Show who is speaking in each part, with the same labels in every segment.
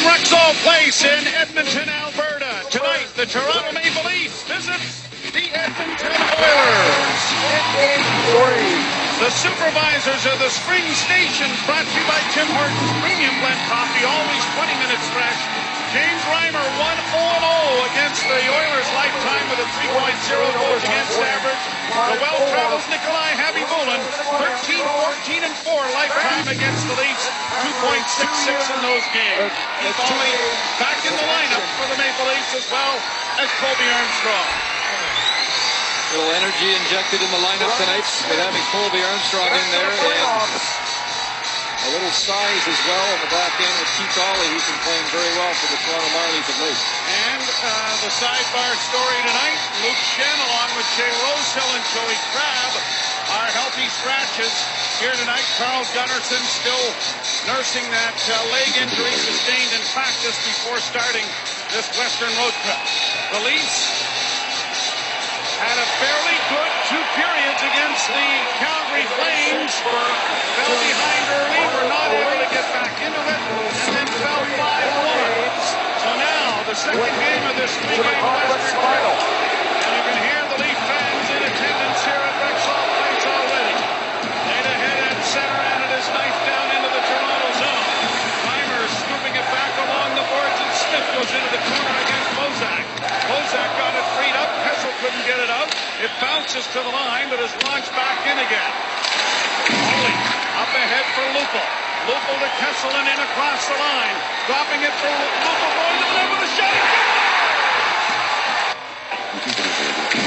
Speaker 1: Rexall Place in Edmonton, Alberta. Tonight, the Toronto Maple Leafs visits the Edmonton Oilers. The supervisors of the Spring Station, brought to you by Tim Hortons Premium Blend Coffee, always 20 minutes fresh. James Reimer 1-0 against the Oilers lifetime with a 3.0 goals against average. The well-traveled Nikolai Habibulin 13-14-4 lifetime against the Leafs, 2.66 in those games. He's always back in the lineup for the Maple Leafs as well as Colby Armstrong.
Speaker 2: Little energy injected in the lineup tonight with having Colby Armstrong in there, and a little size as well on the back end with Keith Ollie, who's been playing very well for the Toronto Marlies of late.
Speaker 1: And the sidebar story tonight, Luke Shen along with Jay Rosehill and Joey Crabb are healthy scratches here tonight. Carl Gunnarsson still nursing that leg injury sustained in practice before starting this Western road trip. The Leafs had a fairly good 2 periods against the Calgary Flames. Fell behind early, were not able to get back into it, and then fell 5-1. So now, the second game of this 3-game Western final. And you can hear the Leaf fans in attendance here at Rexall Place already. Laid ahead at center, and it is knifed down into the Toronto zone. Reimer scooping it back along the boards, and Smith goes into the corner against Bozak. Bozak got it freed up. Kessel couldn't get it out. It bounces to the line, but is launched back in again. Ollie up ahead for Lupul. Lupul to Kessel and in across the line. Dropping it for Lupul, going to the net with a shot.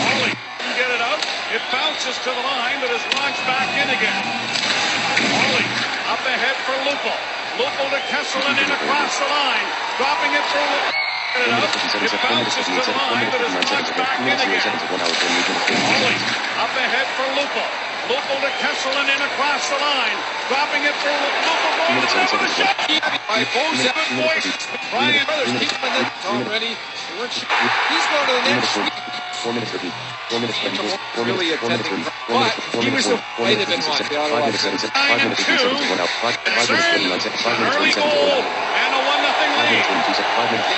Speaker 1: Ollie can get it out. It bounces to the line, but is launched back in again. Ollie up ahead for Lupul. Lupul to Kessel and in across the line. Dropping it for Lupul. It bounces to the line, but is launched back in again. Ollie up ahead for Lupul. Lupul to Kessel and in across the line. Dropping it for Lupul, going to the net with a shot.
Speaker 2: By Bozak, Brian Brothers keep him in the already. He's going to the next
Speaker 3: 4 minutes review. 4 minutes review.
Speaker 2: Really attending, but he was the might have been one. The Ottawa Senators.
Speaker 3: 5 minutes 30 seconds, 1 out. 5 minutes 29 seconds. 5 minutes 30 seconds, 1 out.
Speaker 1: And a 1-0 lead.
Speaker 3: 5 minutes.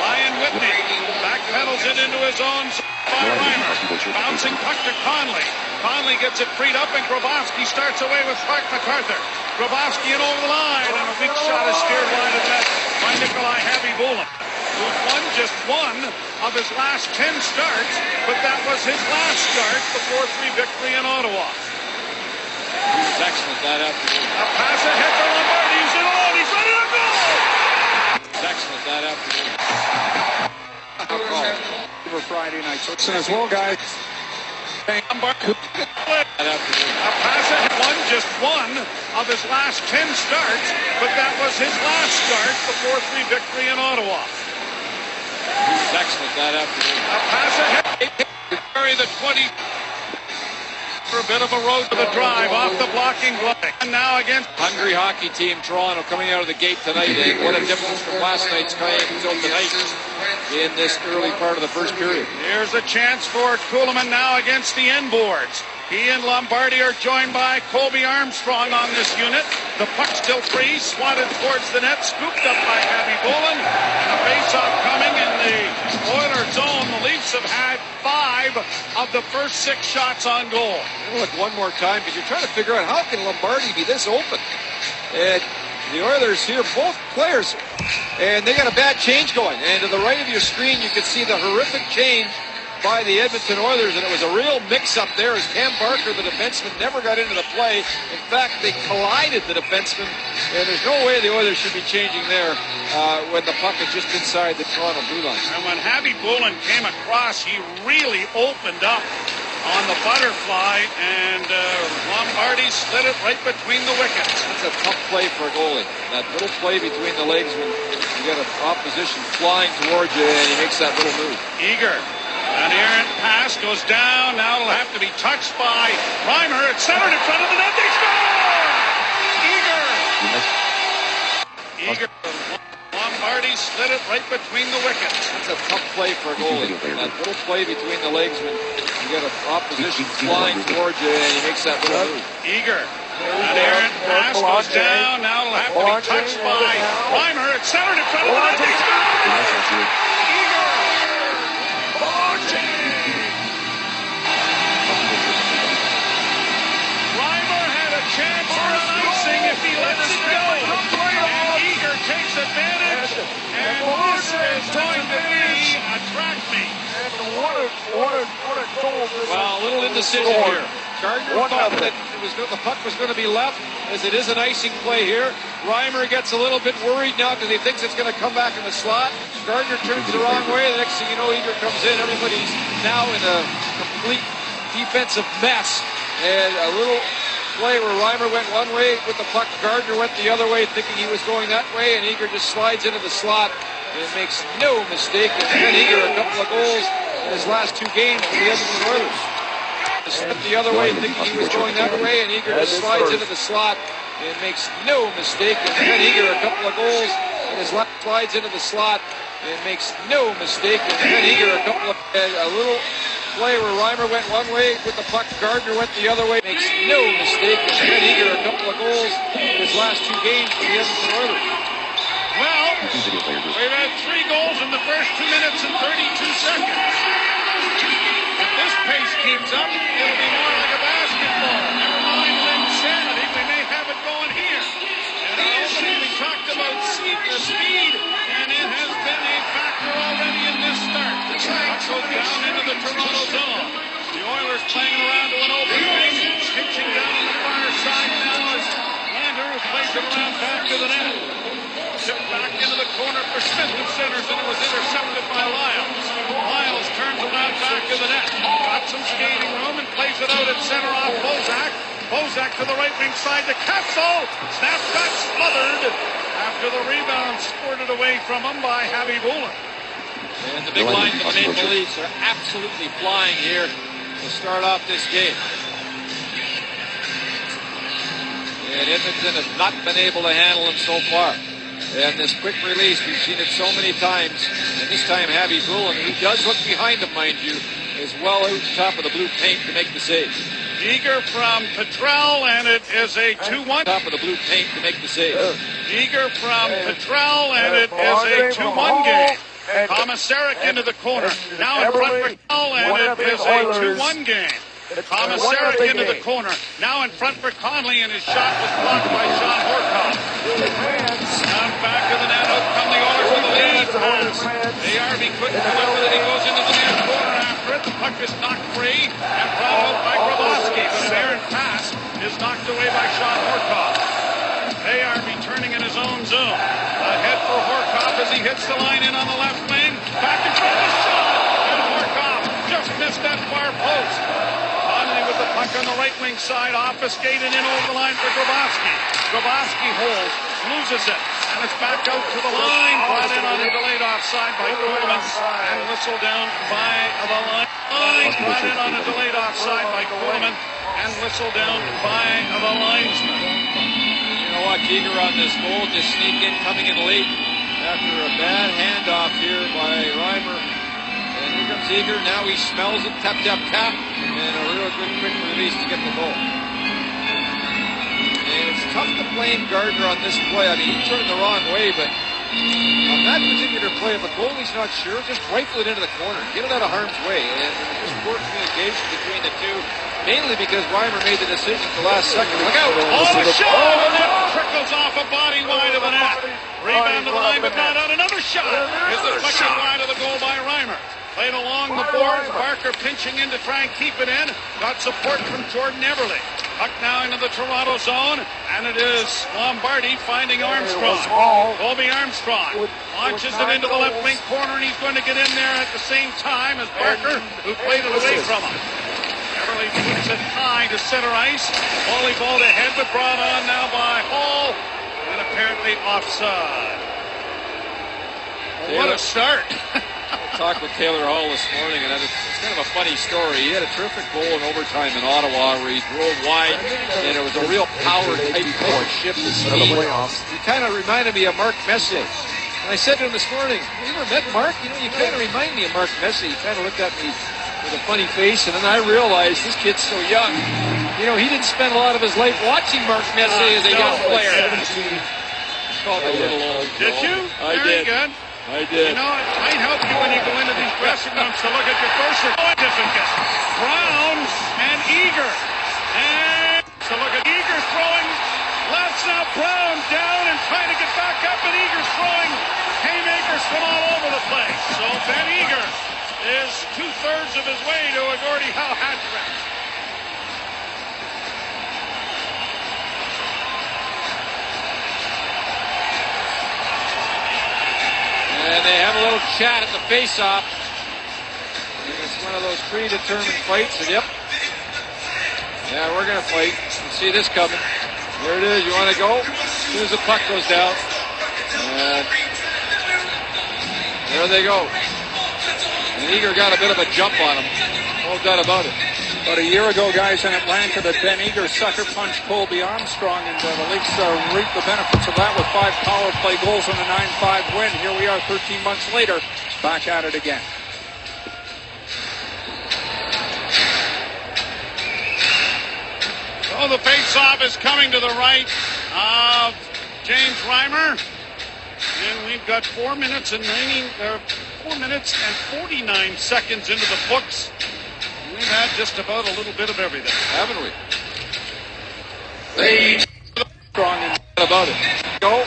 Speaker 1: Ryan Whitney backpedals it into his own by Reimer. Bouncing puck to Conley. Conley gets it freed up, and Grabowski starts away with Clark MacArthur. Grabowski in over the line, and a weak shot is steered wide of net by Nikolai Habibulin, who's won just one of his last 10 starts, but that was his last start before 3 victory in Ottawa.
Speaker 2: He was excellent that afternoon.
Speaker 1: A pass ahead for Lombardi. He's in alone. He's ready to go.
Speaker 2: Excellent that afternoon.
Speaker 4: For Friday night. So as well, guys.
Speaker 1: Lombardi. A pass ahead. Just one of his last 10 starts, but that was his last start before 3 victory in Ottawa.
Speaker 2: He was excellent that afternoon.
Speaker 1: A pass ahead. Carry the 20. For a bit of a road to the drive off the blocking play. And now against
Speaker 2: hungry hockey team Toronto coming out of the gate tonight, and what a difference from last night's game until tonight in this early part of the first period.
Speaker 1: Here's a chance for Kuhlman now against the end boards. He and Lombardi are joined by Colby Armstrong on this unit. The puck still free, swatted towards the net, scooped up by Habibulin, and a face-off coming in the Oilers zone. The Leafs have had 5 of the first 6 shots on goal.
Speaker 2: Look one more time, because you're trying to figure out how can Lombardi be this open. And the Oilers here, both players, and they got a bad change going. And to the right of your screen, you can see the horrific change by the Edmonton Oilers, and it was a real mix-up there as Cam Barker, the defenseman, never got into the play. In fact, they collided, the defenseman, and there's no way the Oilers should be changing there when the puck is just inside the Toronto blue line.
Speaker 1: And when Habibulin came across, he really opened up on the butterfly, and Lombardi slid it right between the wickets.
Speaker 2: That's a tough play for a goalie. That little play between the legs when you got an opposition flying towards you, and he makes that little move.
Speaker 1: Eager. An errant pass goes down. Now it'll have to be touched by Reimer. It's centered in front of the net. They score! Eager. Lombardi slid it right between the wickets.
Speaker 2: That's a tough play for a goalie. That little play between the legs when you got an opposition flying towards you, and he makes that little move.
Speaker 1: Eager. An errant pass goes down. Now it'll have to be touched by Reimer. at center in front of the net. Reimer had a chance for an icing if he lets it go. And Eager takes advantage. And this is going to be a track meet.
Speaker 2: Well, a little indecision here. Gardner thought that the puck was going to be left, as it is an icing play here. Reimer gets a little bit worried now because he thinks it's going to come back in the slot. Gardner turns the wrong way. The next thing you know, Eager comes in. Everybody's now in a complete defensive mess. And a little play where Reimer went one way with the puck. Gardner went the other way, thinking he was going that way, and Eager just slides into the slot and makes no mistake. And then Eager a couple of goals in his last two games for the Edmonton Oilers. Stepped the other way, thinking he was going that way, and Eager just slides into the slot and makes no mistake. And then Eager a couple of goals in his last slides into the slot and makes no mistake. And then Eager a couple of a little play where Reimer went one way with the puck. Gardner went the other way, makes no mistake. And then Eager a couple of goals in his last two games for the Edmonton Oilers.
Speaker 1: Well, we've had 3 goals in the first 2 minutes and 32 seconds. If this pace keeps up, it'll be more like a basketball. Never mind insanity, we may have it going here. And our opening, we talked about speed, and it has been a factor already in this start. The puck goes down into the Toronto zone. The Oilers playing around to an open ring, pitching down on the far side now as Landers plays it around back to the net. Tipped back into the corner for Smith who centers, and it was intercepted by Lyles. Lyles turns around back to the net. Got some skating room and plays it out at center off Bozak. Bozak to the right wing side to Kessel. Snap got smothered after the rebound squirted away from him by Javi Bullen.
Speaker 2: And the big line of the Maple Leafs are absolutely flying here to start off this game. And Edmonton has not been able to handle him so far. And this quick release, we've seen it so many times. And this time, Javi Bullen, who does look behind him, mind you, is well out top of the blue paint to make the save.
Speaker 1: Eager from Petrell, and it is a 2-1.
Speaker 2: Top of the blue paint to make the save.
Speaker 1: Eager from Petrell, and it is a 2-1 game. Commissaric into the corner. Now in front for Petrell, and it is a 2-1 game. Commissaric into the corner. Now in front for Conley, and his shot was blocked by Sean Horkoff. Down back to the net. Out come the Oilers with a lead pass. ARB couldn't deliver it. He goes into the near corner after it. The puck is knocked free and brought out by Grabowski. But an errant pass is knocked away by Sean Horkoff. ARB turning in his own zone. Ahead for Horkoff as he hits the line in on the left wing. Back in front of the shot. And Horkoff just missed that far post. Conley with the puck on the right wing side, obfuscated in over the line for Grabowski. Grabowski holds, loses it, and it's back out to the line. Brought in on a delayed offside by Coleman, and whistled down by the line. Brought in on a delayed offside by Coleman, and whistled down by the linesman.
Speaker 2: You know what, Eager on this goal just sneaked in, coming in late after a bad handoff here by Reimer. And here comes Eager. Now he smells it. Tap, tap, tap. And a real good quick release to get the goal. And it's tough to blame Gardner on this play. I mean, he turned the wrong way, but on that particular play, if the goalie's not sure, just rifle it into the corner. Get it out of harm's way. And there's poor communication between the two, mainly because Reimer made the decision at the last second. Look out!
Speaker 1: Oh, the shot! And that trickles off a body wide of the net. Rebound to the line, but not out. Another shot is deflected wide of the goal by Reimer. Played along the boards. Barker pinching in to try and keep it in. Got support from Jordan Everly. Puck now into the Toronto zone, and it is Lombardi finding Armstrong. Colby Armstrong launches it into the left wing corner, and he's going to get in there at the same time as Barker, who played it away from him. Everly puts it high to center ice. Volleyballed ahead, but brought on now by Hall, and apparently offside. Well, what a start.
Speaker 2: Talked with Taylor Hall this morning, and it's kind of a funny story. He had a terrific goal in overtime in Ottawa where he drove wide, and it was a real power-type shift to speed. He kind of reminded me of Mark Messier. And I said to him this morning, you ever met Mark? You know, you kind of remind me of Mark Messier. He kind of looked at me with a funny face, and then I realized this kid's so young. You know, he didn't spend a lot of his life watching Mark Messier as a young player. called a little old.
Speaker 1: Did you?
Speaker 2: I
Speaker 1: Very
Speaker 2: did.
Speaker 1: good.
Speaker 2: I did.
Speaker 1: You know, it might help you when you go into these dressing rooms to look at your birth certificate. Brown and Eager. And to look at Eager throwing. Left's now Brown down and trying to get back up, and Eager's throwing haymakers from all over the place. So Ben Eager is 2/3 of his way to a Gordie Howe hat trick.
Speaker 2: And they have a little chat at the face-off. It's one of those predetermined fights. And yep. Yeah, we're going to fight. You see this coming. There it is. You want to go? As soon as the puck goes down. And there they go. And Eager got a bit of a jump on him. No doubt about it.
Speaker 4: About a year ago, guys, in Atlanta, that Ben Eager sucker punched Colby Armstrong, and the Leafs reaped the benefits of that with 5 power play goals and a 9-5 win. Here we are 13 months later, back at it again.
Speaker 1: So the face-off is coming to the right of James Reimer. And we've got 4 minutes and 49 seconds into the books. We've had just about a little bit of everything,
Speaker 2: Haven't we?
Speaker 4: Strong and
Speaker 2: About it. Go.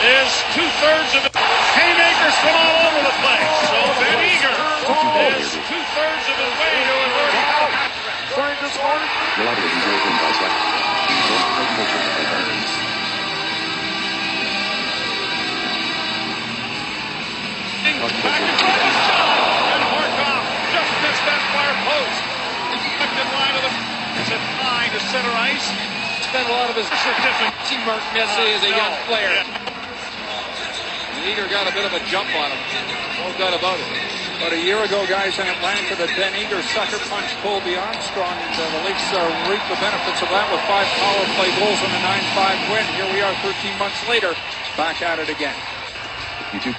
Speaker 1: is 2/3 of it. Haymakers from all over the place. So Ben Eager is 2/3 of his way to a Gordie Howe hat trick.
Speaker 3: Relatively broken by Slack.
Speaker 1: Back in front of shot. And Horkoff just missed that far post. Deflected line of the high to center ice.
Speaker 2: Spent a lot of his
Speaker 1: Certificate.
Speaker 2: Mark Messier as a young player.
Speaker 1: Yeah.
Speaker 2: And Eager got a bit of a jump on him. No doubt about it.
Speaker 4: about a year ago, guys, in Atlanta, that Ben Eager sucker punched Colby Armstrong, and the Leafs reaped the benefits of that with 5 power play goals and a 9-5 win. Here we are 13 months later, back at it again.
Speaker 3: YouTube.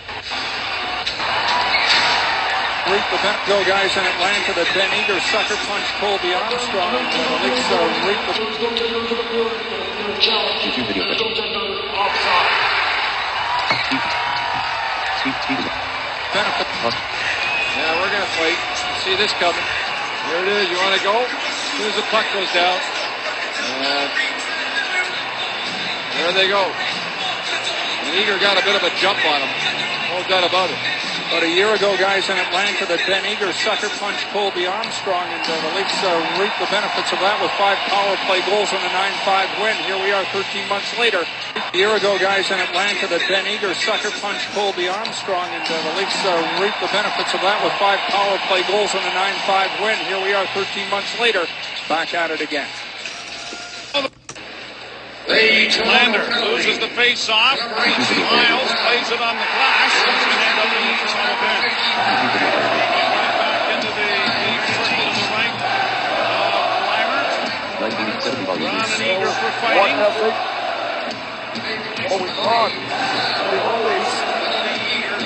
Speaker 4: Reaped the benefits, go, guys, in Atlanta, that Ben Eager sucker punched Colby Armstrong, and the Leafs reaped the
Speaker 3: YouTube video clip. Speak.
Speaker 4: benefit.
Speaker 2: Yeah, we're going to fight. See this coming. Here it is. You want to go? As soon as the puck goes down. And there they go. And Eager got a bit of a jump on him. No doubt about it.
Speaker 4: About a year ago, guys, in Atlanta, that Ben Eager sucker punched Colby Armstrong, and the Leafs reaped the benefits of that with 5 power play goals and a 9-5 win. Here we are 13 months later. A year ago, guys, in Atlanta, that Ben Eager sucker punched Colby Armstrong, and the Leafs reaped the benefits of that with 5 power play goals and a 9-5 win. Here we are 13 months later, back at it again.
Speaker 1: Lander loses the face-off. Miles plays it on the glass. Hand up to the Toronto bench. Back into the deep circle to the right of Reimer.
Speaker 3: 1970 volume.
Speaker 1: Brown and Eager for fighting.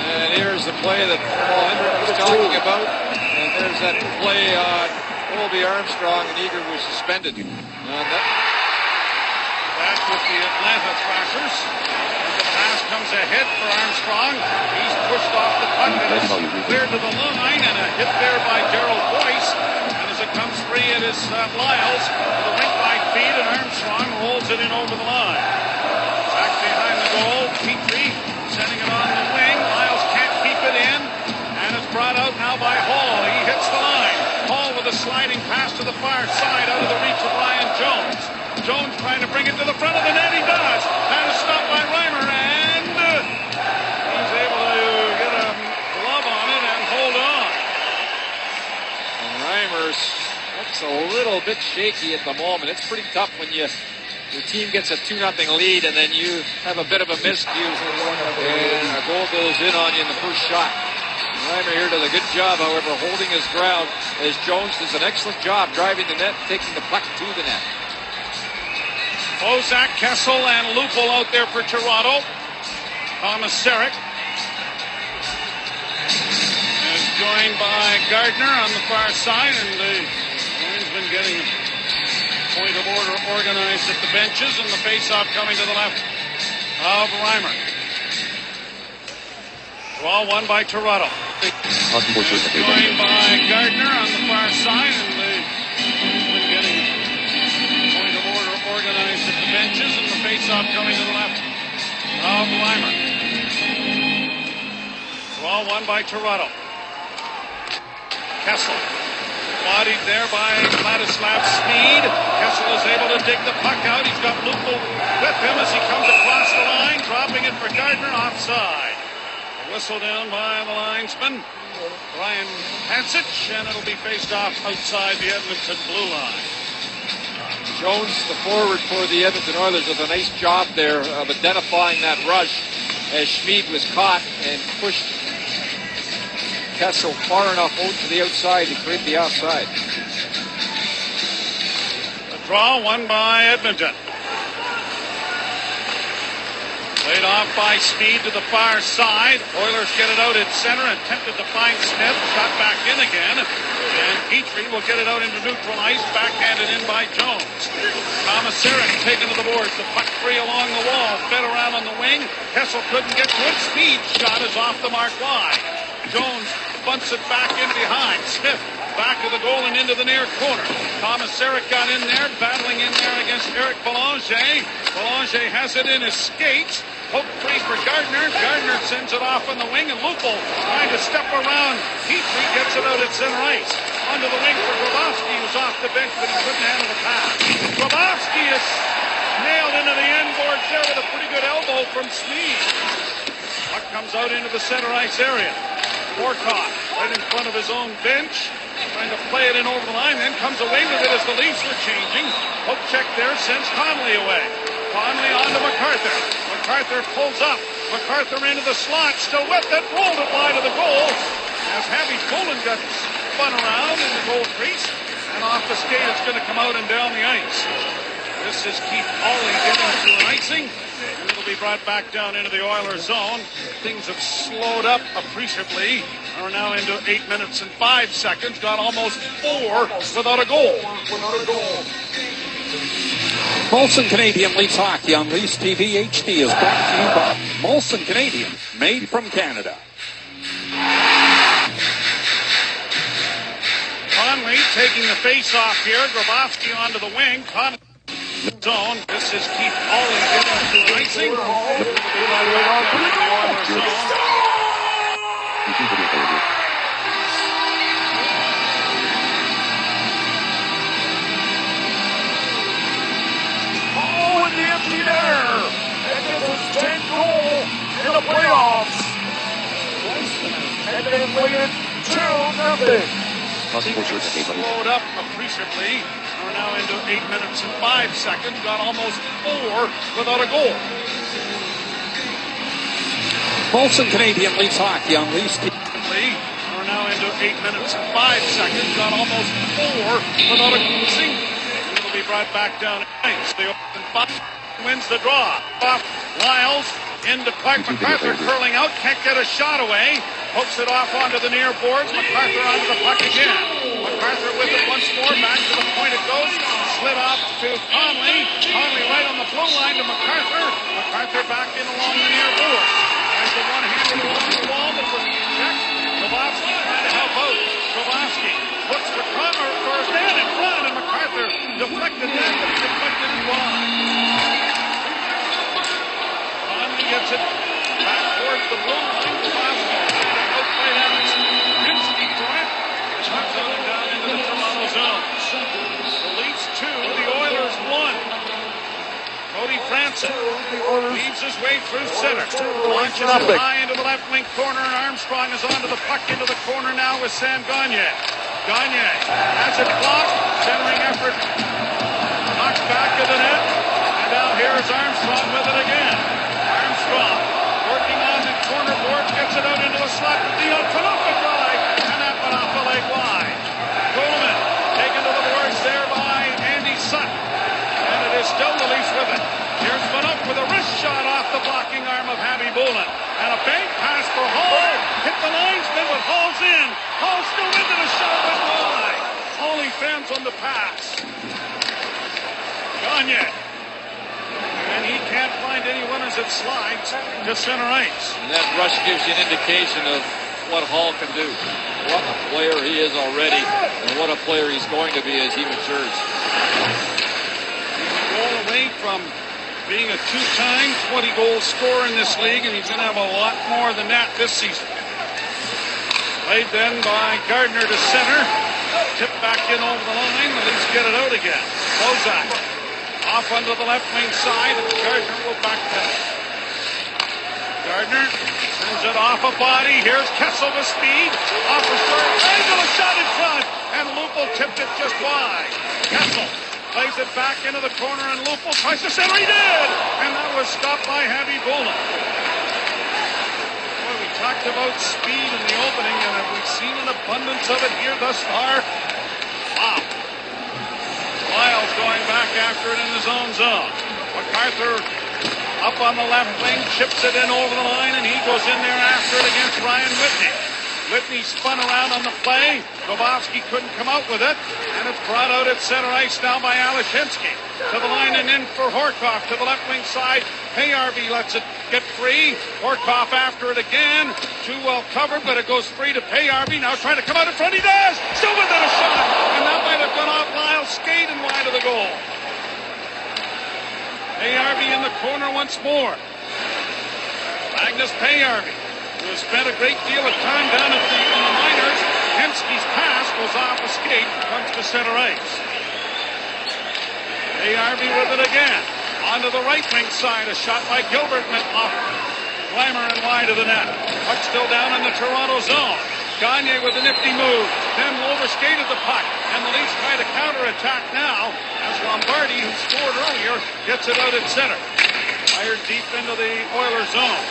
Speaker 2: And here's the play that Paul Hendrick was talking about. And there's that play on Colby Armstrong, and Eager was suspended.
Speaker 1: That's with the Atlanta Thrashers. The pass comes ahead for Armstrong. He's pushed off the puck and is cleared to the line, and a hit there by Gerald Boyce. And as it comes free, it is Lyles with a rink-wide feed, and Armstrong rolls it in over the line. Back behind the goal, Petrie sending it on the wing. Lyles can't keep it in, and it's brought out now by Hall. He hits the line. Hall with a sliding pass to the far side out of the reach of Ryan Jones. Jones trying to bring it to the front of the net. He does. That is stopped by Reimer, and he's able to get a glove on it and hold on.
Speaker 2: And Reimer's looks a little bit shaky at the moment. It's pretty tough when your team gets a 2-0 lead and then you have a bit of a miscue and a goal goes in on you in the first shot. Reimer here does a good job, however, holding his ground as Jones does an excellent job driving the net, taking the puck to the net.
Speaker 1: Bozak, Kessel, and Lupul out there for Toronto. Thomas Sarek is joined by Gardner on the far side, and he's been getting Point of order organized at the benches, and the face-off coming to the left of Reimer. Draw won by Toronto. Joined by Gardner on the far side, and they've getting point of order organized at the benches, and the face-off coming to the left of Reimer. Draw won by Toronto. Kessel. Bodied there by Vladislav Speed. Kessel is able to dig the puck out. He's got Lupul with him as he comes across the line, dropping it for Gardner, offside. A whistle down by the linesman, Brian Hansich, and it'll be faced off outside the Edmonton blue line.
Speaker 2: Jones, the forward for the Edmonton Oilers, does a nice job there of identifying that rush as Schmid was caught and pushed Kessel far enough out to the outside to create the offside.
Speaker 1: The draw won by Edmonton. Laid off by Speed to the far side. Oilers get it out at center, attempted to find Smith, shot back in again. And Petrie will get it out into neutral ice, backhanded in by Jones. Thomas Sarek taken to the boards, the puck free along the wall, fed around on the wing. Kessel couldn't get to it. Speed's shot is off the mark wide. Jones bunts it back in behind. Smith back of the goal and into the near corner. Thomas Sarek got in there, battling in there against Eric Belanger. Belanger has it in his skates. Hook free for Gardner. Gardner sends it off on the wing, and Lupul trying to step around. Petrie gets it out at center ice. Onto the wing for Grabowski, who's off the bench, but he couldn't handle the pass. Grabowski is nailed into the end boards there with a pretty good elbow from Sneed. Puck comes out into the center ice area. Morcott right in front of his own bench, trying to play it in over the line, then comes away with it as the Leafs were changing. Hook check there, sends Conley away. Conley on to MacArthur. MacArthur pulls up. MacArthur into the slot, still with it, rolled it wide of the goal. As Happy Poland got spun around in the goal crease, and off the skate it's going to come out and down the ice. This is Keith Hawley getting to an icing, and it'll be brought back down into the Oilers zone. Things have slowed up appreciably. Are now into 8 minutes and 5 seconds. Got almost 4 without a goal.
Speaker 4: Molson Canadian Leafs Hockey on Leafs TV HD is brought to you by Molson Canadian, made from Canada.
Speaker 1: Conley taking the face-off here. Grabowski onto the wing. Conley zone. This is Keith Hawley getting to an icing.
Speaker 5: Oh, in the empty air. And this is 10th goal in the playoffs. And they win it 2-0.
Speaker 1: Slowed up appreciably. We're now into 8 minutes and 5 seconds. Got almost 4 without a goal.
Speaker 4: Molson Canadian Leafs Hockey on Leafs TV.
Speaker 1: We're now into 8 minutes and 5 seconds. Got almost 4 without a goal. It'll be brought back down. The open puck wins the draw. Lyles into Clark. MacArthur curling out. Can't get a shot away. Hooks it off onto the near boards. MacArthur onto the puck again. MacArthur with it once more. Back to the point it goes. Slid off to Conley. Conley right on the blue line to MacArthur. MacArthur back in along the near board. As the one-hander along the wall, but with the check. Grabowski trying to help out. Grabowski looks for Conley for his man in front, and MacArthur deflected that, but he deflected it wide. Conley gets it back towards the blue line. Grabowski outplayed out. Pinsky for it. Puck going down into the Toronto zone. The Leafs 2, the Oilers 1. Cody Franson leads his way through center. Launches it high into the left wing corner, and Armstrong is onto the puck into the corner now with Sam Gagner. Gagner has it blocked. Centering effort. Knocked back to the net. And now here's Armstrong with it again. Armstrong working on the corner board, gets it out into the slot. Dion Phaneuf drive, and that went off the leg wide. Coleman taken to the boards there by Andy Sutton. And it is still the Leafs with it. Here's Phaneuf with a wrist shot off the blocking arm of Happy Poland. And a bank pass for Hall. Hit the linesman, but Hall's in. Hall still into the shot, but wide. Hawley fans on the pass. Gagne. And he can't find anyone as it slides to center ice.
Speaker 2: And that rush gives you an indication of what Hall can do. What a player he is already, and what a player he's going to be as he matures.
Speaker 1: He's a goal away from being a two-time 20-goal scorer in this league, and he's going to have a lot more than that this season. Played then by Gardner to center. Tipped back in over the line. The Leafs get it out again. Bozak off onto the left wing side, and Gardner will backpedal. Gardner sends it off a body. Here's Kessel with speed. Off a short angle, a shot in front, and Lupul tipped it just wide. Kessel plays it back into the corner, and Lupul tries to center. He did! And that was stopped by Javi Bola. Boy, we talked about speed in the opening, and have we seen an abundance of it here thus far? Wow. Lyles going back after it in his own zone. MacArthur up on the left wing, chips it in over the line, and he goes in there after it against Ryan Whitney. Whitney spun around on the play. Grabowski couldn't come out with it, and it's brought out at center ice now by Alashinsky. To the line and in for Horkoff to the left wing side. Payarby lets it get free. Horkoff after it again. Too well covered, but it goes free to Payarby. Now trying to come out in front. He does! Still within a shot! And that might have gone off Lyle's skate and wide of the goal. Payarby in the corner once more. Magnus Payarby, who has spent a great deal of time down in the minors. Hemsky's pass goes off a skate and comes to center ice. Payarby with it again. Onto the right wing side. A shot by Gilbert went off. Glamour and wide of the net. Puck still down in the Toronto zone. Gagne with a nifty move. Then overskated the puck. And the Leafs try to counterattack now as Lombardi, who scored earlier, gets it out at center. Fired deep into the Oilers zone.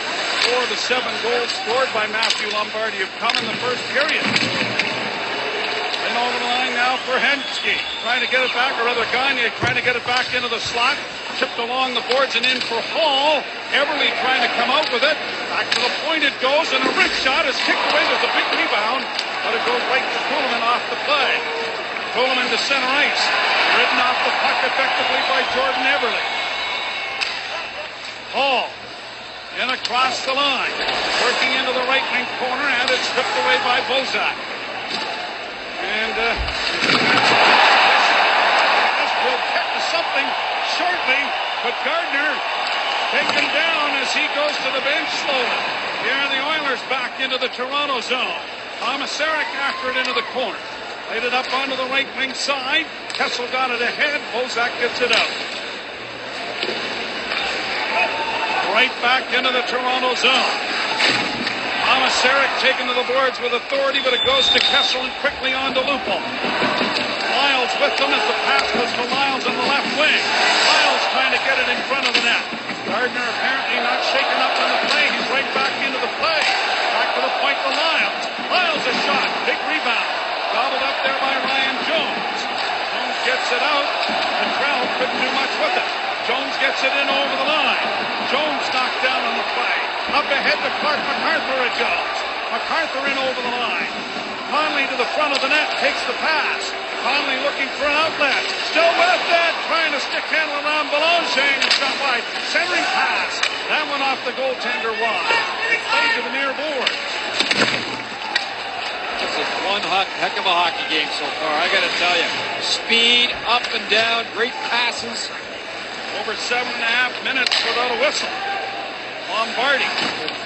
Speaker 1: 4 of the 7 goals scored by Matthew Lombardi have come in the first period. And over the line now for Hemsky. Trying to get it back, or rather Gagne trying to get it back into the slot. Chipped along the boards and in for Hall. Everly trying to come out with it. Back to the point it goes, and a wrist shot is kicked away. There's a big rebound, but it goes right to Kuhlman off the play. Kuhlman to center ice. Ridden off the puck effectively by Jordan Everly. Hall in across the line. Working into the right wing corner, and it's stripped away by Bozak. And this will get to something shortly, but Gardner taken down as he goes to the bench slowly. Here are the Oilers back into the Toronto zone. Tomasarek after it into the corner. Laid it up onto the right wing side. Kessel got it ahead. Bozak gets it out. Right back into the Toronto zone. Tomasarek taken to the boards with authority, but it goes to Kessel and quickly on to Lupul. Lyles with them as the pass goes to Lyles on the left wing. Lyles trying to get it in front of the net. Gardner apparently not shaken up on the play. He's right back into the play. Back to the point for Lyles. Lyles a shot. Big rebound. Gobbled up there by Ryan Jones. Jones gets it out. Petrell couldn't do much with it. Jones gets it in over the line. Jones knocked down on the play. Up ahead to Clark MacArthur it goes. MacArthur in over the line. Conley to the front of the net, takes the pass. Conley looking for an outlet. Still with it, trying to stick handle around Belanger and shot wide. Centering pass. That one off the goaltender wide. Played to the near board.
Speaker 2: This is one heck of a hockey game so far, I gotta tell you. Speed, up and down, great passes.
Speaker 1: Over 7.5 minutes without a whistle. Lombardi.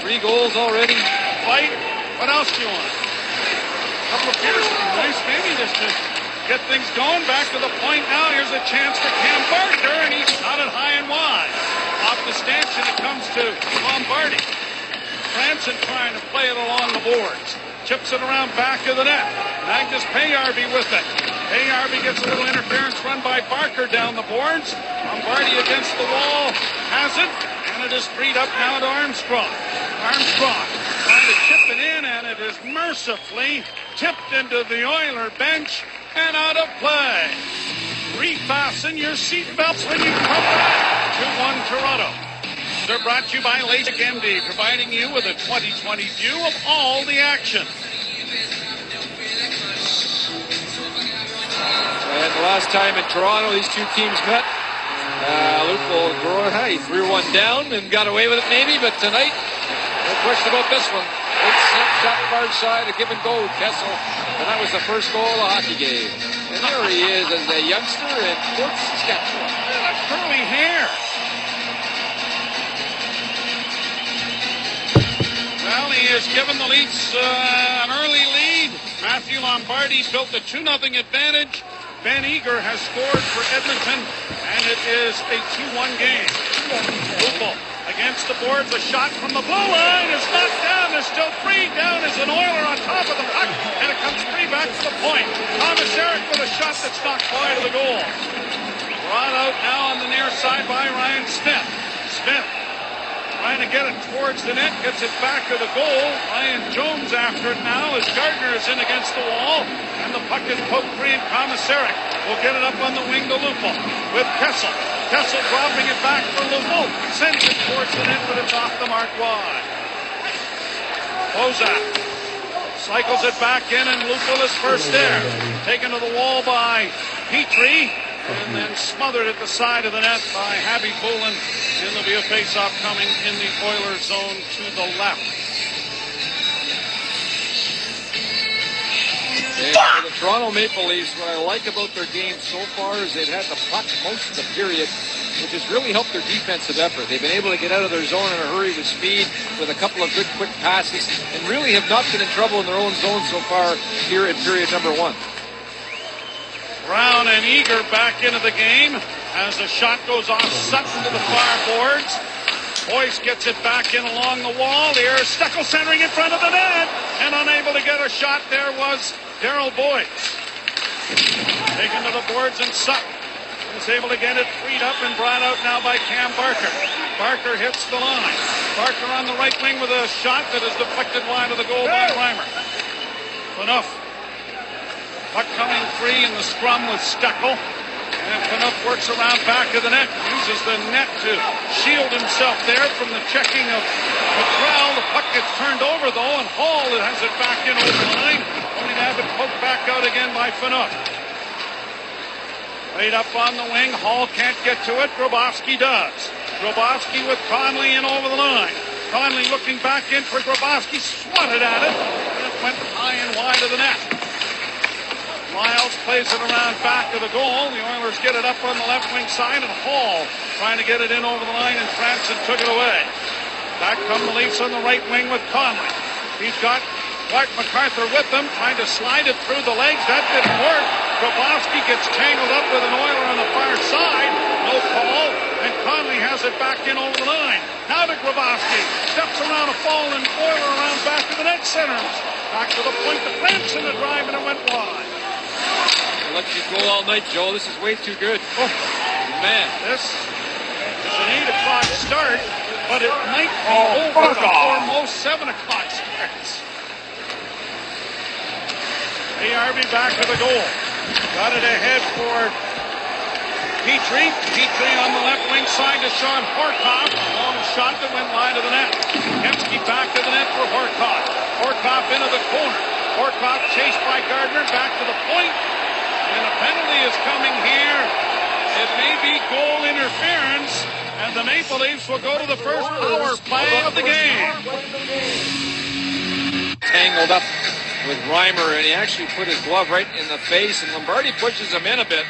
Speaker 2: 3 goals already.
Speaker 1: Fight. What else do you want? A couple of Pierce would be nice, maybe, just to get things going. Back to the point now. Here's a chance for Cam Gardner, and he's shot it high and wide. Off the stanchion, it comes to Lombardi. Franson trying to play it along the boards. Chips it around back of the net. Magnus Payarby with it. Payarby gets a little interference run by Barker down the boards. Lombardi against the wall. Has it. And it is freed up now to Armstrong. Armstrong trying to chip it in, and it is mercifully tipped into the Oiler bench and out of play. Refasten your seatbelts when you come back. 2-1 Toronto. They're brought to you by LASIK MD, providing you with a 20/20 view of all the action.
Speaker 2: And the last time in Toronto, these two teams met, Lupo, he threw one down and got away with it maybe, but tonight, no question about this one. Big snap shot far side, a give and go, Kessel. And that was the first goal of the hockey game. And there he is as a youngster in Fort Saskatchewan.
Speaker 1: That curly hair. Well, he has given the Leafs an early lead. Matthew Lombardi built a 2-0 advantage. Ben Eager has scored for Edmonton, and it is a 2-1 game. Lupo against the boards, a shot from the blue line is knocked down. There's still 3 down as an Oiler on top of the puck, and it comes 3 back to the point. Thomas Eric with a shot that's knocked wide of the goal. Brought out now on the near side by Ryan Smith. Smith trying to get it towards the net, gets it back to the goal. Ryan Jones after it now as Gardner is in against the wall, and the puck is poked free, and Komisarek will get it up on the wing to Lupo with Kessel. Kessel dropping it back for Lupo, sends it towards the net, but it's off the mark wide. Bozak cycles it back in, and Lupo is first there. Taken to the wall by Petrie, and then smothered at the side of the net by Habby Bullen. And there'll be a face-off coming in the Oilers zone to the left.
Speaker 2: And for the Toronto Maple Leafs, what I like about their game so far is they've had the puck most of the period, which has really helped their defensive effort. They've been able to get out of their zone in a hurry with speed, with a couple of good quick passes, and really have not been in trouble in their own zone so far here in period number 1.
Speaker 1: Brown and Eager back into the game as the shot goes off Sutton to the far boards. Boyce gets it back in along the wall. Here's Steckel centering in front of the net, and unable to get a shot there was Darryl Boyce. Taken to the boards, and Sutton is able to get it freed up and brought out now by Cam Barker. Barker hits the line. Barker on the right wing with a shot that is deflected wide of the goal by Reimer. Enough. Puck coming free in the scrum with Steckel. And Phaneuf works around back to the net. Uses the net to shield himself there from the checking of McCrell. The puck gets turned over, though, and Hall has it back in over the line. Only to have it poked back out again by Phaneuf. Laid up on the wing. Hall can't get to it. Grabowski does. Grabowski with Conley in over the line. Conley looking back in for Grabowski. Swatted at it. And it went high and wide of the net. Miles plays it around back to the goal. The Oilers get it up on the left wing side, and Hall trying to get it in over the line, and Franson took it away. Back come the Leafs on the right wing with Conley. He's got Clark MacArthur with him, trying to slide it through the legs. That didn't work. Grabowski gets tangled up with an Oiler on the far side. No call, and Conley has it back in over the line. Now to Grabowski. Steps around a fallen Oiler around back to the net centers. Back to the point to Franson, a drive, and it went wide.
Speaker 2: I'll let you go all night, Joe. This is way too good. Oh, man.
Speaker 1: This is an 8 o'clock start, but it might be over before most 7 o'clock starts. ARB back to the goal. Got it ahead for Petrie. Petrie on the left wing side to Sean Horkoff. Long shot that went wide of the net. Kemsky back to the net for Horkoff. Horkoff into the corner. Horkoff chased by Gardner back to the point. And a penalty is coming here. It may be goal interference, and the Maple Leafs will go to the first power play of the game.
Speaker 2: Tangled up with Reimer, and he actually put his glove right in the face, and Lombardi pushes him in a bit.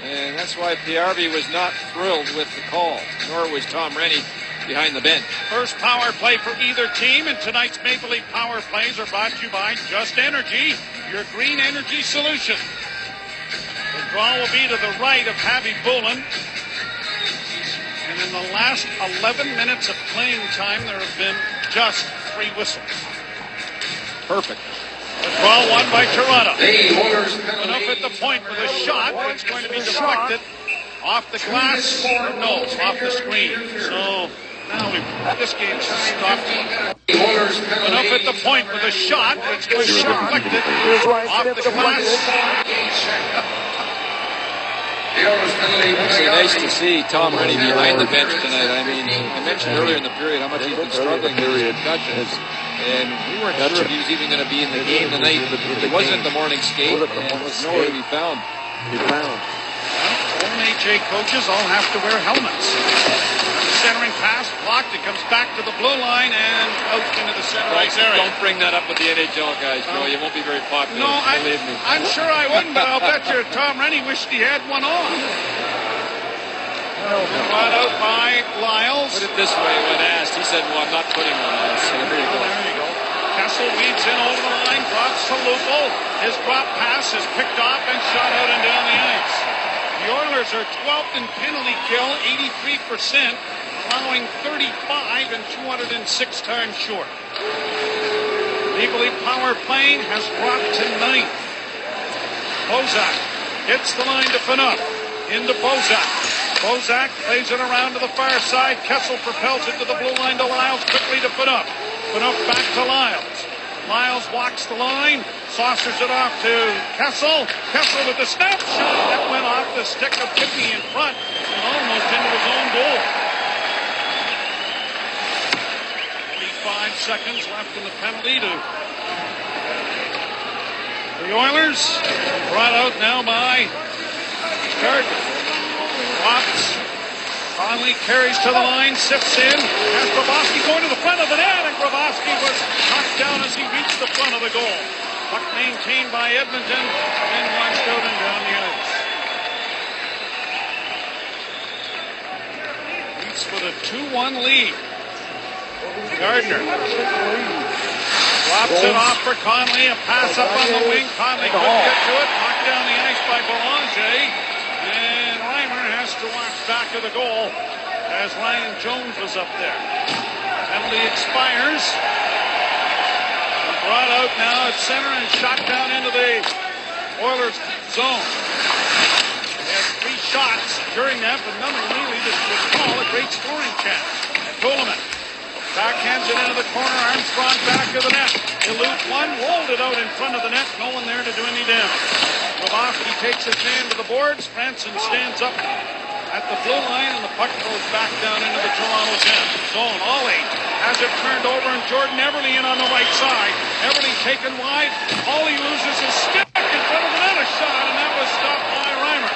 Speaker 2: And that's why PRV was not thrilled with the call, nor was Tom Rennie behind the bench.
Speaker 1: First power play for either team, and tonight's Maple Leaf power plays are brought to you by Just Energy, your green energy solution. The draw will be to the right of Habby Bullen. And in the last 11 minutes of playing time, there have been just 3 whistles.
Speaker 2: Perfect.
Speaker 1: The draw won by Toronto. Enough at the point with a shot. It's going to be deflected off the glass. No, off the screen. So now this game's stopped. Enough at the point with a shot. It's going to be deflected off the glass.
Speaker 2: Actually, nice to see Tom Rennie behind the bench tonight. I mean, I mentioned earlier in the period how much he's been struggling with his concussions, and we weren't sure if he was even going to be in the game tonight. He wasn't at the morning skate, and was nowhere to be found.
Speaker 1: NHL coaches all have to wear helmets. The centering pass blocked. It comes back to the blue line and out into the center ice area.
Speaker 2: Don't bring that up with the NHL guys, Joe. You won't be very popular.
Speaker 1: No,
Speaker 2: believe me.
Speaker 1: I'm sure I wouldn't, but I'll bet you Tom Rennie wished he had one on. Brought out by Lyles.
Speaker 2: Put it this way, when asked, he said, well, I'm not putting one on. So there you go.
Speaker 1: There you go. Kessel weeds in over the line, drops to Lupul. His drop pass is picked off and shot out and down the ice. The Oilers are 12th in penalty kill, 83%, allowing 35 and 206 times short. Legally power play has dropped to 9th. Bozak hits the line to Phaneuf. Into Bozak. Bozak plays it around to the far side. Kessel propels it to the blue line to Lyles, quickly to Phaneuf. Phaneuf back to Lyles. Lyles walks the line, saucers it off to Kessel. Kessel with the snap shot that went off the stick of Kidney in front and almost into his own goal. 45 seconds left in the penalty to the Oilers. Brought out now by Gardner. Drops. Conley carries to the line, sips in. Has Grabowski going to the front of the net, and Grabowski was knocked down as he reached the front of the goal. Puck maintained by Edmonton and launched out and down the ice. Leafs with a 2-1 lead. Gardner drops it off for Conley. A pass up on the wing. Conley couldn't get to it. Knocked down the ice by Belanger. And Reimer has to watch back of the goal as Ryan Jones was up there. Penalty expires. Brought out now at center and shot down into the Oilers zone. They had 3 shots during that, but none really to call a great scoring chance. Coleman backhands it into the corner. Armstrong back to the net. Eludes one, rolled it out in front of the net. No one there to do any damage. Grabowski takes his man to the boards. Franson stands up at the blue line, and the puck goes back down into the Toronto zone. Ollie has it turned over, and Jordan Everly in on the right side. Everly taken wide. Ollie loses his stick in front of the net. A shot, and that was stopped by Reimer.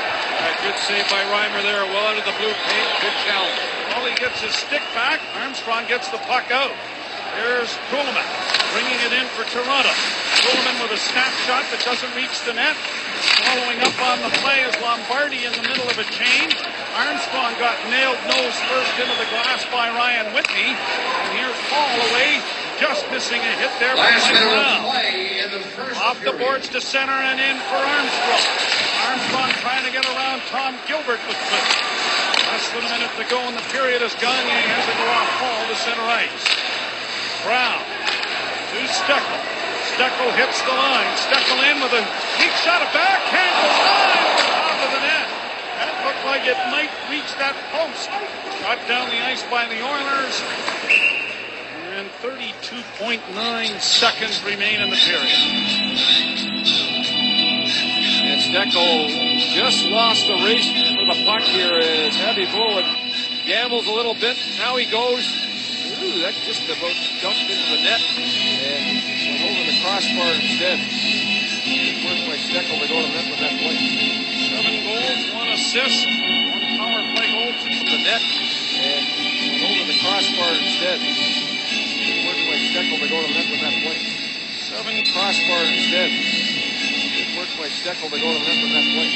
Speaker 2: Good save by Reimer there. Well out of the blue paint. Good challenge.
Speaker 1: Ollie gets his stick back. Armstrong gets the puck out. Here's Kuhlman bringing it in for Toronto. Kuhlman with a snapshot that doesn't reach the net. Following up on the play is Lombardi in the middle of a change. Armstrong got nailed nose first into the glass by Ryan Whitney. And here's Paul away, just missing a hit there by Mike Brown. Off the boards to center and in for Armstrong. Armstrong trying to get around Tom Gilbert with it. Less than a minute to go in the period as Gagne has to go off Paul to center ice. Brown to Steckel. Steckel hits the line. Steckel in with a deep shot, a backhand goes high over the top of the net. That looked like it might reach that post. Shot down the ice by the Oilers. And 32.9 seconds remain in the period.
Speaker 2: And Steckel just lost the race for the puck here as Abby Bullen gambles a little bit. Now he goes. Ooh, that just about dumped into the net and went over the crossbar instead. Good work by Steckel to go to net with that point.
Speaker 1: 7 goals, 1 assist, 1 power play goal to
Speaker 2: the net and went over the crossbar instead. Good work by Steckel to go to net with that point.
Speaker 1: 7
Speaker 2: crossbar instead. Good work by Steckel to go to net with that point.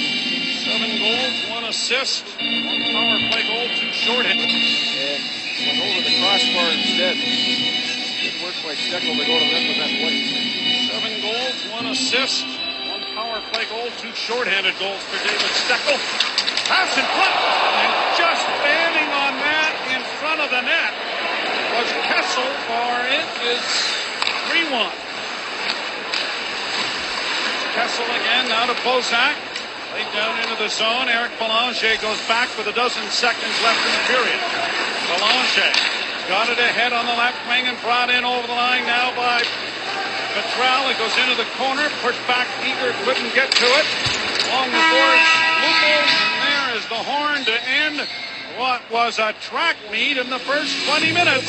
Speaker 1: 7 goals, 1 assist, 1 power play goal, 2 shorthanded.
Speaker 2: And went over the crossbar instead. Good work by Steckel to go to net with that point.
Speaker 1: 7 goals, 1 assist, 1 power play goal, 2 shorthanded goals for David Steckel. Pass in front, and just standing on that in front of the net was Kessel, for it is 3-1. Kessel again, now to Bozak. Laid down into the zone. Eric Belanger goes back with 12 seconds left in the period. Belanger got it ahead on the left wing and brought in over the line now by Petrel. It goes into the corner. Pushed back. Eager couldn't get to it. Along the boards. Lupul. And there is the horn to end what was a track meet in the first 20 minutes.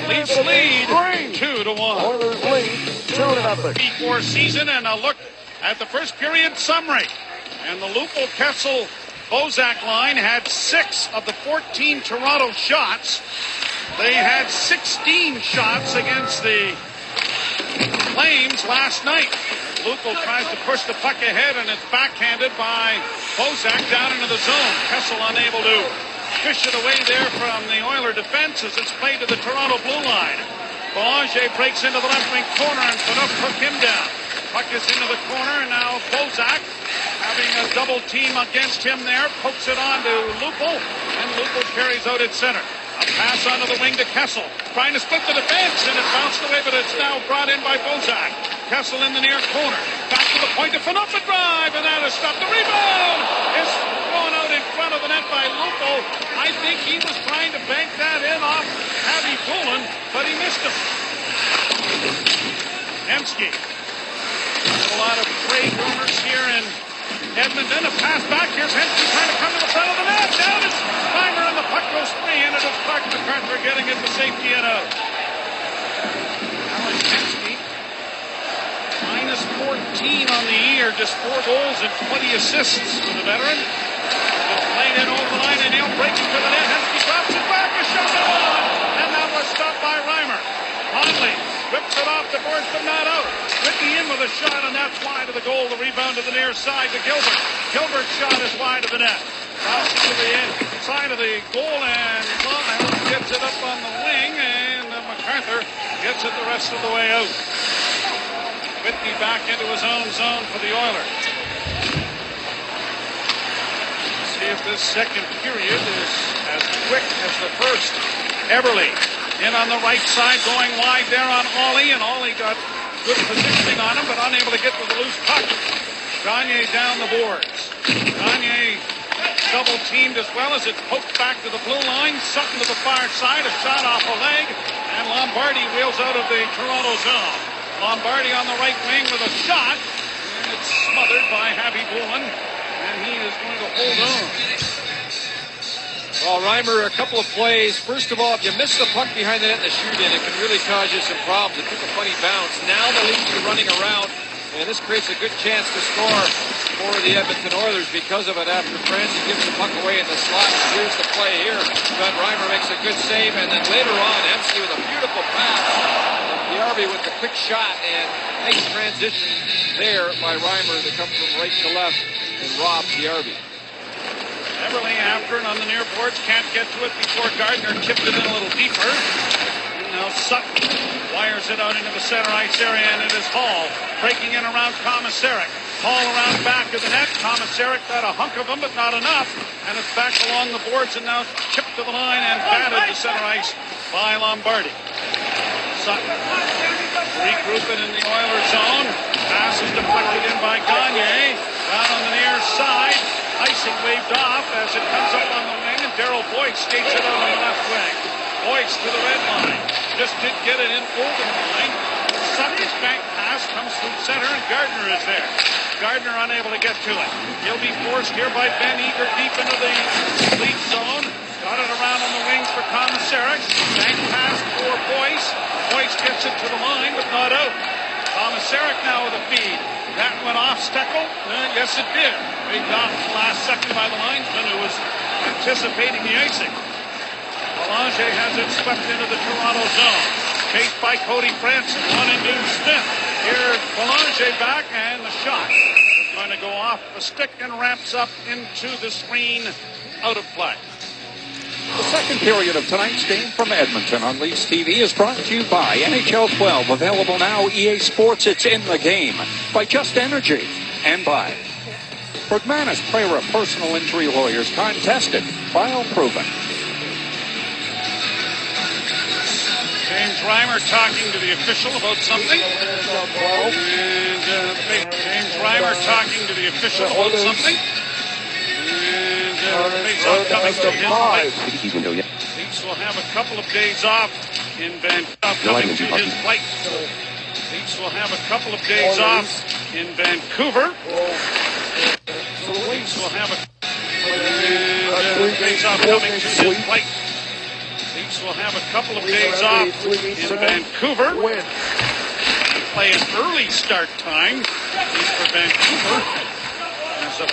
Speaker 1: Leafs lead 2-1.
Speaker 5: Oilers lead 2-0.
Speaker 1: Before season, and a look at the first period summary. And the Lupul Kessel Bozak line had 6 of the 14 Toronto shots. They had 16 shots against the Flames last night. Lukko tries to push the puck ahead, and it's backhanded by Bozak down into the zone. Kessel unable to fish it away there from the Oiler defense as it's played to the Toronto blue line. Belanger breaks into the left wing corner, and Phaneuf took him down. Puck is into the corner, and now Bozak, having a double team against him there, pokes it on to Lupul, and Lupul carries out at center. A pass onto the wing to Kessel, trying to split the defense, and it bounced away, but it's now brought in by Bozak. Kessel in the near corner, back to the point to Phaneuf, a drive, and that is stopped. The rebound is thrown out in front of the net by Lupul. I think he was trying to bank that in off Abby Poulin, but he missed him. Hemsky. A lot of trade rumors here in Edmonton. A pass back. Here's Hemsky trying to come to the front of the net. Down is Reimer, and the puck goes free, and it is Clark MacArthur getting it to safety and out. Alex Hemsky, minus 14 on the year, just 4 goals and 20 assists for the veteran. Just played in over the line, and he'll break it to the net. Hemsky drops it back, a shot on, and that was stopped by Reimer. Conley whips it off the boards, but not out. Whitney in with a shot, and that's wide of the goal. The rebound to the near side to Gilbert. Gilbert's shot is wide of the net. Bouncing to the inside of the goal, and Long gets it up on the wing, and MacArthur gets it the rest of the way out. Whitney back into his own zone for the Oilers. See if this second period is as quick as the first. Everly in on the right side, going wide there on Ollie, and Ollie got good positioning on him, but unable to get to the loose puck. Gagne down the boards. Gagne double teamed as well as it's poked back to the blue line. Sutton to the far side, a shot off a leg, and Lombardi wheels out of the Toronto zone. Lombardi on the right wing with a shot, and it's smothered by Happy Poulin, and he is going to hold on.
Speaker 2: Well, Reimer, a couple of plays. First of all, if you miss the puck behind the net in the shoot-in, it can really cause you some problems. It took a funny bounce. Now the league's running around, and this creates a good chance to score for the Edmonton Oilers because of it after Francie gives the puck away in the slot. Here's the play here, but Reimer makes a good save, and then later on, Hemsky with a beautiful pass. Diarby with the quick shot, and nice transition there by Reimer to come from right to left and rob Diarby.
Speaker 1: Everly after it on the near boards, can't get to it before Gardner tipped it in a little deeper. And now Sutton wires it out into the center ice area, and it is Hall breaking in around Komisarek. Hall around back of the net. Komisarek got a hunk of him, but not enough. And it's back along the boards, and now chipped to the line and batted to center ice by Lombardi. Sutton regrouping in the Oilers zone. Pass is deflected in by Gagne. Down on the near side. Icing waved off as it comes up on the wing, and Darryl Boyce skates it out on the left wing. Boyce to the red line. Just did get it in over the line. Sutton's bank pass comes through center, and Gardner is there. Gardner unable to get to it. He'll be forced here by Ben Eager deep into the lead zone. Got it around on the wings for Komisarek. Bank pass for Boyce. Boyce gets it to the line, but not out. Komisarek now with a feed. That went off Steckel. Yes, it did. Rigged off last second by the linesman who was anticipating the icing. Belanger has it swept into the Toronto zone. Chased by Cody Franson. One and Doom Smith. Here's Belanger back, and the shot is going to go off the stick and ramps up into the screen, out of play.
Speaker 4: The second period of tonight's game from Edmonton on Leafs TV is brought to you by NHL 12, available now, EA Sports, it's in the game, by Just Energy, and by Bergmanis Prera Personal Injury Lawyers, time tested, trial proven.
Speaker 1: James Reimer talking to the official about something. James Reimer talking to the official about something. Face-off coming to his right. Leafs will have a couple of days off in Vancouver. Coming to his right. Leafs will have a couple of days off in Vancouver. Leafs will have a days off coming to his right. Leafs will have a couple of days off in Vancouver. Play an early start time for Vancouver. There's a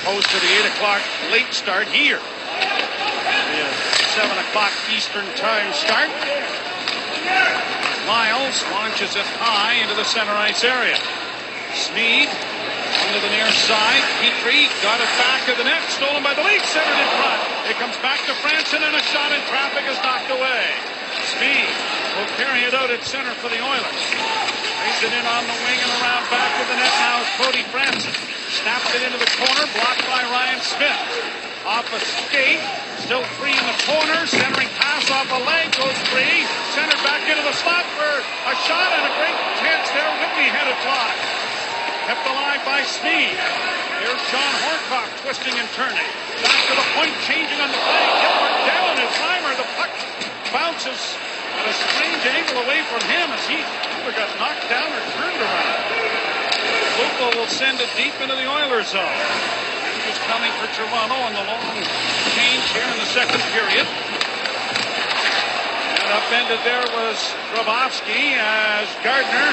Speaker 1: opposed to the 8 o'clock late start here. The 7 o'clock Eastern time start. Miles launches it high into the center ice area. Smead onto the near side. Petrie got it back of the net. Stolen by the Leafs. Centered in front. It comes back to Franson, and a shot in traffic is knocked away. Smead will carry it out at center for the Oilers. Race it in on the wing and around back of the net now is Cody Franson. Snaps it into the corner. Blocked by Ryan Smith. Off a skate. Still free in the corner. Centering pass off a leg. Goes free. Centered back into the slot for a shot and a great chance there. Whitney had it blocked. Kept alive by Smead. Here's John Horcock twisting and turning. Back to the point, changing on the play. Gilbert down as Reimer. The puck bounces at a strange angle away from him as he either got knocked down or turned around. Lupo will send it deep into the Oilers zone. He was coming for Toronto on the long change here in the second period. And upended there was Grabowski as Gardner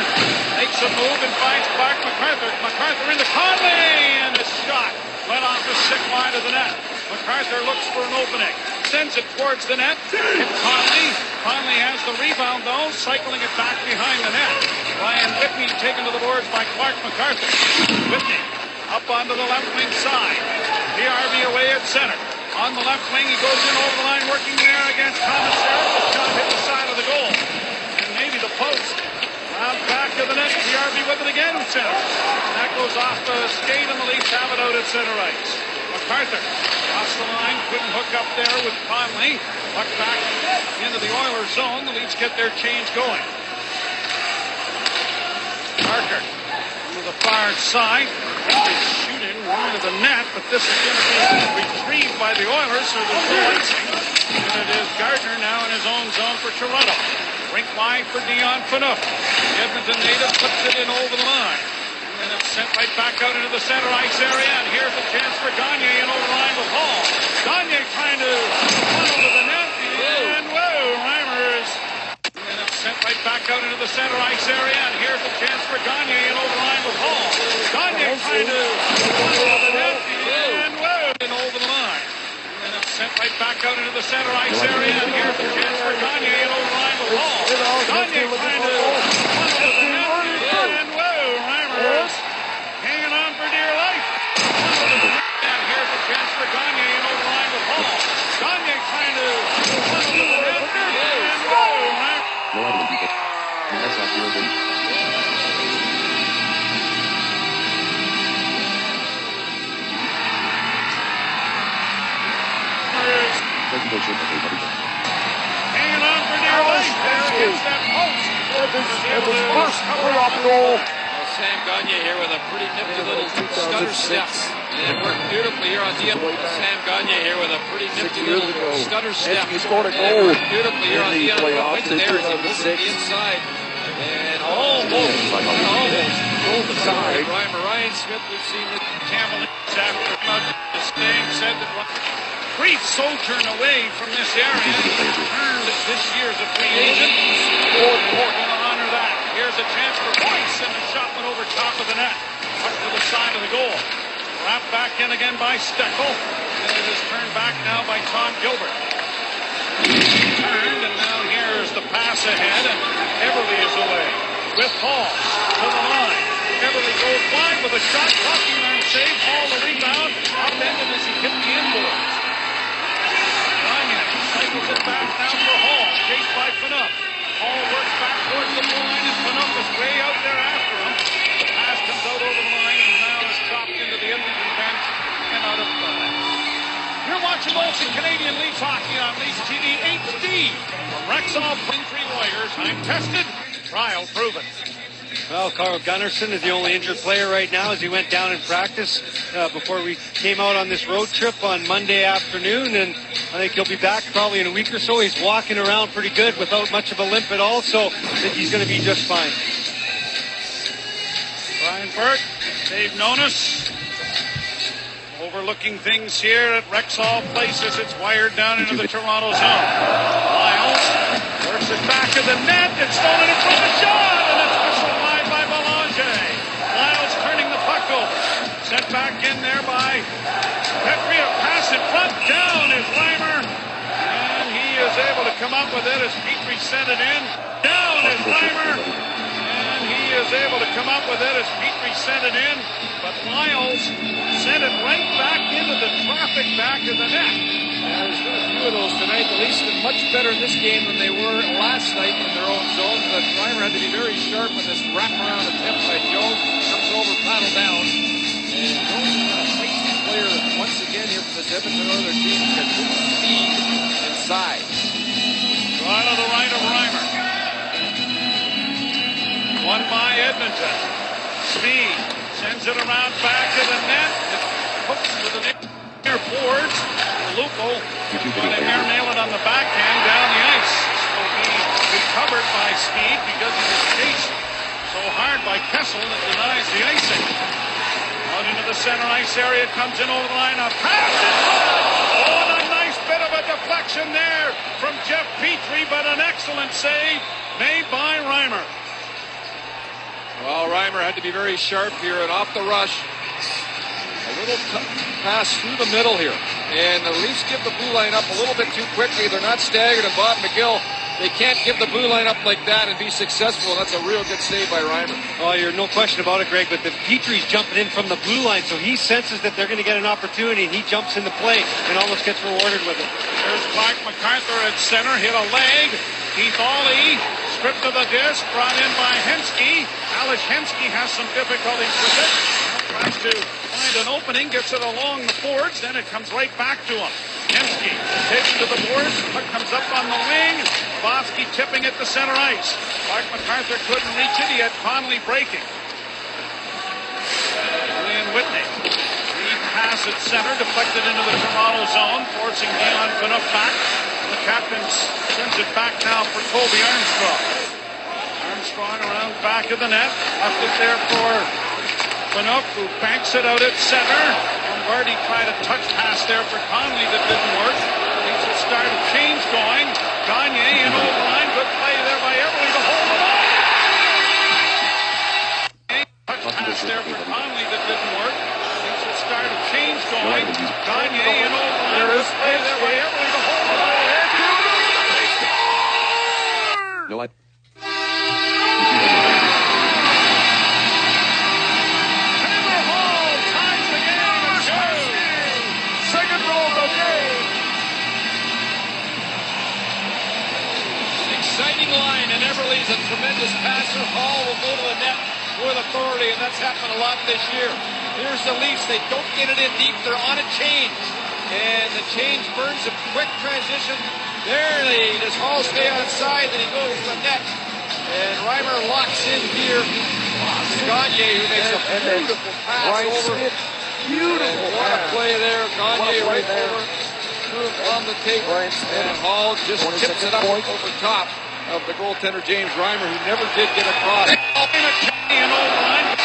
Speaker 1: makes a move and finds Clark MacArthur. MacArthur into Conley, and a shot went off the stick line of the net. MacArthur looks for an opening. Sends it towards the net. Hit Conley. Conley has the rebound, though, cycling it back behind the net. Ryan Whitney taken to the boards by Clark MacArthur. Whitney up onto the left wing side. PRV away at center. On the left wing, he goes in over the line, working there against Thomas Harris. The shot hit the side of the goal. And maybe the post. Round back of the net. PRV with it again, center. And that goes off the skate, and the Leafs have it out at center ice. MacArthur across the line, couldn't hook up there with Conley. Puck back into the Oilers zone. The Leafs get their change going. Parker to the far side. Shooting wide of the net, but this is going to be retrieved by the Oilers, so there's no icing. And it is Gardner now in his own zone for Toronto. Rink wide for Dion Phaneuf. The Edmonton native puts it in over the line. And it's sent right back out into the center ice area, and here's a chance for Gagne in over the line with Hall. Gagne trying to funnel to the net, and whoa, Reimers. And it's sent right back out into the center ice area, and here's a chance for Gagne in over the line with Hall. Gagne trying to funnel to the net, and whoa, and over the line. And it's sent right back out into the center ice area, and here's a chance for Gagne in over the line with Hall. Gagne trying to funnel to the net, and whoa, Reimers hanging on for dear life. And here's a chance for Gagne in over the line with Hall. Gagne trying to funnel to the net, and whoa, Reimers.
Speaker 3: That's not real good.
Speaker 1: Hanging on for dear life there against that post.
Speaker 5: Edmonton's first playoff goal.
Speaker 4: Sam Gagne here with a pretty nifty little stutter step. And it worked beautifully here on the Sam Gagne here with a pretty nifty little stutter step.
Speaker 5: He scored a goal
Speaker 4: beautifully here on the
Speaker 5: playoffs.
Speaker 4: there as he moves to the inside. And almost rolled the side. Ryan Smith, we've seen the
Speaker 1: Tamlin after staying said that brief sojourn away from this area. He returned this year as a free agent. We're going to honor that. Here's a chance for Boyce, and the shot went over top of the net. Up to the side of the goal. Wrapped back in again by Steckel. And it is turned back now by Tom Gilbert. Turned, and now here's the pass ahead, and Everly is away. With Hall to the line. Everly goes wide with a shot. Blocking on save. Hall the rebound. Upended as he hit the inboards. Gagne cycles it back now for Hall. Chased by Phaneuf. Hall works back towards the blue line, and Phaneuf is way out there after him. The pass comes out over the line, and now is chopped into the Edmonton bench and out of play. You're watching Molson Canadian Leafs hockey on Leafs TV HD. From Rexall, 3 Warriors, I'm tested, trial proven.
Speaker 6: Well, Carl Gunnarsson is the only injured player right now as he went down in practice before we came out on this road trip on Monday afternoon, and I think he'll be back probably in a week or so. He's walking around pretty good without much of a limp at all, so I think he's going to be just fine.
Speaker 1: Brian Burke, Dave Nonis, overlooking things here at Rexall Place as it's wired down into the Toronto zone. Miles works it back of the net. It's stolen in front of the shot, and it's whistled by Belanger. Miles turning the puck over. Sent back in there by pass in front. Down is Reimer. And he is able to come up with it as Petrie sent it in. Down is Reimer. And he is able to come up with it as Petrie sent it in. But Lyles sent it right back into the traffic back of the net.
Speaker 2: There's been a few of those tonight. The Leafs have been much better in this game than they were last night in their own zone. But Reimer had to be very sharp in this wraparound attempt by Joe. Comes over, paddle down. And Joe's a feisty player once again here for the Edmonton Oilers team. He's got good speed inside.
Speaker 1: Right on the right of Reimer. Won by Edmonton. Speed sends it around back to the net. It hooks to the near boards. Lupo trying to airmail it on the backhand down the ice. Will be recovered by Speed because he was chased so hard by Kessel that denies the icing. Out into the center ice area, comes in over the line. A pass. Oh, and a nice bit of a deflection there from Jeff Petrie, but an excellent save made by Reimer.
Speaker 2: Well, Reimer had to be very sharp here, and off the rush, a little pass through the middle here. And the Leafs give the blue line up a little bit too quickly. They're not staggered, and Bob McGill, they can't give the blue line up like that and be successful. That's a real good save by Reimer.
Speaker 6: Oh, you're no question about it, Greg, but the Petrie's jumping in from the blue line, so he senses that they're going to get an opportunity, and he jumps into play and almost gets rewarded with it.
Speaker 1: There's Clark MacArthur at center, hit a leg. Keith Ollie stripped of the disc, brought in by Hensky. Alex Hensky has some difficulties with it. Tries to find an opening, gets it along the boards, then it comes right back to him. Hensky takes to the boards, puck comes up on the wing. Bosky tipping it to center ice. Clark MacArthur couldn't reach it, he had Connolly breaking. Julian Whitney. Lead pass at center, deflected into the Toronto zone, forcing Dion Phaneuf back. The captain sends it back now for Colby Armstrong. Armstrong around back of the net. Left it there for Phaneuf, who banks it out at center. Lombardi tried a touch pass there for Connolly that didn't work. Needs to start a change going. Gagne in over the line. Good play there by Everly to hold it on. Touch pass there for Connolly that didn't work. Needs to start a change going. Gagne in over the line. Good play there by Everly to hold it on.
Speaker 3: No, I.
Speaker 2: Exciting line, and Everly's a tremendous passer. Hall will go to the net with authority, and that's happened a lot this year. Here's the Leafs. They don't get it in deep. They're on a change, and the change burns a quick transition. There, does Hall stay outside, then he goes to the net, and Reimer locks in here. Gagne, who makes a beautiful pass over. Beautiful. What a play there. Gagne right over. On the table, and Hall just tips it up over top of the goaltender James Reimer, who never did get across.
Speaker 1: In a Canadian old line.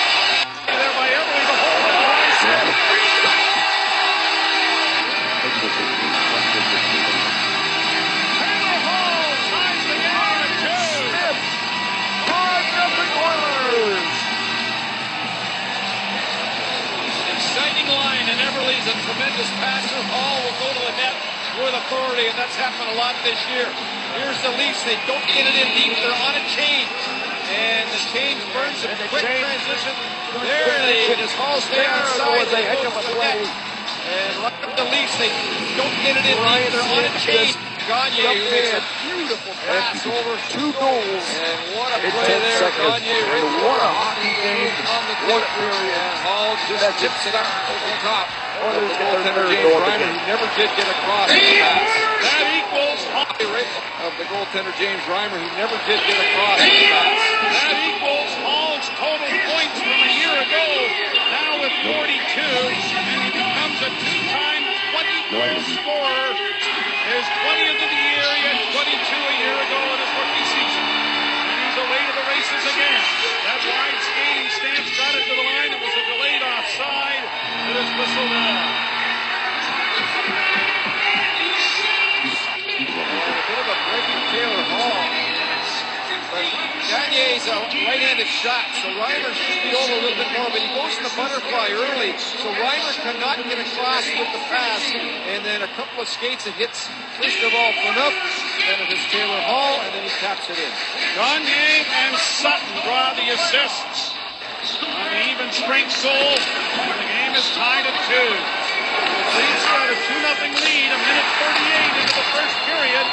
Speaker 1: There by Everly to hold it. Taylor Hall ties the game at
Speaker 2: 2. Exciting line, and Everly's a tremendous passer. Hall will go to the net with authority, and that's happened a lot this year. Here's the Leafs. They don't get it in deep. They're on a change, and the change burns a quick transition. There, does Hall stay outside? They go to the net. And right up the Leafs. They don't get it in deep. They're on a change. Gagne, who makes a beautiful pass over 2 goals. And what a play there. Gagne right
Speaker 5: What a hockey game.
Speaker 2: on the tip. And Hall just tips it up over top. The goaltender James Reimer, who never did get across.
Speaker 1: That equals
Speaker 2: Of the goaltender James Reimer, who never did get across.
Speaker 1: That equals Hall's total points from a year ago. Now with 42, and he becomes a 2-time 20-goal scorer. His 20th of the year, he had 22 a year ago in his rookie season. And he's away to the races again. That wide skating stance got it to the line. It was a delayed offside. It is whistled on.
Speaker 2: A bit of a breaking Taylor Hall. But Gagne's a right-handed shot, so Reimer should be over a little bit more, but he goes to the butterfly early, so Reimer cannot get across with the pass, and then a couple of skates it hits, first of all, Phaneuf, then it hits Taylor Hall, and then he taps it in.
Speaker 1: Gagne and Sutton draw the assists on the even strength goal. The game is tied at 2. The Leafs got a 2-0 lead, a minute 38 into the first period,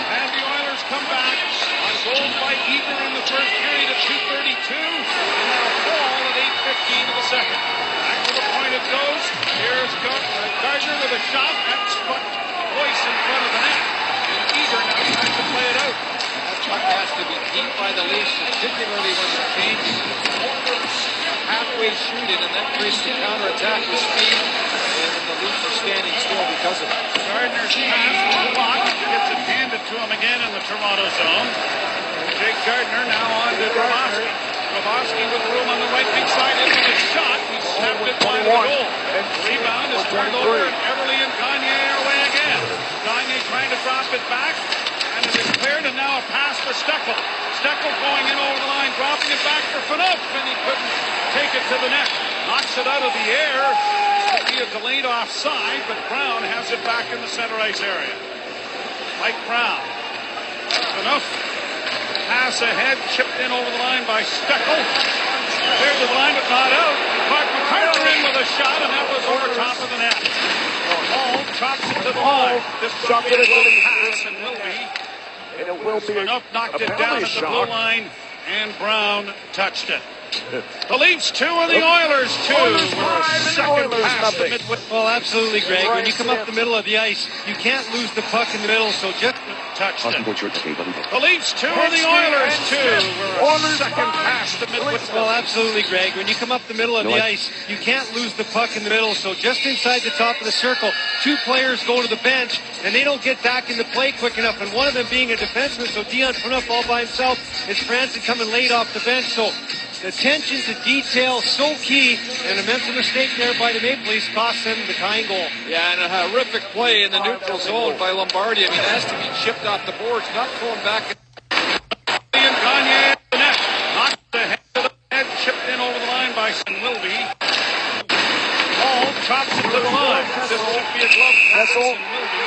Speaker 1: and the Oilers come back on goals by Eager in the first period at 2:32, and now Hall at 8:15 of the second. Back to the point it goes. Here's Gardner with a shot. That's put Boyce in front of the net. And Eager now tries to play it out.
Speaker 2: That puck has to be deep by the Leafs, particularly when they change halfway shooting, and that creates the counterattack with speed, and the Leafs are standing still because of it.
Speaker 1: Gardner's pass was blocked. Gets it handed to him again in the Toronto zone. Jake Gardner now on to Grabowski. Grabowski with room on the right wing side in with a shot. He snapped it by the goal. Rebound is turned over, and Everly and Gagne are away again. Gagne trying to drop it back, and it is cleared, and now a pass for Steckel. Steckel going in over the line, dropping it back for Phaneuf, and he couldn't take it to the net. Knocks it out of the air. It'll be a delayed offside, but Brown has it back in the center ice area. Mike Brown. Phaneuf. Pass ahead, chipped in over the line by Steckel. Cleared to the line, but not out. Clark McCarter in with a shot, and that was over top of the net. Hall chops it to the line. This will be a little pass, and will be.
Speaker 5: And it will be
Speaker 1: Phaneuf knocked it down at the blue line, and Brown touched it. The Leafs 2 and the Oilers 2. We're a second past the midway.
Speaker 6: Well, absolutely, Greg. When you come up the middle of the ice, you can't lose the puck in the middle, so just
Speaker 1: touched it. The Leafs 2 and the Oilers 2. We're a second past the midway.
Speaker 6: Well, absolutely, Greg. When you come up the middle of the ice, you can't lose the puck in the middle, so just inside the top of the circle, 2 players go to the bench, and they don't get back into play quick enough, and one of them being a defenseman, so Dion Phaneuf all by himself, is Franson coming late off the bench, so attention to detail, so key, and a mental mistake there by the Maple Leafs cost them the tying goal.
Speaker 2: Yeah, and a horrific play in the neutral zone by Lombardi. I mean, it has to be chipped off the boards, not thrown back.
Speaker 1: And Gagne the net. Knocked the head to the head, chipped in over the line by Wilby. Hall chops it to the line. This should be a glove pass. And Wilby.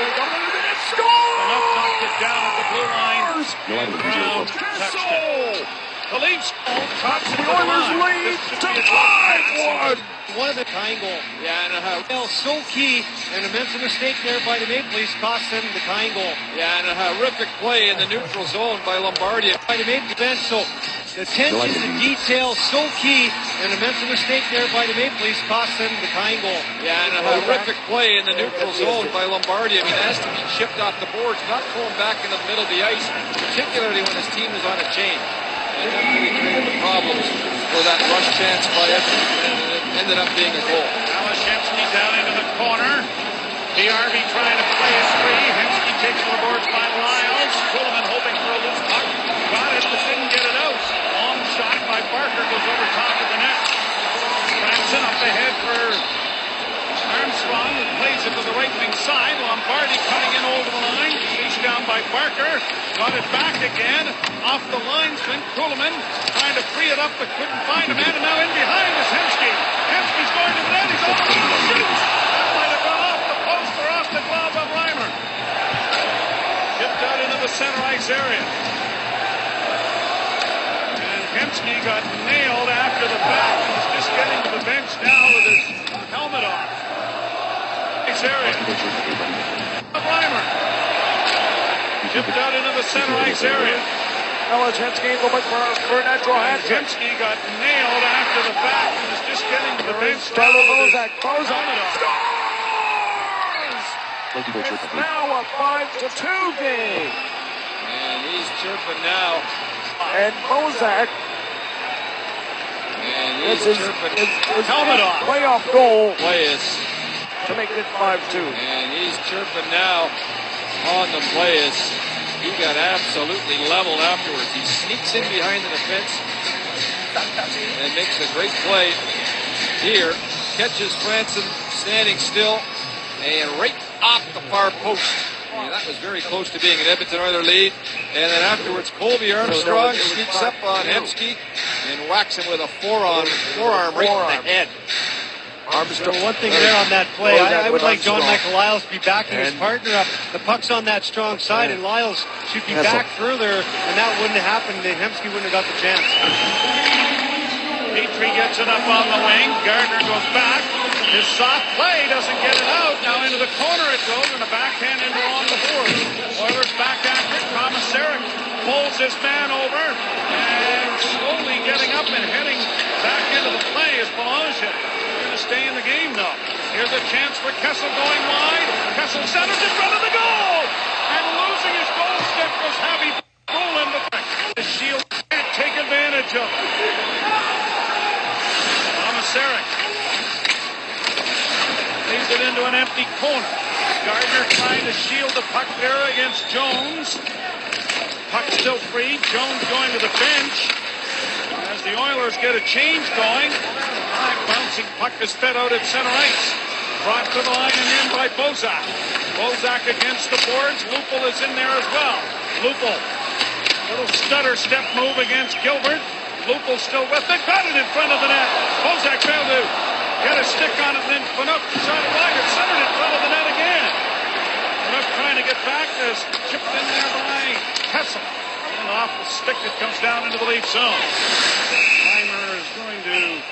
Speaker 1: Phaneuf knocked it down at the blue line. Brown touched it. The Leafs chops it to the line. This should be a glove pass.
Speaker 6: One of the tying goal.
Speaker 2: Yeah, and
Speaker 6: so key, and a mental mistake there by the Maple Leafs cost them the tying goal.
Speaker 2: Yeah, and a horrific play in the neutral zone by Lombardi.
Speaker 6: By the Maple Leafs, so attention to detail, so key, and a mental mistake there by the Maple Leafs cost them the tying goal.
Speaker 2: Yeah, and a horrific play in the neutral zone by Lombardi. I mean, it has to be chipped off the boards, not thrown back into the middle of the ice, particularly when his team is on a change. And that really created the problems for that rush chance by Edmonton, and it ended up being a goal.
Speaker 1: Alashevsky down into the corner. DRV trying to play a spree. Hemsky takes the boards by Lyles. Kuhlman hoping for a loose puck. Got it, but didn't get it out. Long shot by Barker goes over top of the net. Franson up ahead for Armstrong, who plays it to the right wing side. Lombardi cutting in over the line. Chased down by Barker. Got it back again. Off the linesman. Kuhlman trying to free it up, but couldn't find a man. And now in behind is Hemsky. Hemsky's going to the net. He's over the shoots. That might have gone off the post or off the glove of Reimer. Tipped out into the center ice area. And Hemsky got nailed after the back. He's just getting to the bench now with his helmet off. Area. Reimer. Tipped out into the center ice area.
Speaker 5: Hemsky looking for a natural hat trick.
Speaker 1: Hemsky got nailed after the back and was just getting to the bench.
Speaker 5: Bozak scores. It's now a 5-2 game.
Speaker 2: And he's chirping now.
Speaker 5: And Bozak.
Speaker 2: And he's chirping.
Speaker 5: His
Speaker 1: helmet off.
Speaker 5: Playoff goal.
Speaker 2: Play is
Speaker 5: to make it 5-2.
Speaker 2: And he's chirping now on the play. He got absolutely leveled afterwards. He sneaks in behind the defense and makes a great play here. Catches Franson standing still and right off the far post. Yeah, that was very close to being an Edmonton Oilers lead. And then afterwards, Colby Armstrong sneaks up on Hemsky and whacks him with a forearm right in the head.
Speaker 6: So one thing there on that play, I would like John Michael Lyles to be backing his partner up. The puck's on that strong side, and Lyles should be back further, and that wouldn't have happened. Then Hemsky wouldn't have got the chance.
Speaker 1: Petrie gets it up on the wing. Gardner goes back. His soft play doesn't get it out. Now into the corner it goes, and a backhand into on the board. Oilers back after it. Komisarek pulls his man over, and slowly getting up and heading back into the play is Belanger. Stay in the game though. Here's a chance for Kessel going wide. Kessel centers in front of the goal, and losing his goal stick was Javi Bulin. The Shield can't take advantage of it. Komisarek leads it into an empty corner. Gardner trying to shield the puck there against Jones. Puck still free. Jones going to the bench as the Oilers get a change going. Bouncing puck is fed out at center ice. Brought to the line and in by Bozak. Bozak against the boards. Lupul is in there as well. Lupul, little stutter step move against Gilbert. Lupul still with it. Got it in front of the net. Bozak failed to get a stick on it. Then Fanuc shot it wide. It's centered in front of the net again. Fanuc trying to get back. Is chipped in there by Kessel. And off the stick that comes down into the Leaf zone. Reimer is going to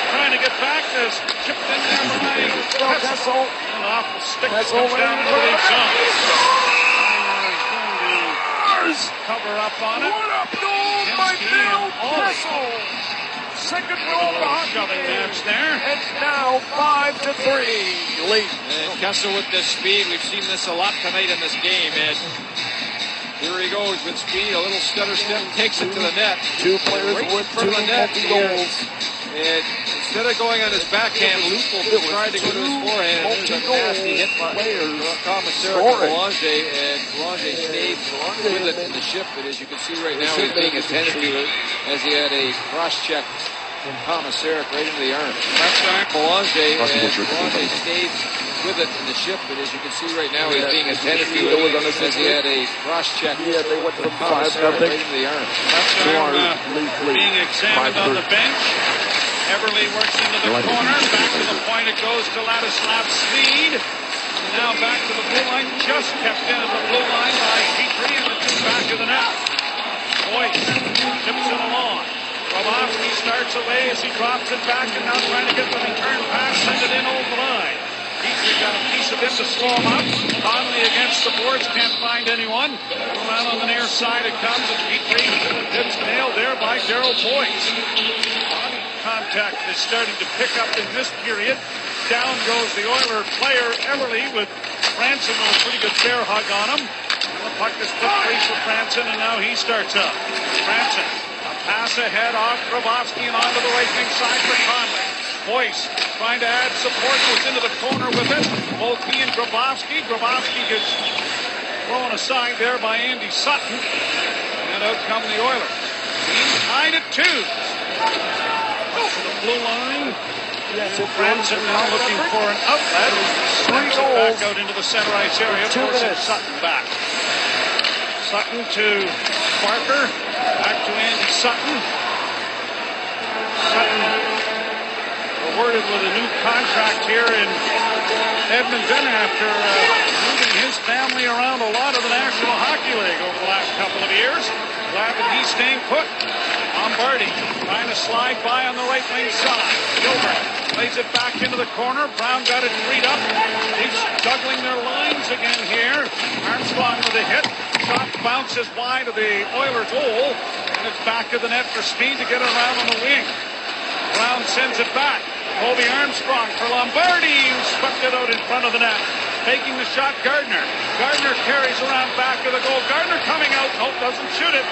Speaker 1: trying to get back. Is chipped in there by Kessel. And off the stick that comes down into the Leaf zone. Reimer is going to cover up on it.
Speaker 5: What up, goal by Bill Kessel. Second goal behind the
Speaker 1: match there.
Speaker 5: It's now 5-3 lead.
Speaker 2: And Kessel with this speed. We've seen this a lot tonight in this game, Ed. Here he goes with speed, a little stutter step, takes it to the net.
Speaker 5: Two players
Speaker 2: right
Speaker 5: with
Speaker 2: in front of the net
Speaker 5: goals.
Speaker 2: And instead of going on his backhand, Lupul tried to go to his forehand. And there's a nasty hit by Komisarek and Belanger, and Belanger stayed with it in the shift. But as you can see right now, he's being attended to as he had a cross-check from Komisarek right into the arm. That's right. Belanger, and Belanger stayed with it in the shift, but as you can see right now, he's being attended to as he had a cross-check from Komisarek right into the arm.
Speaker 1: That's being examined on the bench. Everly works into the corner. Back to the point it goes to Ladislav Swede. Now back to the blue line. Just kept in at the blue line by Petrie, and it's just back to the net. Boyce chips it along. Grabowski starts away as he drops it back, and now trying to get the return pass, send it in over the line. Petrie got a piece of him to slow him up. Conley against the boards, can't find anyone. Around on the near side it comes, and Petrie gets nailed there by Darryl Boyce. Body contact is starting to pick up in this period. Down goes the Oiler player, Everly, with Franson with a pretty good bear hug on him. And the puck is put free for Franson, and now he starts up. Franson, a pass ahead off Grabowski and onto the right wing side for Conley. Boyce trying to add support, goes into the corner with it. Both he and Grabowski. Grabowski gets thrown aside there by Andy Sutton. And out come the Oilers. Team tied at 2. Go for the blue line. Franson now looking for an outlet. Slings it back out into the center ice area. Forcing Sutton back. Sutton to Barker. Back to Andy Sutton. Sutton awarded with a new contract here in Edmonton after moving his family around a lot of the National Hockey League over the last couple of years. Glad that he's staying put. Lombardi trying to slide by on the right wing side. Gilbert lays it back into the corner. Brown got it freed up. He's juggling their lines again here. Armstrong with a hit. Shot bounces wide of the Oilers goal. And it's back to the net for Speed to get it around on the wing. Brown sends it back. Colby Armstrong for Lombardi, who swept it out in front of the net. Taking the shot, Gardner. Gardner carries around back of the goal. Gardner coming out. Nope, doesn't shoot it.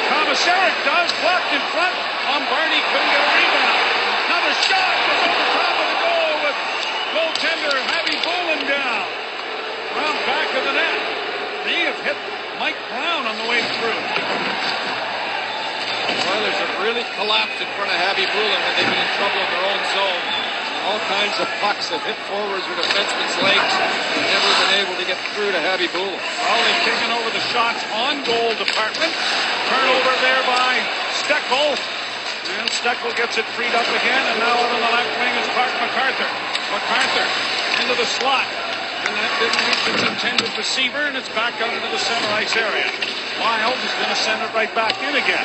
Speaker 1: Komisarek does. Blocked in front. Lombardi couldn't get a rebound. Another shot was over top of the goal with goaltender Javi Bulin down. Around back of the net. They have hit Mike Brown on the way through.
Speaker 2: The Oilers have really collapsed in front of Javi Bulin when they've been in trouble in their own zone. All kinds of pucks have hit forwards with defenseman's legs and never been able to get through to Javi Bula.
Speaker 1: Rowley taking over the shots on goal department. Turnover there by Steckel. And Steckel gets it freed up again, and now out on the left wing is Clark MacArthur. MacArthur into the slot. And that didn't reach its intended receiver, and it's back out into the center ice area. Wild is going to send it right back in again.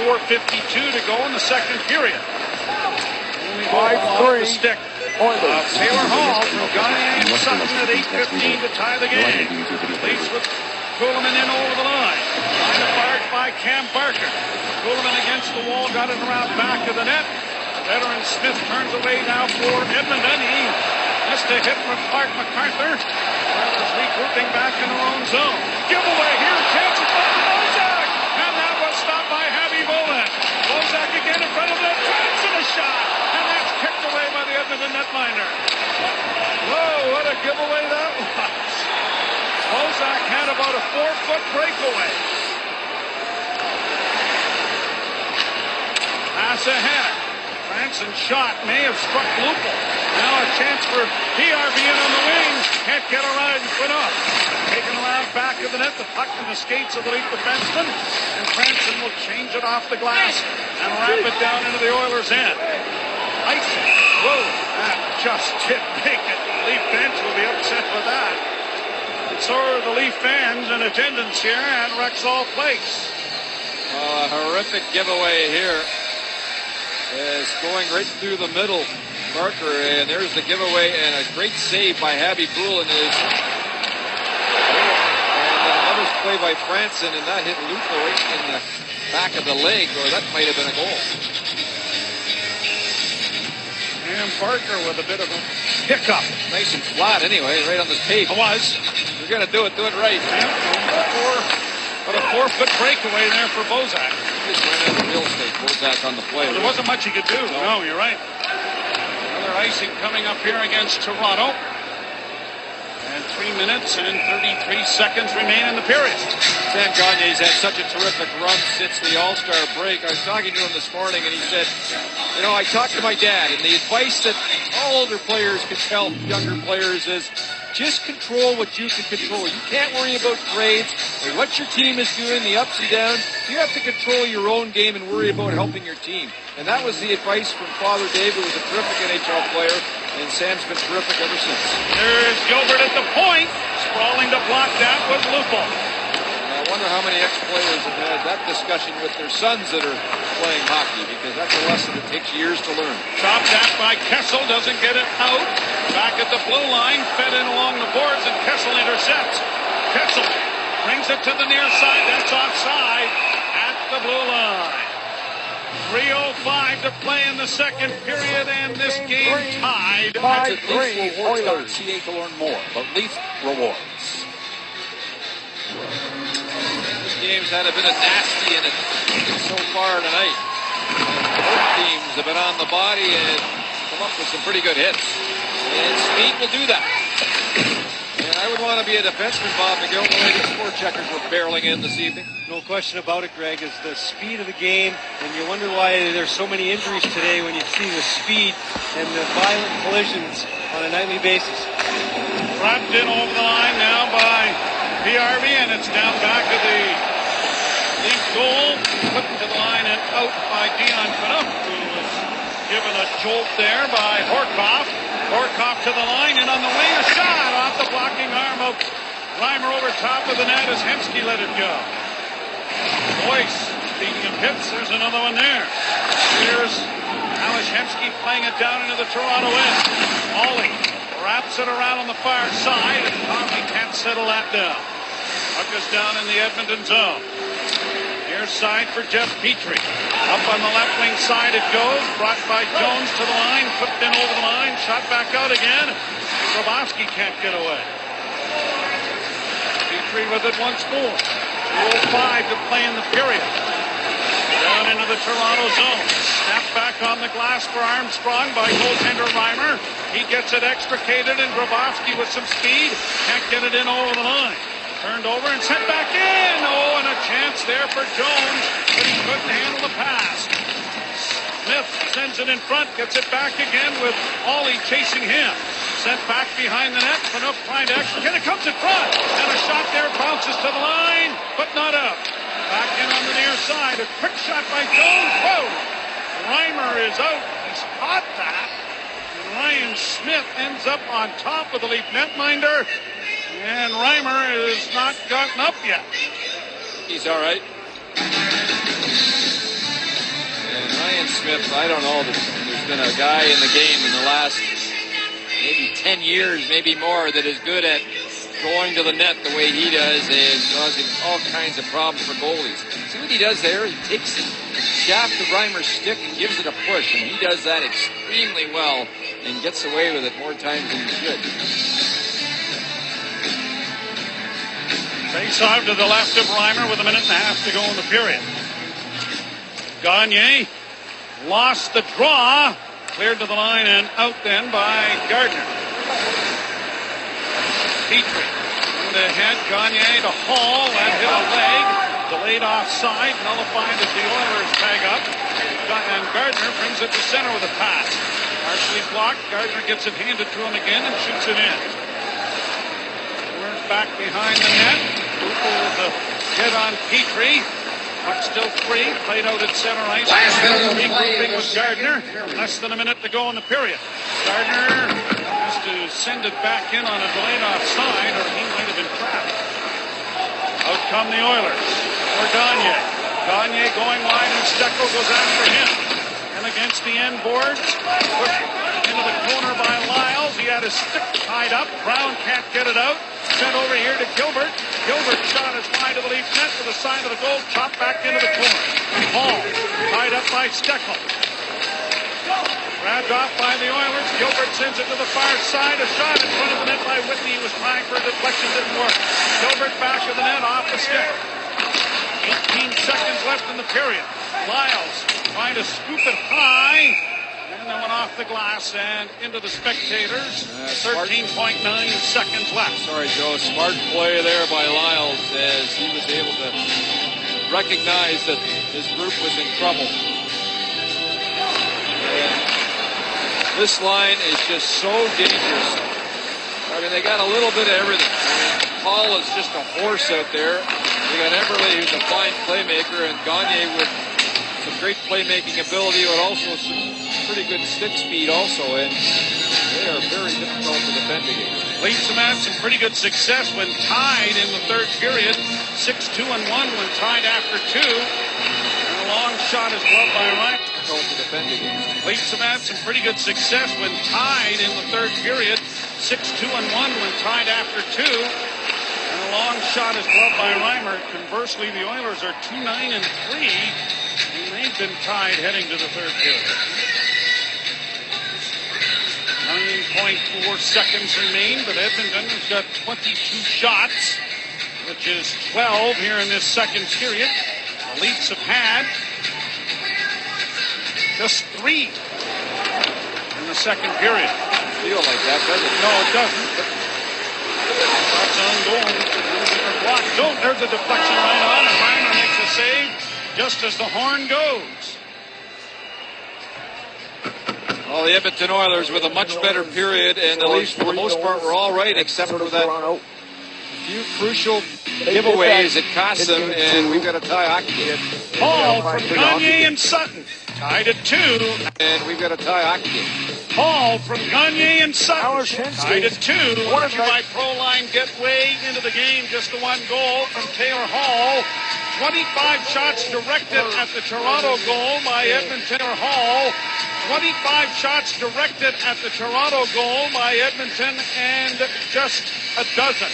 Speaker 1: 4:52 to go in the second period. Only goal off the stick. Taylor Hall from Gagne and Sutton at 8:15 to tie the game. Leads with Kuhlman in over the line. Line of fire by Cam Barker. Kuhlman against the wall, got it around back of the net. Veteran Smith turns away now for Edmonton. He missed a hit from Clark MacArthur. Oilers regrouping back in their own zone. Giveaway here, chance of Bozak, and that was stopped by Javi Bula. Bozak again in front of the chance and a shot, and that's kicked away by the Edmonton netminder. Whoa, what a giveaway that was. Bozak had about a 4-foot breakaway. Pass ahead. Branson shot, may have struck Lupel. Now a chance for PRV in on the wing. Can't get a ride and put up. Taken around back of the net, the puck in the skates of the lead defenseman. And Branson will change it off the glass and wrap it down into the Oilers' end. Icing. Whoa, that just didn't make it. The Leaf bench will be upset with that. And so are the Leaf fans in attendance here at Rexall Place.
Speaker 2: A horrific giveaway here. Is going right through the middle, Barker, and there's the giveaway, and a great save by Javi Bula, and then another play by Franson, and that hit Lupo right in the back of the leg, or that might have been a goal.
Speaker 1: And Barker with a bit of a hiccup.
Speaker 2: Nice and flat anyway, right on the tape.
Speaker 1: It was.
Speaker 2: You're going to do it right.
Speaker 1: But a 4-foot breakaway there for Bozak.
Speaker 2: He just ran out of real estate, Bozak on the play.
Speaker 1: Well, there wasn't much he could do. No, you're right. Another icing coming up here against Toronto. And 3 minutes and 33 seconds remain in the period.
Speaker 2: Sam Gagne's had such a terrific run since the All-Star break. I was talking to him this morning, and he said, you know, I talked to my dad, and the advice that all older players could tell younger players is, just control what you can control. You can't worry about grades or what your team is doing, the ups and downs. You have to control your own game and worry about helping your team. And that was the advice from Father Dave, who was a terrific NHL player, and Sam's been terrific ever since.
Speaker 1: There's Gilbert at the point. Sprawling to block that was Lupel.
Speaker 2: I wonder how many ex-players have had that discussion with their sons that are playing hockey, because that's a lesson that takes years to learn.
Speaker 1: Chopped at by Kessel, doesn't get it out. Back at the blue line, fed in along the boards, and Kessel intercepts. Kessel brings it to the near side. That's offside at the blue line. 3:05 to play in the second period, and this game tied.
Speaker 4: Visit LeafRewards.ca to learn more about Leaf Rewards.
Speaker 2: This game's had a bit of nasty in it so far tonight. And both teams have been on the body and come up with some pretty good hits. And speed will do that. And I would want to be a defenseman, Bob McGill, when the forecheckers were barreling in this evening.
Speaker 6: No question about it, Greg, is the speed of the game, and you wonder why there's so many injuries today when you see the speed and the violent collisions on a nightly basis.
Speaker 1: Wrapped in over the line now by PRV, and it's down back of the Leaf goal. Put to the line and out by Dion Phaneuf, who was given a jolt there by Horkoff. Horkoff to the line, and on the wing, a shot off the blocking arm of Reimer over top of the net as Hemsky let it go. Boyce, speaking of hits, there's another one there. Here's Ales Hemsky playing it down into the Toronto end. Ollie wraps it around on the far side, and Conley can't settle that down. Puck is down in the Edmonton zone. Here's side for Jeff Petrie. Up on the left wing side it goes. Brought by Jones to the line. Flipped in over the line. Shot back out again. Grabowski can't get away. Petrie with it once more. 2:05 to play in the period. Down into the Toronto zone. Snap back on the glass for Armstrong by goaltender Reimer. He gets it extricated, and Grabowski with some speed can't get it in over the line. Turned over and sent back in. Oh, and a chance there for Jones, but he couldn't handle the pass. Smith sends it in front, gets it back again with Ollie chasing him. Sent back behind the net. Phaneuf trying to execute. It comes in front. And a shot there bounces to the line, but not out. Back in on the near side. A quick shot by Jones. Whoa! Reimer is out. He's caught that. And Ryan Smith ends up on top of the Leaf netminder. And Reimer has not gotten up yet.
Speaker 2: He's all right. And Ryan Smith, I don't know. There's been a guy in the game in the last maybe 10 years, maybe more, that is good at going to the net the way he does and causing all kinds of problems for goalies. See what he does there? He takes the shaft of Reimer's stick and gives it a push, and he does that extremely well and gets away with it more times than he should.
Speaker 1: Face off to the left of Reimer with a minute and a half to go in the period. Gagne lost the draw. Cleared to the line and out then by Gardner. Petrie in the head. Gagne to Hall. That hit a leg. Delayed offside. Nullified as the Oilers tag up. And Gardner brings it to center with a pass. Partially blocked. Gardner gets it handed to him again and shoots it in. We're back behind the net. Cooper with a hit on Petrie. Puck still free, played out at center ice. Regrouping with Gardner. Less than a minute to go in the period. Gardner has to send it back in on a delayed offside, or he might have been trapped. Out come the Oilers. For Gagne. Gagne going wide, and Steckel goes after him. And against the end boards, pushed into the corner by Lyles. He had his stick tied up. Brown can't get it out. Sent over here to Gilbert. Gilbert's shot is wide of the Leaf net to the side of the goal. Chopped back into the corner. Hall tied up by Steckel. Grabbed off by the Oilers. Gilbert sends it to the far side. A shot in front of the net by Whitney. He was trying for a deflection. Didn't work. Gilbert back of the net off the stick. 18 seconds left in the period. Lyles trying to scoop it high. And that went off the glass and into the spectators. 13.9 seconds left.
Speaker 2: Sorry, Joe. Smart play there by Lyles as he was able to recognize that his group was in trouble. And this line is just so dangerous. I mean, they got a little bit of everything. Hall is just a horse out there. You got Eberle, who's a fine playmaker, and Gagne with some great playmaking ability, but also some pretty good stick speed also, and they are very difficult to defend against.
Speaker 1: Leafs have had some pretty good success when tied in the third period. 6-2-1 when tied after 2. And a long shot is gloved by Ryan.
Speaker 2: Difficult to defend against.
Speaker 1: Leafs have had some pretty good success when tied in the third period. 6-2-1 when tied after 2. And a long shot is gloved by Reimer. Conversely, the Oilers are 2-9-3. And they've been tied heading to the third period. 9.4 seconds remain, but Edmonton has got 22 shots, which is 12 here in this second period. The Leafs have had just 3 in the second period.
Speaker 2: Doesn't feel like that, does it?
Speaker 1: No, it doesn't. Shots on goal. There's a deflection right on, and Reimer makes a save just as the horn goes.
Speaker 2: Well, the Edmonton Oilers with a much better period, and the Leafs, for the most part, were all right, except for that few crucial giveaways that cost them, and we've got a tie hockey game.
Speaker 1: Hall from Gagne and Sutton. Tied at 2.
Speaker 2: And we've got a tie hockey game.
Speaker 1: Hall from Gagne and Sutton. Tied at 2. By Proline Getway into the game. Just the one goal from Taylor Hall. 25 shots directed at the Toronto goal by Edmonton. Hall. 25 shots directed at the Toronto goal by Edmonton, and just a dozen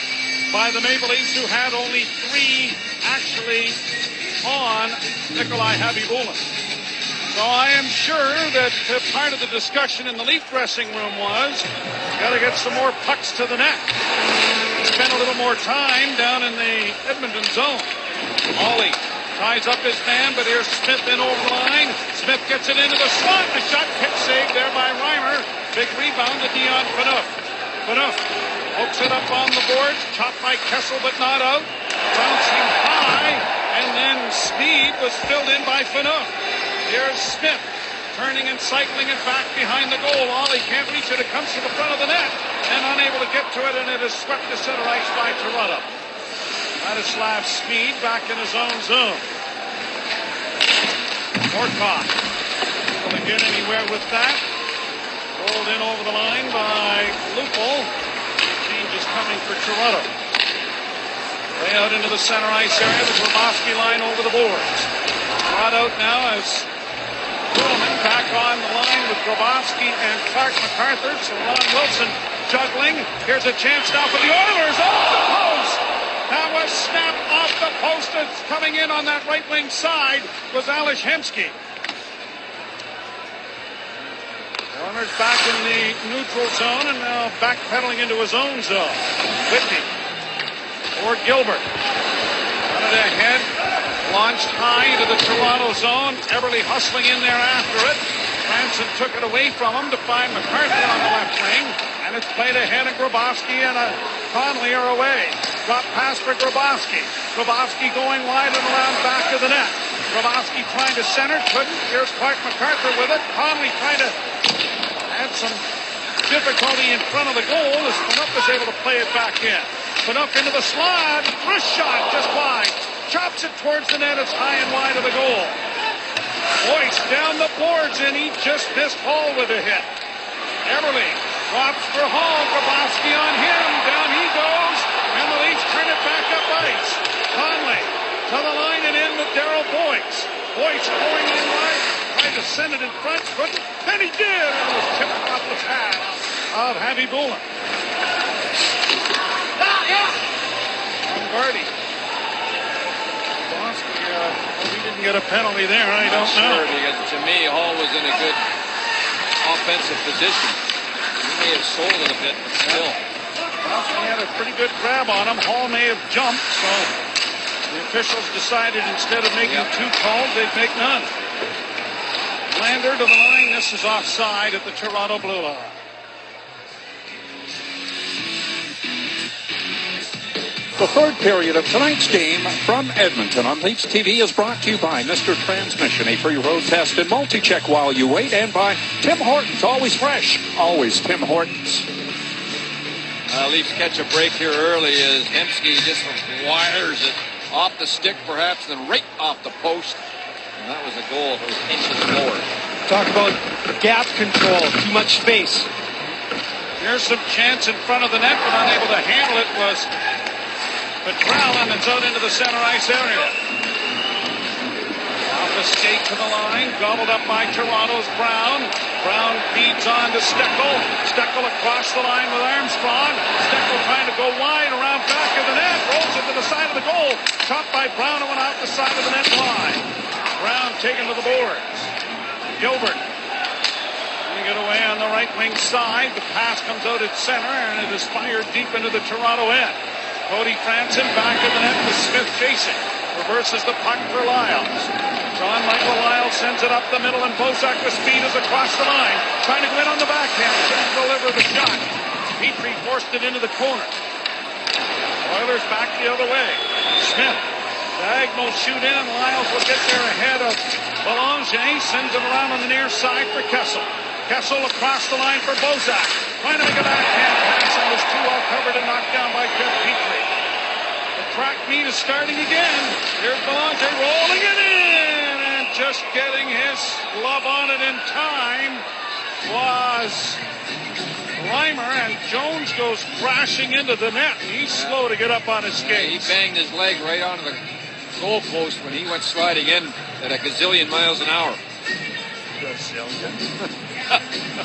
Speaker 1: by the Maple Leafs, who had only 3 actually on Nikolai Habibulin. So I am sure that part of the discussion in the Leaf dressing room was, got to get some more pucks to the net. Spend a little more time down in the Edmonton zone. Ollie ties up his man, but here's Smith in over the line. Smith gets it into the slot. A shot pick save there by Reimer. Big rebound to Dion Phaneuf. Phaneuf hooks it up on the boards. Chopped by Kessel, but not out. Bouncing high, and then speed was filled in by Phaneuf. Here's Smith. turning and cycling it back behind the goal. Ollie can't reach it. It comes to the front of the net and unable to get to it, and it is swept to center ice by Toronto. Vladislav Speed back in his own zone. Orkoff able to get anywhere with that. Rolled in over the line by Lupul. Change is coming for Toronto. Way out into the center ice area. The Grabowski line over the boards. Brought out now as Pullman back on the line with Grabowski and Clark MacArthur. So Ron Wilson juggling. Here's a chance now for the Oilers. Off the post. That was snapped off the post. It's coming in on that right wing side was Ales Hemsky. Warner's back in the neutral zone and now backpedaling into his own zone. Whitney or Gilbert. Got it ahead. Launched high into the Toronto zone. Eberle hustling in there after it. Franson took it away from him to find MacArthur on the left wing. And it's played ahead, and Grabowski and Conley are away. Drop pass for Grabowski. Grabowski going wide and around back of the net. Grabowski trying to center, couldn't. Here's Clark MacArthur with it. Conley trying to add some difficulty in front of the goal as Phaneuf is able to play it back in. Phaneuf into the slot. Wrist shot just wide. Chops it towards the net. It's high and wide of the goal. Boyce down the boards, and he just missed Hall with a hit. Eberle drops for Hall. Grabowski on him. Down he goes. And the Leafs turn it back up ice. Conley to the line and in with Darryl Boyce. Boyce going in wide. Tried to send it in front. Couldn't. Then he did. And it was tipped off the pad of Javi Bulin. Lombardi. He didn't get a penalty there. I don't know.
Speaker 2: Because to me, Hall was in a good offensive position. He may have sold it a bit, but still.
Speaker 1: Well, he had a pretty good grab on him. Hall may have jumped, so the officials decided instead of making two calls, they'd make none. Lander to the line. This is offside at the Toronto blue line.
Speaker 4: The third period of tonight's game from Edmonton on Leafs TV is brought to you by Mr. Transmission, a free road test and multi-check while you wait, and by Tim Hortons, always fresh, always Tim Hortons.
Speaker 2: Leafs catch a break here early as Hemsky just wires it off the stick perhaps, then right off the post. And that was a goal. It was inches lower.
Speaker 6: Talk about gap control, too much space.
Speaker 1: Here's some chance in front of the net, but unable to handle it was Petrell, and it's out into the center ice area. Off the skate to the line, gobbled up by Toronto's Brown. Brown feeds on to Steckel. Steckel across the line with Armstrong. Steckel trying to go wide around back of the net. Rolls it to the side of the goal. Chopped by Brown and went out the side of the net line. Brown taken to the boards. Gilbert getting it away on the right wing side. The pass comes out at center, and it is fired deep into the Toronto end. Cody Franson back in the net with Smith chasing. Reverses the puck for Lyles. John Michael Lyles sends it up the middle, and Bozak with speed is across the line. Trying to go in on the backhand. Couldn't deliver the shot. Petrie forced it into the corner. Oilers back the other way. Smith. Diagonal shoot in, and Lyles will get there ahead of Belanger. Sends it around on the near side for Kessel. Kessel across the line for Bozak. Trying to make a backhand pass, and was too well covered and knocked down by Jeff Petrie. The track meet is starting again. Here's Belanger rolling it in, and just getting his glove on it in time was Reimer, and Jones goes crashing into the net. He's slow to get up on his skates.
Speaker 2: He banged his leg right onto the goal post when he went sliding in at a gazillion miles an hour.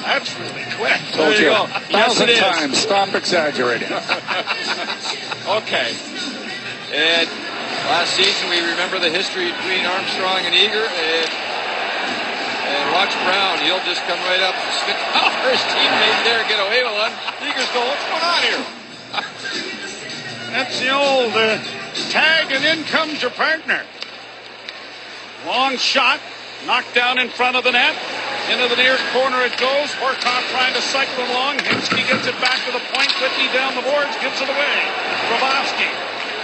Speaker 1: That's really quick.
Speaker 4: Told you.
Speaker 2: Yes, it is.
Speaker 4: Times. Stop exaggerating.
Speaker 2: Okay. And last season, we remember the history between Armstrong and Eager. And watch Brown. He'll just come right up and stick over his teammate there, get away with one. Eager's going, what's going on here?
Speaker 1: That's the old tag, and in comes your partner. Long shot. Knocked down in front of the net. Into the near corner it goes. Horcoff trying to cycle along. Hemsky gets it back to the point. Whitney down the boards. Gives it away. Grabowski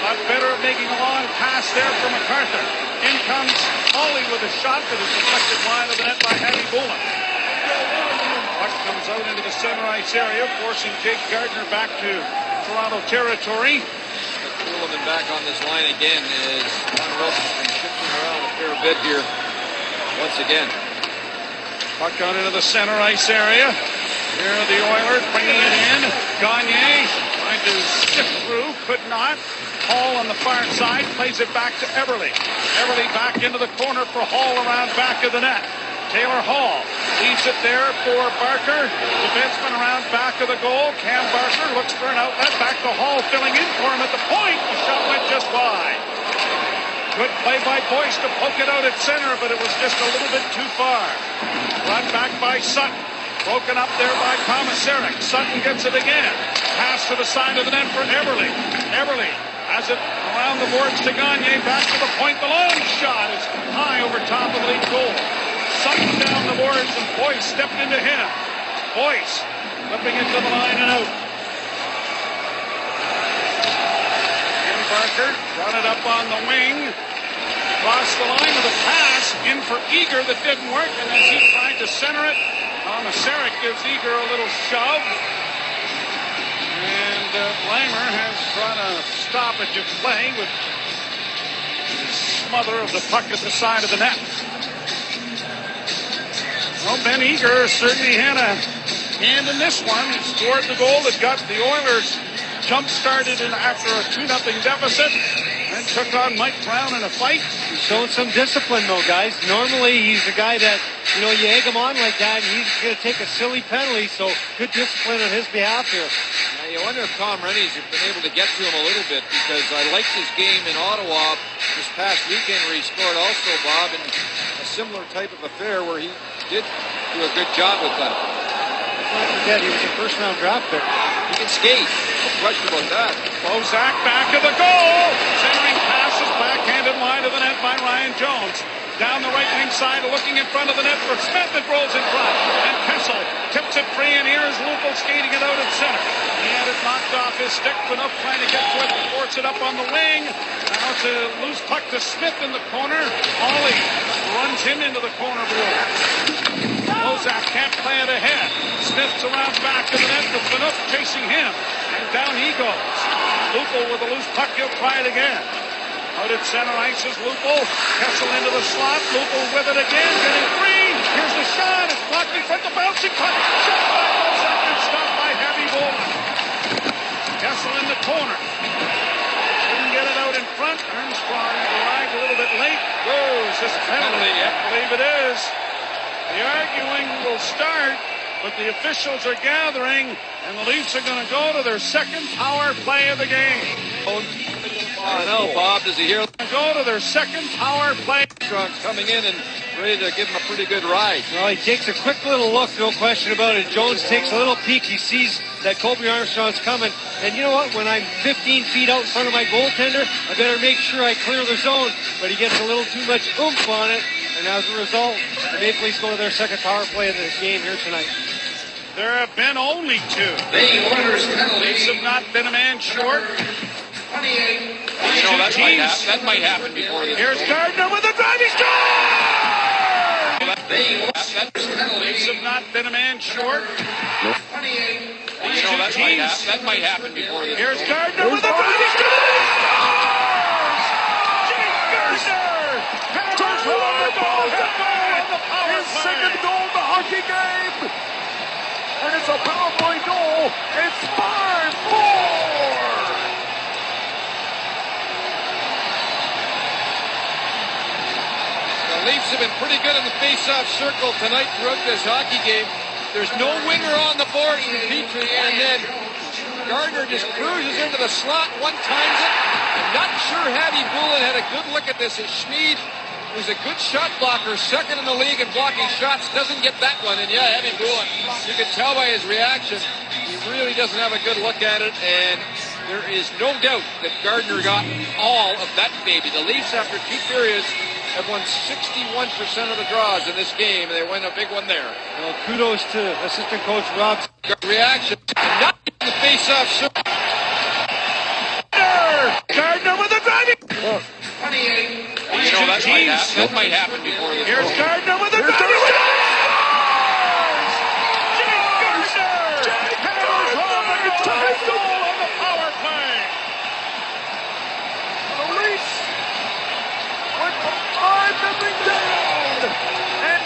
Speaker 1: got better at making a long pass there for MacArthur. In comes Hawley with a shot that is deflected wide of the net by Hattie Bullen. Puck comes out into the center ice area, forcing Jake Gardner back to Toronto territory.
Speaker 2: Kuhlman back on this line again as John Wilson's been shifting around a fair bit here once again.
Speaker 1: Puck out into the center ice area. Here are the Oilers bringing it in. Gagne trying to skip through, could not. Hall on the far side plays it back to Everly. Everly back into the corner for Hall around back of the net. Taylor Hall leaves it there for Barker. Defenseman around back of the goal. Cam Barker looks for an outlet. Back to Hall, filling in for him at the point. The shot went just wide. Good play by Boyce to poke it out at center, but it was just a little bit too far. Brought back by Sutton. Broken up there by Komisarek. Sutton gets it again. Pass to the side of the net for Everly. Everly has it around the boards to Gagne. Back to the point. The long shot is high over top of the lead goal. Sutton down the boards and Boyce stepped into him. Boyce flipping into the line and out. Jim Barker brought it up on the wing. Across the line with a pass in for Eager that didn't work, and as he tried to center it, Komisarek gives Eager a little shove. And Langer has brought a stoppage of play with the smother of the puck at the side of the net. Well, Ben Eager certainly had a hand in this one. He scored the goal that got the Oilers jump-started after a 2-0 deficit. And took on Mike Brown in a fight.
Speaker 6: He's showing some discipline, though, guys. Normally, he's a guy that, you egg him on like that, and he's going to take a silly penalty, so good discipline on his behalf here.
Speaker 2: Now, you wonder if Tom Rennie's been able to get to him a little bit, because I liked his game in Ottawa this past weekend where he scored also, Bob, in a similar type of affair where he did do a good job with that.
Speaker 6: Don't forget, he was a first-round draft pick.
Speaker 2: He can skate. No question about that.
Speaker 1: Bozak back of the goal. Centering pass is backhanded wide of the net by Ryan Jones. Down the right wing side, looking in front of the net for Smith that rolls in front. And Kessel tips it free, and here's Lupul skating it out at center. He had it knocked off his stick. Enough trying to get to it, force it up on the wing. Now it's a loose puck to Smith in the corner. Hawley runs him into the corner blue. Bozak can't play it ahead. Smith's around back to the net with Phaneuf chasing him. And down he goes. Lupul with a loose puck. He'll try it again. Out at center ice is Lupul. Kessel into the slot. Lupul with it again. Getting free. Here's the shot. It's blocked in front. The bouncing puck. Shot by Bozak and stopped by Hattie Bullen. Kessel in the corner. Couldn't get it out in front. Armstrong arrived a little bit late. Goes this penalty. I believe it is. The arguing will start, but the officials are gathering, and the Leafs are going to go to their second power play of the game.
Speaker 2: I know, Bob. Does he hear?
Speaker 1: Go to their second power play.
Speaker 2: Armstrong's coming in and ready to give him a pretty good ride.
Speaker 6: Well, he takes a quick little look, no question about it. Jones takes a little peek. He sees that Colby Armstrong's coming. And you know what? When I'm 15 feet out in front of my goaltender, I better make sure I clear the zone. But he gets a little too much oomph on it. And as a result, the Maple Leafs go to their second power play of this game here tonight.
Speaker 1: There have been only two.
Speaker 5: The Oilers penalty.
Speaker 1: Leafs have not been a man short.
Speaker 5: 28.
Speaker 2: That might happen before this.
Speaker 1: Here's Gardner with a drive. He scores!
Speaker 5: The Oilers penalty.
Speaker 1: Leafs have not been a man short.
Speaker 5: 28.
Speaker 2: That might happen before this.
Speaker 1: Here's Gardner with a drive. He scores! Jake Gardner!
Speaker 5: His second goal in the hockey game. And it's a power play goal. It's 5-4.
Speaker 2: The Leafs have been pretty good in the face-off circle tonight throughout this hockey game. There's no winger on the board from Petrie, and then Gardner just cruises into the slot, one-times it. I'm not sure Hattie Bullen had a good look at this as Schmid, who's a good shot blocker, second in the league in blocking shots, doesn't get that one. And yeah, Hattie Bullen, you can tell by his reaction, he really doesn't have a good look at it, and there is no doubt that Gardner got all of that baby. The Leafs, after two periods, have won 61% of the draws in this game, and they win a big one there.
Speaker 6: Well, kudos to assistant coach Rob.
Speaker 2: Reaction, not in the face-off circle.
Speaker 1: Gardner with a driving.
Speaker 5: 28.
Speaker 2: That might happen before this.
Speaker 1: Here's Gardner with a
Speaker 5: Here's
Speaker 1: double.
Speaker 5: Jake hammers home and it's tied goal
Speaker 1: On the power play.
Speaker 5: The Leafs went from 5-0 down, and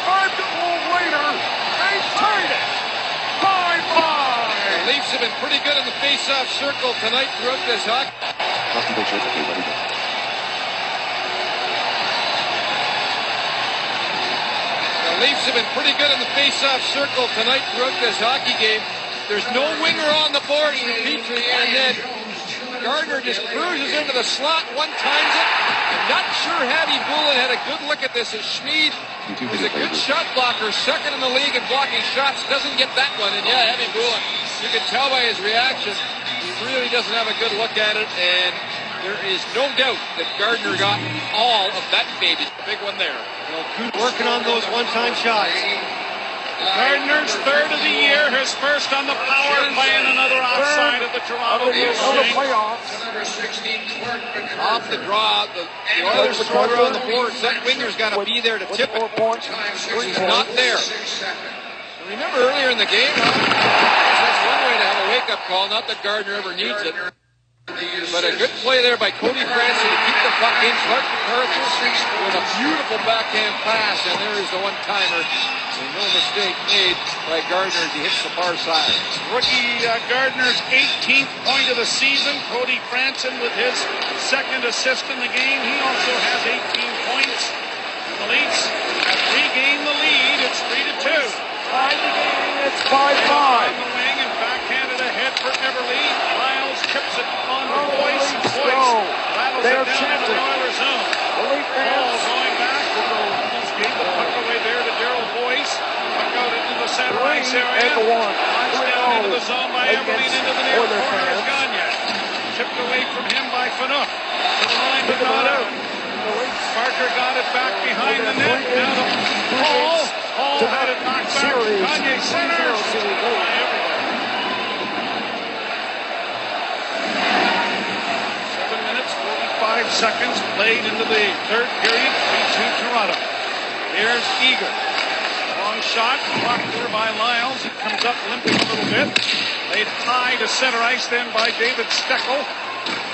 Speaker 5: 5 goals later, they tied it 5-5.
Speaker 2: The Leafs have been pretty good in the face-off circle tonight throughout this hockey. The Leafs have been pretty good in the face-off circle tonight throughout this hockey game. There's no winger on the board for Petrie, and then Gardner just cruises into the slot, one-times it. I'm not sure Hattie Boulin had a good look at this as Schmid is a good shot blocker, second in the league in blocking shots, doesn't get that one. And yeah, Hattie Boulin, you can tell by his reaction, he really doesn't have a good look at it, and there is no doubt that Gardner got all of that baby. Big one there.
Speaker 6: Working on those one-time shots.
Speaker 1: Gardner's third of the year, his first on the power play, and another offside of the Toronto Blue
Speaker 5: Of the
Speaker 1: Jays.
Speaker 5: playoffs.
Speaker 2: Off the draw, the Oilers throw on the boards. That winger's got to be there to tip
Speaker 5: 4
Speaker 2: it.
Speaker 5: points.
Speaker 2: He's not there. Remember earlier in the game, that's one way to have a wake-up call. Not that Gardner ever needs it. But a good play there by Cody Francie to keep the puck in. Clark MacArthur with a beautiful backhand pass, and there is the one-timer. And no mistake made by Gardner as he hits the far side.
Speaker 1: Rookie Gardner's 18th point of the season. Cody Franson with his second assist in the game. He also has 18 points. The Leafs have regained the lead. It's 3-2.
Speaker 5: Tied the game. It's 5-5.
Speaker 1: On the wing and backhanded ahead for Everly. Lyles chips it on to Boyce. And Boyce rattles it down into the Oilers zone.
Speaker 5: The Leaf
Speaker 1: Ball
Speaker 5: fans.
Speaker 1: going back. Almost gave the puck away there to Darryl Boyce. Puck out into the center ice area.
Speaker 5: And the one.
Speaker 1: Launched down into the zone by Everly and into the near
Speaker 5: Oilers
Speaker 1: corner is
Speaker 5: fans.
Speaker 1: Gagne. Chipped away from him by Fanuc. To the line, but not out. Parker got it back behind the net. Now to Paul. Paul had it knocked back. Gagne centers. By Everly. 7 minutes, 45 seconds played into the third period. 3-2 Toronto. Here's Eager. Long shot, blocked there by Lyles. It comes up limping a little bit. Laid high to center ice then by David Steckel.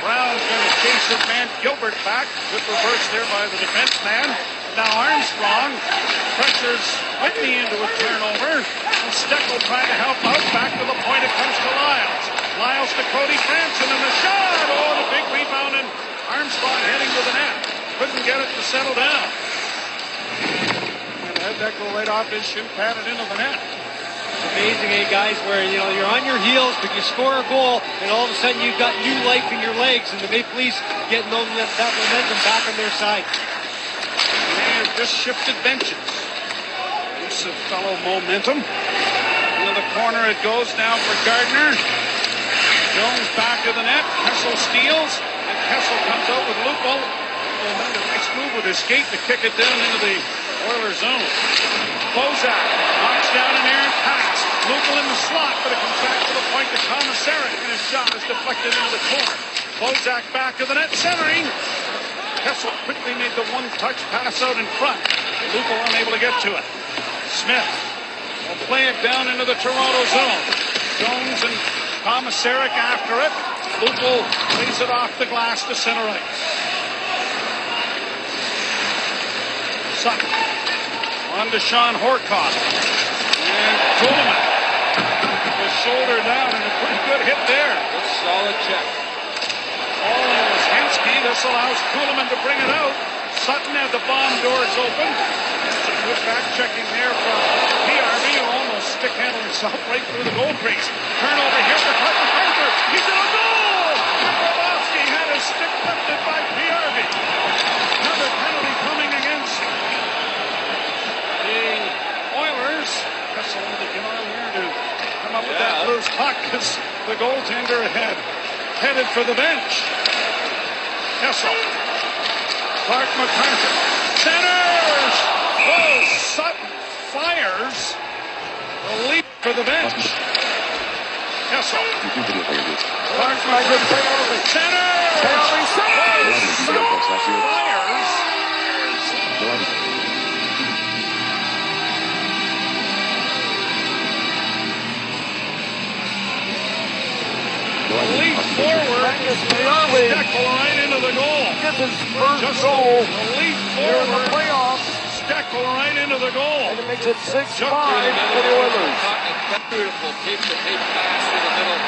Speaker 1: Brown's going to chase his man Gilbert back. Good reverse there by the defenseman. Now Armstrong pressures Whitney into a turnover. And Steckel trying to help out. Back to the point. It comes to Lyles. Lyles to Cody Franson and the shot. Oh, the big rebound and Armstrong heading to the net. Couldn't get it to settle down. And had that go right off his shin pad and into the net.
Speaker 6: Amazing, guys, where you're on your heels, but you score a goal, and all of a sudden you've got new life in your legs, and the Maple Leafs getting that momentum back on their side.
Speaker 1: They have just shifted benches. Use of fellow momentum. Into the corner it goes now for Gardner. Jones back to the net. Kessel steals, and Kessel comes out with Lupo. And made a nice move with his skate to kick it down into the Oilers zone. Bozak knocks down an errant pass. Lupo in the slot, but it comes back to the point to Commissaric, and his shot is deflected into the corner. Bozak back to the net, centering. Kessel quickly made the one-touch pass out in front. Lupo unable to get to it. Smith will play it down into the Toronto zone. Jones and Commissaric after it. Lupo plays it off the glass to center ice. Sutton on to Sean Horcoff. And Kuhlman with shoulder down and a pretty good hit there.
Speaker 2: Good solid check.
Speaker 1: All in was Hensky. This allows Kuhlman to bring it out. Sutton had the bomb doors open. Some good back checking there from PRV, who almost stick-handled himself right through the goal crease. Turnover here for Clark MacArthur. He's in a goal! Grabowski had his stick lifted by PRV. Another penalty coming against the Oilers. Kessel able to get on here to come up with that loose puck as the goaltender headed for the bench. Kessel. Clark MacArthur. Centers! Oh, Sutton fires. The leap for the bench. Kessel. Clark MacArthur. Centers! Fires.
Speaker 5: League.
Speaker 1: Steckel right into the goal.
Speaker 5: Gets his first
Speaker 1: Just
Speaker 5: goal
Speaker 1: a leap
Speaker 5: here in the
Speaker 1: forward.
Speaker 5: playoffs.
Speaker 1: Steckel right into the goal.
Speaker 5: And it makes it 6-5
Speaker 2: Through the
Speaker 5: for
Speaker 2: middle,
Speaker 5: the Oilers.
Speaker 2: beautiful tape-to-tape pass through the middle.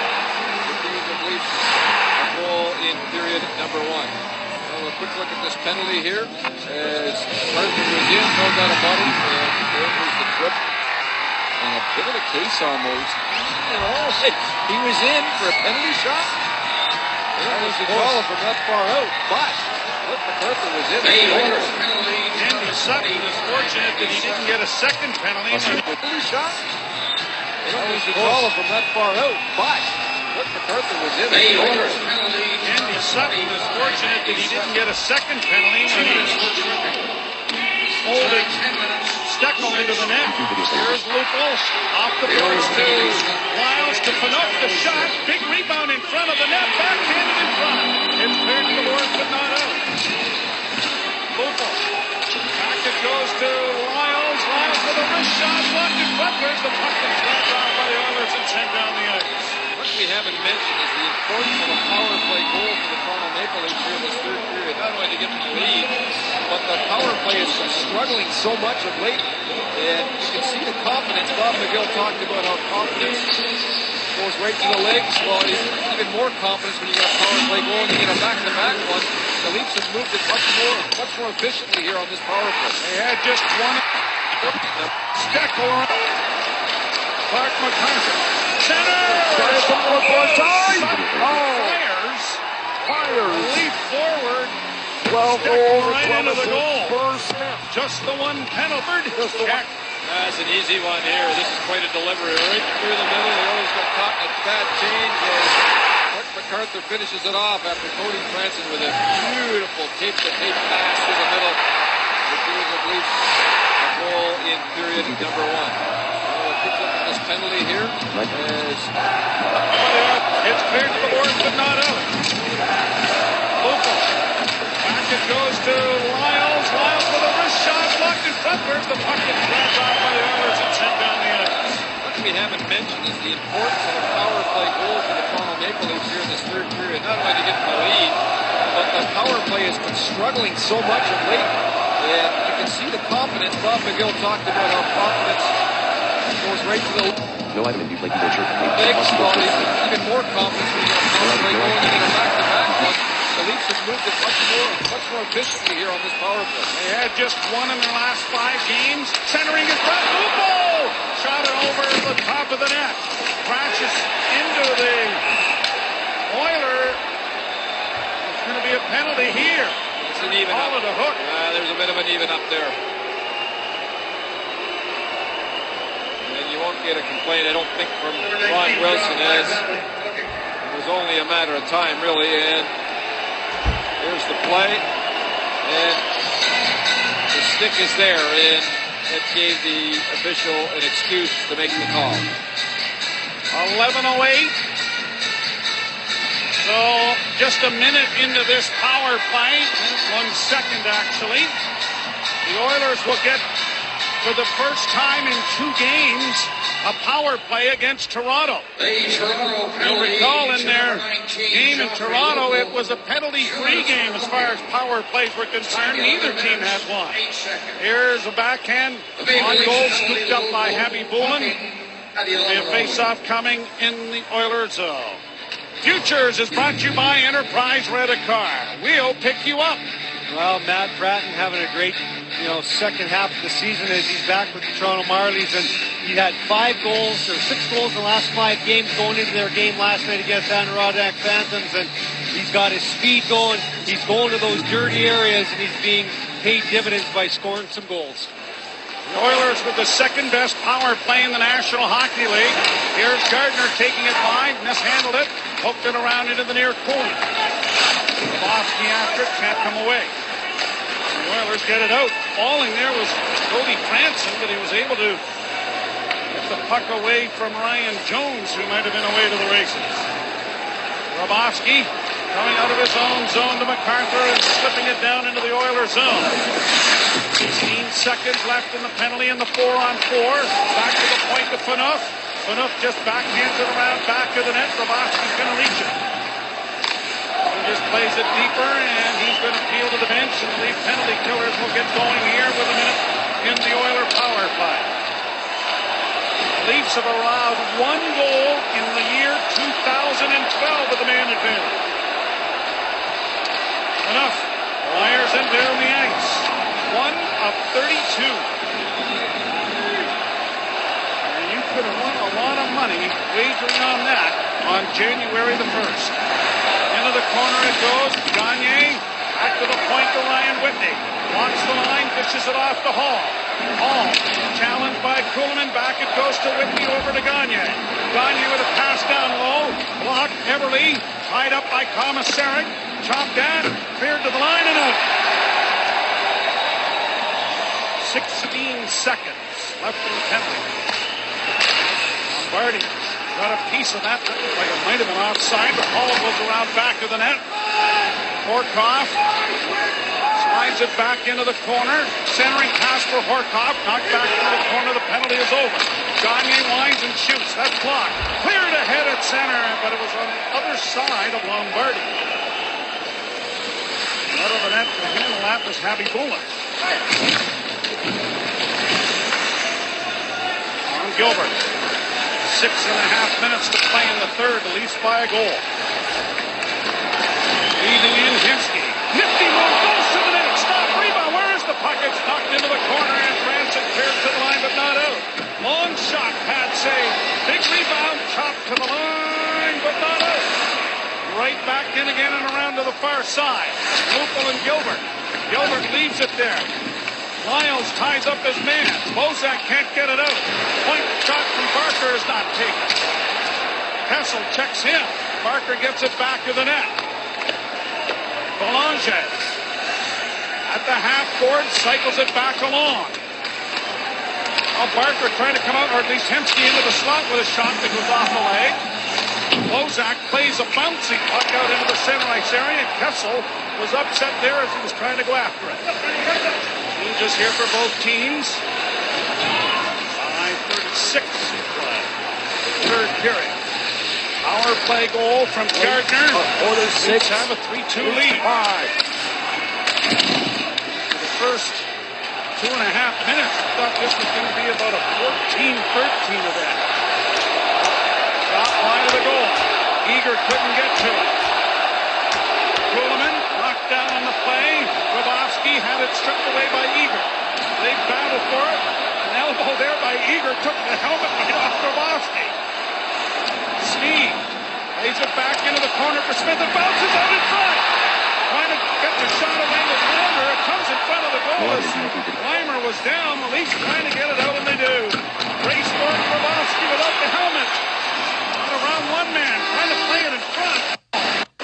Speaker 2: The Leafs a goal in period number 1. Well, a quick look at this penalty here. As Arthur was in, throws out a body, and there was the trip. And a bit of a case almost. He was in for a penalty shot. That was the call from that far out, but MacArthur was in.
Speaker 1: Andy Sutton is fortunate that he didn't get a second penalty.
Speaker 2: Penalty shot. That was the call from that far out, but MacArthur was in.
Speaker 1: Andy Sutton is fortunate that he didn't get a second penalty when he was holding Steckel into the net. Here's Luke Walsh off the post to Lyles to Phaneuf. The shot, big rebound in front of the net, backhanded in front. It's cleared to the boards, but not out. Luke Walsh. Back it goes to Lyles. Lyles with a wrist shot, blocked in front. Where's the puck? It's grabbed off by the Oilers and sent down the ice.
Speaker 2: What we haven't mentioned is the importance of a power play goal for the Toronto Maple Leafs here in this third period. Not only to get the lead, but the power play has been struggling so much of late. And you can see the confidence. Bob McGill talked about how confidence goes right to the legs. Well, even more confidence when you get a power play goal and you get a back-to-back one. The Leafs have moved it much more efficiently here on this power play.
Speaker 1: They had just one. Steckel on. Clark MacArthur. Center!
Speaker 5: Fires.
Speaker 1: Leap forward.
Speaker 5: 12 goals
Speaker 1: right into the goal.
Speaker 5: First net.
Speaker 1: Just the one penalty. Check.
Speaker 2: That's an easy one here. This is quite a delivery. Right through the middle. He always got caught in a bad change. Clark MacArthur finishes it off after Cody Franson with a beautiful tape-to-tape pass through the middle. The Bears of Leafs a goal in period number 1. Quick look at this penalty here.
Speaker 1: It's cleared to the boards, but not out. Local. Back it goes to Lyles. Lyles with a wrist shot, blocked in front. Where's the puck? It's grabbed off by the Oilers and sent down the ice.
Speaker 2: What we haven't mentioned is the importance of a power play goal for the Toronto Maple Leafs here in this third period. Not only to get the lead, but the power play has been struggling so much of late. And you can see the confidence. Bob McGill talked about how confidence goes right to the
Speaker 3: No item in you like either shirt.
Speaker 2: legs. Well, even more confidence when you get a power play goal and you get a back-to-back one. The Leafs have moved it much more efficiently here on this power play.
Speaker 1: They had just one in their last 5 games. Centering is Brett Lupo. Shot it over the top of the net. Crashes into the Oiler. It's going to be a penalty here.
Speaker 2: It's an even
Speaker 1: Call
Speaker 2: up.
Speaker 1: it a hook.
Speaker 2: There's a bit of an even up there. And you won't get a complaint, I don't think, from Ron Wilson, as it was only a matter of time, really. And here's the play. And the stick is there, and it gave the official an excuse to make the call.
Speaker 1: 11:08. So just a minute into this power play, 1 second actually, the Oilers will get, for the first time in 2 games, a power play against Toronto. You'll recall in their game in Toronto, it was a penalty-free game as far as power plays were concerned. Neither team had one. Here's a backhand on goal, scooped up by Happy Boolin. There'll be a face-off coming in the Oilers zone. Futures is brought to you by Enterprise Rent-A-Car. We'll pick you up.
Speaker 6: Well, Matt Bratton having a great, second half of the season as he's back with the Toronto Marlies, and he had 6 goals in the last 5 games going into their game last night against Adirondack Phantoms, and he's got his speed going. He's going to those dirty areas, and he's being paid dividends by scoring some goals.
Speaker 1: The Oilers with the second best power play in the National Hockey League. Here's Gardner taking it wide, mishandled it, hooked it around into the near corner. Bosky after it, can't come away. The Oilers get it out. Falling there was Cody Franson, but he was able to get the puck away from Ryan Jones, who might have been away to the races. Rabowski coming out of his own zone to MacArthur and slipping it down into the Oilers zone. 16 seconds left in the penalty in the 4-on-4. Back to the point to Phaneuf. Phaneuf just backhands it around back of the net. Rabowski's going to reach it. Just plays it deeper, and he's going to peel to the bench, and the Leaf penalty killers will get going here with a minute in the Oiler power play. The Leafs have allowed 1 goal in the year 2012 with the man advantage. Enough. Flyers in there on the ice. 1 of 32. And you could have won a lot of money wagering on that on January the 1st. Into the corner it goes. Gagne back to the point to Ryan Whitney. Walks the line, dishes it off to Hall. Hall challenged by Kuhlman. Back it goes to Whitney over to Gagne. Gagne with a pass down low. Blocked. Everly tied up by Komisarek. Chopped at. Cleared to the line and out. 16 seconds left in the penalty. Lombardi got a piece of that. That looked like it might have been offside, but Hall goes around back to the net. Horkoff slides it back into the corner. Centering pass for Horkoff. Knocked back into the corner. The penalty is over. Gagne winds and shoots. That's blocked. Cleared ahead at center, but it was on the other side of Lombardi. Out of the net to handle that was Happy Bullock. On Gilbert. 6.5 minutes to play in the third. The Leafs by a goal. Leading in Hemsky. Nifty move. Goes to the net. Stop. Rebound. Where is the puck? It's knocked into the corner. And Branson clears to the line, but not out. Long shot. Pad save. Big rebound. Chopped to the line, but not out. Right back in again and around to the far side. Lupel and Gilbert. Gilbert leaves it there. Lyles ties up his man. Bozak can't get it out. Point shot from Barker is not taken. Kessel checks him. Barker gets it back to the net. Belanger at the half board cycles it back along. Now Barker trying to come out, or at least Hemsky into the slot with a shot that goes off the leg. Bozak plays a bouncy puck out into the center ice area. Kessel was upset there as he was trying to go after it. Changes here for both teams. 5:36 to play. Third period. Power play goal from Gardner. Leafs have a 3-2 lead. For the first 2.5 minutes, I thought this was going to be about a 14-13 event. Shot wide of the goal. Eager couldn't get to it. Kuhlman knocked down on the play. Grabowski had it stripped away by Eager. They battled for it. An elbow there by Eager took the helmet right off Grabowski. Sneed lays it back into the corner for Smith. It bounces out in front. Trying to get the shot away with Weimer. It comes in front of the goal. Weimer was down. The Leafs trying to get it out, and they do. Race for Grabowski without the helmet. Around one man, trying to play it in front.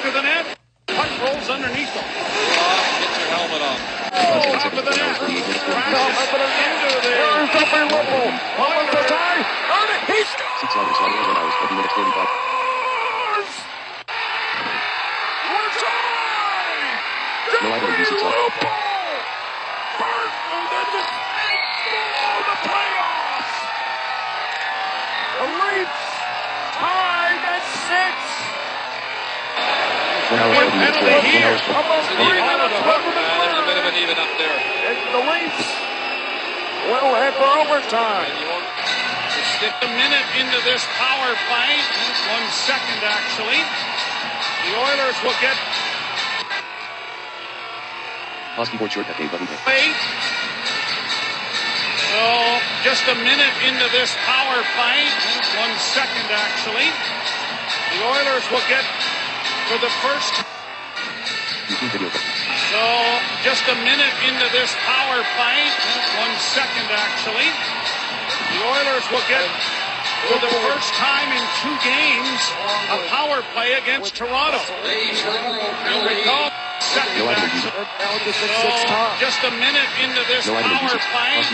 Speaker 1: To the net. Puck rolls underneath him.
Speaker 2: Get your helmet on.
Speaker 1: Top of the net. Crashes into there.
Speaker 5: There's up in Liverpool. Over the tie. He's
Speaker 3: 6 hours, 1 hour, 20 minutes, 45. No, I don't use 6 hours.
Speaker 5: The playoffs. The Leafs tied at 6.
Speaker 3: 1 hour, 20 minutes, 1 hour, 20.
Speaker 5: Almost 3 minutes left in the
Speaker 2: There's a bit of
Speaker 5: third.
Speaker 2: an even up there.
Speaker 5: And the Leafs will head for overtime.
Speaker 1: Stick a minute into this power play. 1 second, actually. The Oilers will get
Speaker 3: Pause keyboard shortcut game button.
Speaker 1: played. So, just a minute into this power play. 1 second, actually. The Oilers will get, for the first...
Speaker 3: YouTube video.
Speaker 1: So, just a minute into this power play. 1 second, actually. The Oilers will get, for the first time in 2 games, a power play against Toronto. You'll recall, second, actually. So, just a minute into this
Speaker 3: No, I don't
Speaker 1: power
Speaker 3: use it.
Speaker 1: play.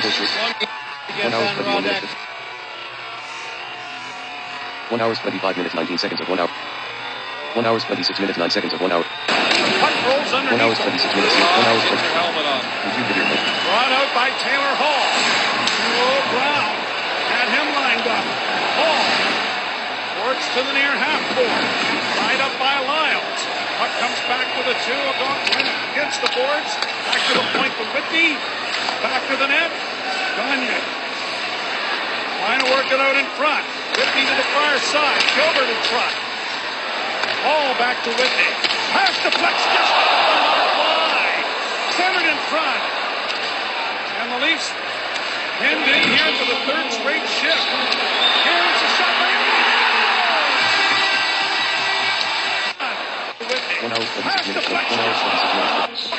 Speaker 3: One hour, 21 minutes. 1 hour, 25 minutes, 19 seconds of 1 hour. 1 hour, 26 minutes, 9 seconds of 1 hour.
Speaker 1: Puck rolls
Speaker 3: 1 hour,
Speaker 1: underneath.
Speaker 3: 26 minutes, 1 hour,
Speaker 2: Get your helmet on.
Speaker 3: YouTube video.
Speaker 1: Brought out by Taylor Hall. Oh, Brown had him lined up. Hall works to the near half board. Tied up by Lyles. Puck comes back two against the boards. Back to the point with Whitney. Back to the net. Gagne. Trying to work it out in front. Whitney to the far side. Gilbert in front. Ball back to Whitney. Pass deflects just wide. Centered in front. And the Leafs pinned in here for the third straight shift. Here's a shot by Whitney.
Speaker 3: 1 hour 26 minutes. 1 hour 26 minutes.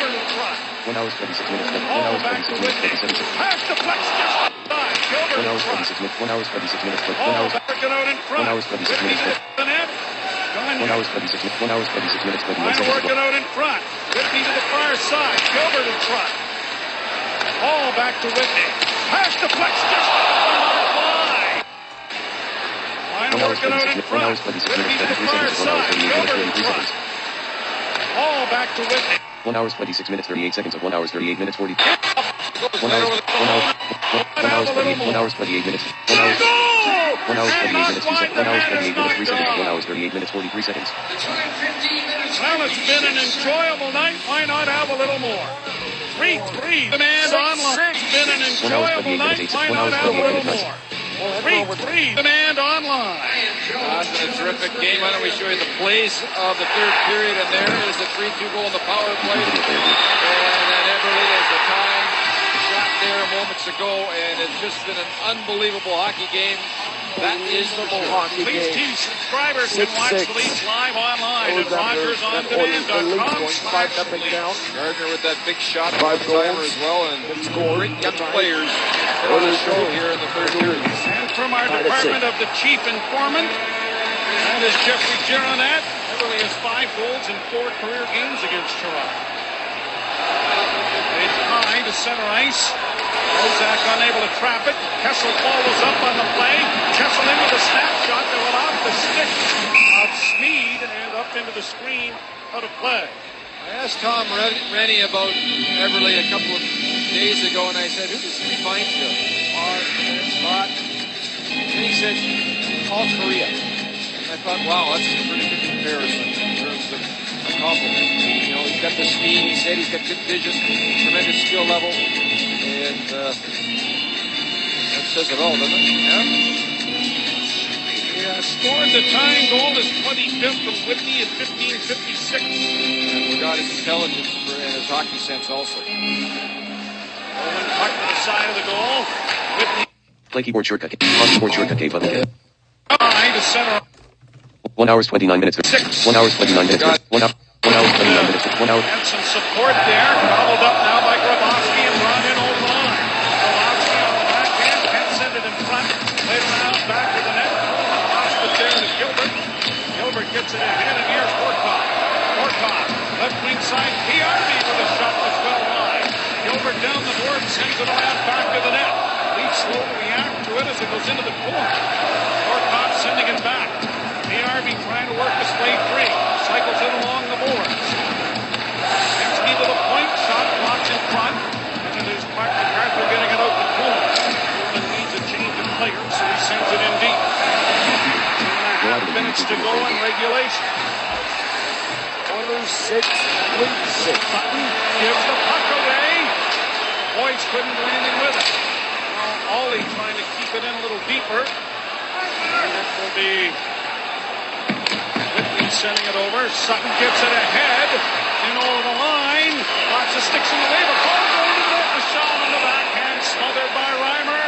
Speaker 3: 1 hour 26 minutes. 1 hour 26 minutes. 37 seconds.
Speaker 1: Pass deflects just wide. Gilbert
Speaker 3: 1 hour
Speaker 1: in front.
Speaker 3: 26 minutes. 1 hour 26 minutes. 1
Speaker 1: Ball
Speaker 3: hour
Speaker 1: back it out in front.
Speaker 3: 1 hour 26
Speaker 1: Whitney
Speaker 3: minutes.
Speaker 1: to the net.
Speaker 3: 1 hour 26 minutes. 1 hour 26 minutes. 21
Speaker 1: Trying to
Speaker 3: seconds.
Speaker 1: work it out in front. Whitney to the far side. Gilbert in front. Ball back to Whitney. Pass deflects just wide. Trying to work it out in front. Whitney to the far side. Gilbert in front. Ball back to Whitney.
Speaker 3: 1 hour 26 minutes 38 seconds of 1 hour 38 minutes 40. 1 hour 28 minutes. 1 hour 28 minutes. 1 hour 28 minutes 3 seconds. 1 hour 38 minutes 43 seconds.
Speaker 1: Well, it's been an enjoyable night. Why not have a little more? 3-3. Demand online. It's been an enjoyable night. Why not have a little more? 3-3. Demand online.
Speaker 2: That's been a terrific game. Why don't we show you the plays of the third period? And there is the 3-2 goal in the power play. And then Everly is the time shot there moments ago. And it's just been an unbelievable hockey game. That is the hockey game.
Speaker 1: Leafs TV subscribers can watch the Leafs live online at RogersOnDemand.com.
Speaker 5: 5-0 down.
Speaker 2: Gardner with that big shot.
Speaker 5: 5 goals
Speaker 2: as well. And great young players on the show here in the third period.
Speaker 1: And from our department of the chief informant, that is Jeffrey Gironette. Everly has 5 goals in 4 career games against Toronto. They high to center ice. Bozak unable to trap it. Kessel follows up on the play. Kessel into the snapshot that went off the stick of Smead and up into the screen out of play.
Speaker 2: I asked Tom Rennie about Everly a couple of days ago, and I said, who does he remind you of? Scott. And he said, all Korea. And I thought, wow, that's a pretty good comparison in terms of a compliment. You know, he's got the speed. He said he's got good vision, tremendous skill level. And that says it all, doesn't it?
Speaker 1: Yeah, scored the tying goal, his 25th from Whitney in 1556.
Speaker 2: And we got his intelligence and his hockey sense also.
Speaker 1: Owen puck to the side of the goal. Whitney.
Speaker 3: Play keyboard shortcut. On keyboard shortcut K button.
Speaker 1: High to center.
Speaker 3: 1 hour 29 minutes. 1 hour 29 minutes. 1 hour 29 minutes. 1 hour.
Speaker 1: And some support there. Followed up now by Grabowski and brought in over the line. Grabowski on the backhand. Can't send it in front. Played around back to the net. Lost it there to Gilbert. Gilbert gets it ahead, and here's Horkoff. Horkoff, left wing side. PRB with a shot that's well wide. Gilbert down the board, sends it around back to the net. Leafs slow to react to it as it goes into the corner. Horkoff sending it back. PRB trying to work his way free. Cycles it along the boards. Hensky to the point. Shot blocks in front. And it is MacArthur getting it out the corner. Coleman needs a change of players, so he sends it in deep. 2.5 minutes to go in regulation.
Speaker 5: Oilers 6, Leafs 6.
Speaker 1: Button gives the puck away. Boyce couldn't do anything with it. Now Ollie trying to keep it in a little deeper. And it will be Whitney sending it over. Sutton gets it ahead. In over the line. Lots of sticks in the way. The ball goes to the net. The shot on the backhand. Smothered by Reimer.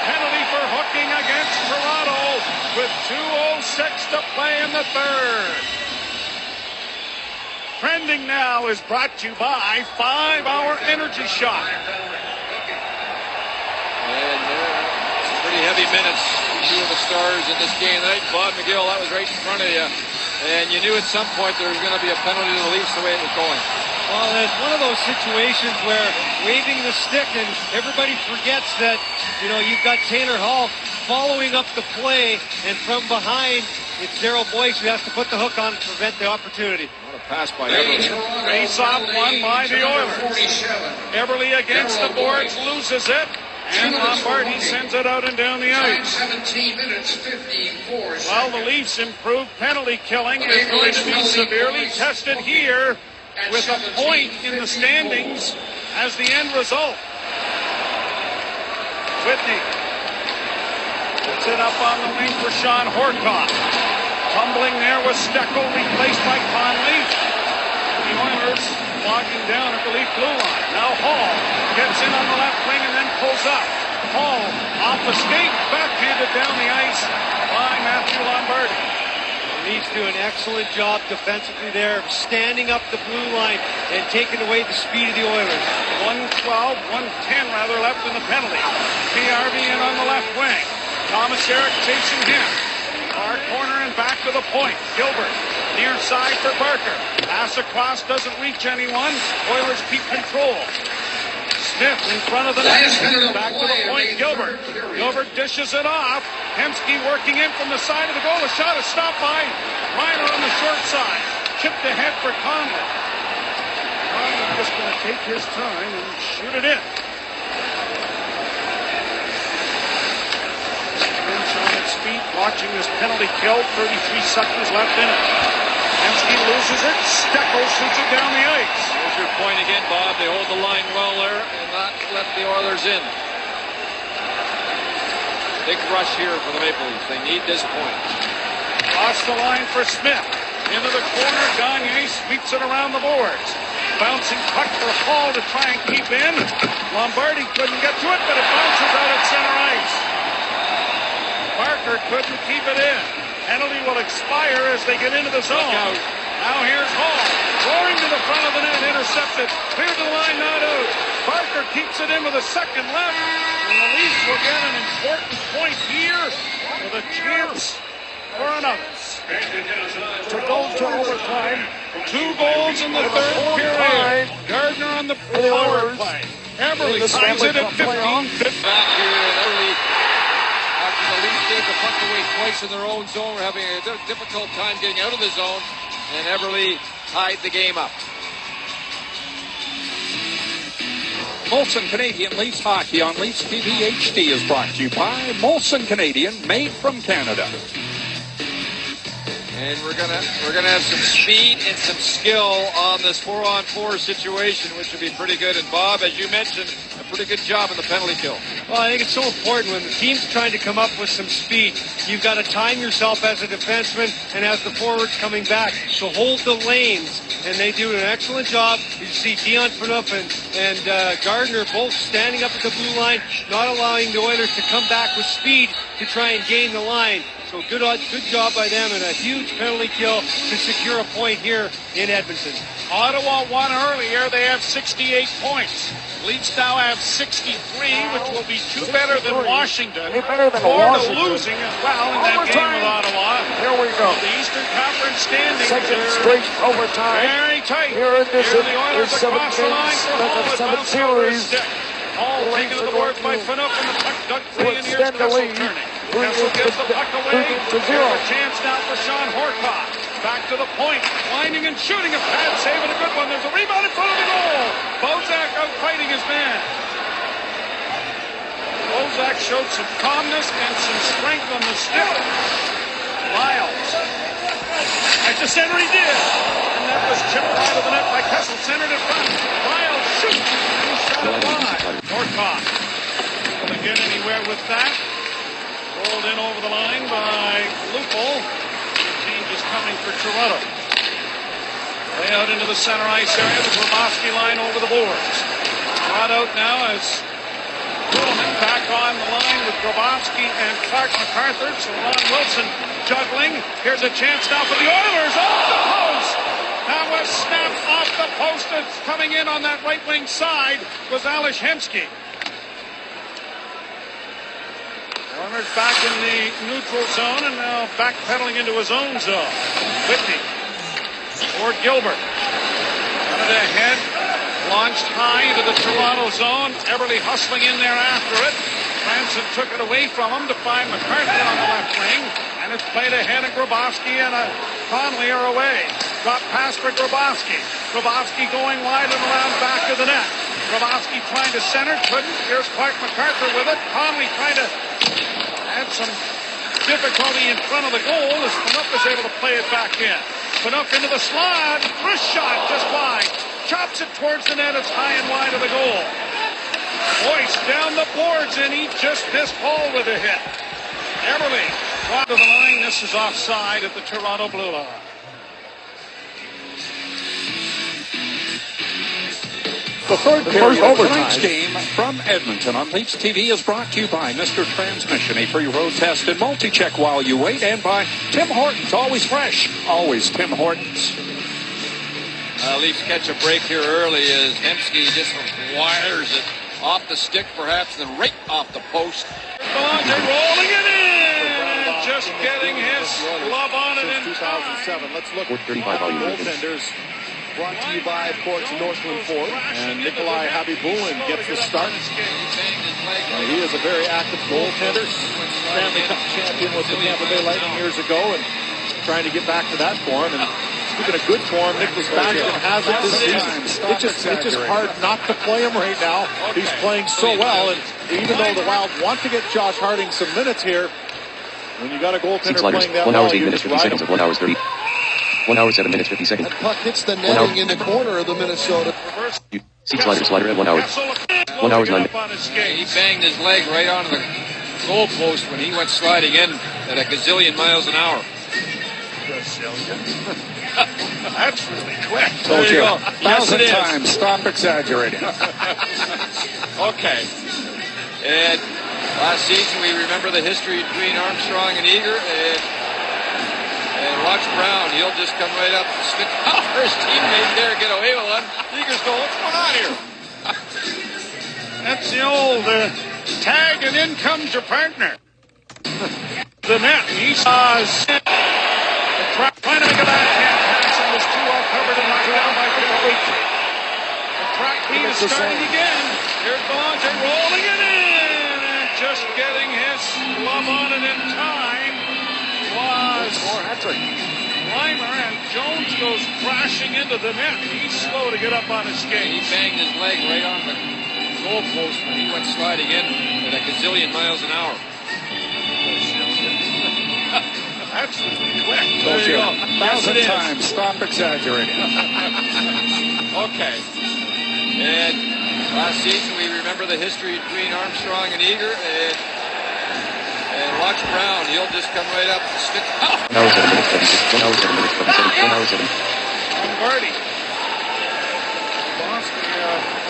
Speaker 1: Penalty for hooking against Toronto with 2:06 to play in the third. Trending now is brought to you by 5-Hour Energy Shot.
Speaker 2: And some pretty heavy minutes. Two of the stars in this game tonight. Bob McGill, that was right in front of you. And you knew at some point there was going to be a penalty to the Leafs the way it was going.
Speaker 6: Well, it's one of those situations where waving the stick and everybody forgets that, you know, you've got Taylor Hall following up the play, and from behind, it's Daryl Boyce who has to put the hook on to prevent the opportunity.
Speaker 2: What a pass by Everly.
Speaker 1: Face-off won by the Oilers. Everly against the boards, loses it. And Lombardi sends it out and down the ice.
Speaker 7: 17 minutes, 54 seconds.
Speaker 1: While the Leafs improved penalty killing is going to be severely tested here with a point in the standings as the end result. Whitney puts it up on the wing for Sean Horcock. Tumbling there was Steckel, replaced by Conley. The Oilers walking down at the lead blue line. Now Hall gets in on the left wing and then pulls up. Hall off the skate, backhanded down the ice by Matthew Lombardi.
Speaker 6: Leafs do an excellent job defensively there, standing up the blue line and taking away the speed of the Oilers.
Speaker 1: 1:10 left in the penalty. PRV in on the left wing. Thomas Eric chasing him. Far corner and back to the point. Gilbert near side for Barker. Pass across, doesn't reach anyone. Oilers keep control. Smith in front of the net. Back to the point, Gilbert. Gilbert dishes it off. Hemsky working in from the side of the goal. A shot is stopped by Reiner on the short side. Chipped ahead for Conley. Conley just going to take his time and shoot it in. Bench on its feet, watching this penalty kill. 33 seconds left in it. Hemsky loses it. Steckel shoots it down the ice.
Speaker 2: There's your point again, Bob. They hold the line well there and not let the Oilers in. Big rush here for the Maple Leafs. They need this point.
Speaker 1: Across the line for Smith. Into the corner. Gagne sweeps it around the boards. Bouncing puck for Hall to try and keep in. Lombardi couldn't get to it, but it bounces out at center ice. Barker couldn't keep it in. Penalty will expire as they get into the zone. Now here's Hall. Roaring to the front of the net, intercepted. Clear to the line, not out. Barker keeps it in with a second left. And the Leafs will get an important point here with a chance for another. To go to overtime. 2 goals in the third period. Gardner on the power play. Eberle ties it at 15.
Speaker 2: Back here and Eberle, after the Leafs gave the puck away twice in their own zone, were having a difficult time getting out of the zone, and Eberle tied the game up.
Speaker 4: Molson Canadian Leafs Hockey on Leafs TV HD is brought to you by Molson Canadian, made from Canada.
Speaker 2: And we're gonna have some speed and some skill on this 4-on-4 situation, which would be pretty good. And Bob, as you mentioned, a pretty good job in the penalty kill.
Speaker 6: Well, I think it's so important when the team's trying to come up with some speed. You've got to time yourself as a defenseman and as the forwards coming back to hold the lanes. And they do an excellent job. You see Dion Phaneuf and Gardner both standing up at the blue line, not allowing the Oilers to come back with speed to try and gain the line. So good job by them, and a huge penalty kill to secure a point here in Edmonton.
Speaker 1: Ottawa won earlier. They have 68 points. Leafs now have 63, which will be 2 better than Washington. Florida losing as well in that game with Ottawa.
Speaker 5: Here we go.
Speaker 1: The Eastern Conference standings
Speaker 5: Second
Speaker 1: are
Speaker 5: straight overtime.
Speaker 1: very tight.
Speaker 5: Here in this
Speaker 1: the Oilers across the line for Hall. It
Speaker 5: seventh
Speaker 1: bounced over his
Speaker 5: series.
Speaker 1: stick. Hall taken to the boards by Phaneuf, and the puck dug free, and here's
Speaker 5: extend the
Speaker 1: Kessel
Speaker 5: lead.
Speaker 1: turning. Kessel gives the puck away.
Speaker 5: 2-0.
Speaker 1: Here's a chance now for Sean Horcock. Back to the point, winding and shooting a pad save and a good one. There's a rebound in front of the goal. Bozak out fighting his man. Bozak showed some calmness and some strength on the stick. Lyles. At the center he did. And that was chipped out of the net by Kessel, centered in front. Lyles shoots. He shot it wide. Horcock couldn't get anywhere with that. Rolled in over the line by Lupol. Change is coming for Toronto. Way out into the center ice area. The Grabowski line over the boards. Brought out now as Kuhlman back on the line with Grabowski and Clark MacArthur. So Ron Wilson juggling. Here's a chance now for the Oilers. Off the post. That was snapped off the post. It's coming in on that right wing side was Ales Hemsky. Oilers back in the neutral zone and now backpedaling into his own zone. Whitney for Gilbert. Got it ahead. Launched high into the Toronto zone. Eberle hustling in there after it. Franson took it away from him to find MacArthur on the left wing. And it's played ahead, and Grabowski and Conley are away. Drop pass for Grabowski. Grabowski going wide and around back of the net. Grabowski trying to center, couldn't. Here's Clark MacArthur with it. Conley trying to add some difficulty in front of the goal as Phaneuf is able to play it back in. Open up into the slot. Wrist shot just wide. Chops it towards the net. It's high and wide of the goal. Boyce down the boards, and he just missed Paul with a hit. Everly brought to the line. This is offside at the Toronto blue line.
Speaker 4: The third period of tonight's game from Edmonton on Leafs TV is brought to you by Mr. Transmission, a free road test and multi-check while you wait, and by Tim Hortons, always fresh, always Tim Hortons.
Speaker 2: Leafs catch a break here early as Hemsky just wires it off the stick perhaps, and then right off the post.
Speaker 1: Belonte rolling it in, just getting his glove on it in 2007.
Speaker 5: Let's look
Speaker 3: Fourth 35 volume.
Speaker 5: goaltenders. Brought to you by, of course, Northland Ford. And Nikolai Habibulin gets the start. He is a very active goaltender. Stanley Cup champion with the Tampa Bay Lightning years ago, and trying to get back to that form. And speaking of good form, Nicholas Backstrom has it this season. It's just hard not to play him right now. He's playing so well, and even though the Wild want to get Josh Harding some minutes here, when you got a goaltender playing that
Speaker 3: 1 hour,
Speaker 5: well,
Speaker 3: 8
Speaker 5: you
Speaker 3: minutes,
Speaker 5: just
Speaker 3: 50
Speaker 5: ride
Speaker 3: seconds,
Speaker 5: him.
Speaker 3: 1 hour, 30. 1 hour, 7 minutes, 50 seconds.
Speaker 8: That puck hits the netting in the corner of the Minnesota.
Speaker 3: See slider at 1 hour. 1 hour, 9 minutes.
Speaker 2: He banged his leg right onto the goalpost when he went sliding in at a gazillion miles an hour.
Speaker 1: That's really quick.
Speaker 4: There you go.
Speaker 2: Yes, it is.
Speaker 4: Times. Stop exaggerating.
Speaker 2: Okay. And last season, we remember the history between Armstrong and Eager. And watch Brown. He'll just come right up and stick for his teammate there, get away with one. Eager's going, what's going on here?
Speaker 1: That's the old tag, and in comes your partner. The net, he saws. Trying to make a backhand pass, and was too well covered and knocked down by Philly. The track beat is starting again. Here's Belonte rolling it in, and just getting his glove on it in time was Reimer, and Jones goes crashing into the net. He's slow to get up on his skate.
Speaker 2: He banged his leg right on the goalpost when he went sliding in at a gazillion miles an hour.
Speaker 1: That's really quick.
Speaker 2: There you go. Yes, it is.
Speaker 4: Times. Stop exaggerating.
Speaker 2: Okay. And last season, we remember the history between Armstrong and Eager. And watch Brown. He'll just come right up and stick.
Speaker 3: 1 hour, 7 minutes, 56. 1 hour, 7 minutes, 57. 1 hour, 7.
Speaker 1: Lombardi. Boston,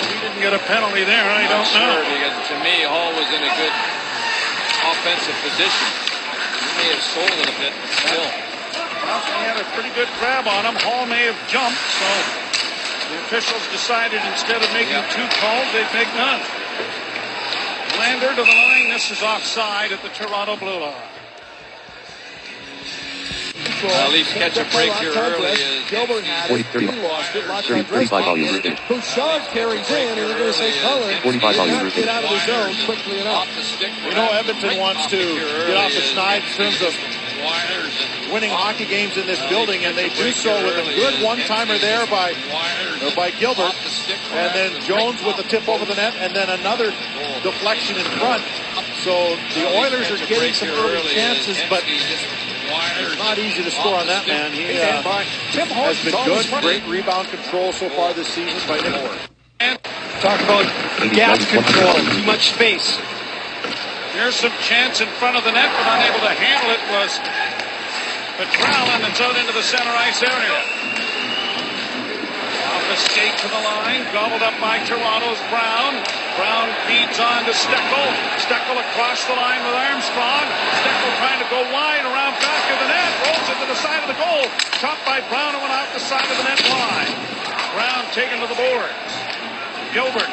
Speaker 1: he didn't get a penalty there. I don't know.
Speaker 2: Because to me, Hall was in a good offensive position. He may have sold it a bit, but still.
Speaker 1: Boston had a pretty good grab on him. Hall may have jumped, so the officials decided instead of making two calls, they'd make none. Lander to the line. This is offside at the Toronto blue line.
Speaker 2: Leafs catch a break here early.
Speaker 8: Gilbert had
Speaker 3: 40,
Speaker 8: it.
Speaker 3: 30,
Speaker 8: He lost it.
Speaker 3: 30, 35 volume.
Speaker 8: Bouchard carries in, and they're going to say color.
Speaker 3: 45 volume.
Speaker 8: Not get out of the zone quickly enough.
Speaker 5: You know, Edmonton wants to get off the schneid in terms of winning hockey games in this building, and they do so with a good one-timer there by Gilbert, and then Jones with a tip over the net, and then another deflection in front. So the Oilers are getting some early chances, but it's not easy to score on that man. He has been good. Great rebound control so far this season by Nick Ward.
Speaker 6: Talk about gas control, too much space.
Speaker 1: Here's some chance in front of the net, but unable to handle it was Petrell, and it's out into the center ice area. Off the skate to the line, gobbled up by Toronto's Brown. Brown feeds on to Steckel. Steckel across the line with Armstrong. Steckel trying to go wide around back of the net. Rolls it to the side of the goal. Chopped by Brown and went out the side of the net line. Brown taken to the boards. Gilbert.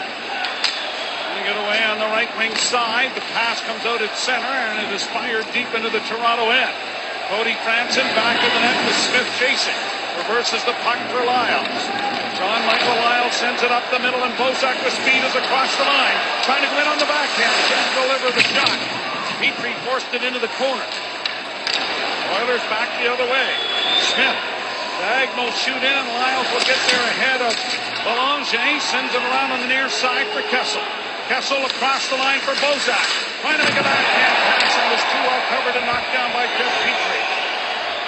Speaker 1: Get away on the right wing side. The pass comes out at center, and it is fired deep into the Toronto end. Cody Franson back of the net with Smith chasing. Reverses the puck for Lyles. John Michael Lyles sends it up the middle, and Bozak with speed is across the line. Trying to go in on the backhand. Can't deliver the shot. Petrie forced it into the corner. Oilers back the other way. Smith. Diagonal shoot in, and Lyles will get there ahead of Belanger. Sends it around on the near side for Kessel. Kessel across the line for Bozak. Trying to make a backhand pass, and was too well covered and knocked down by Jeff Petrie.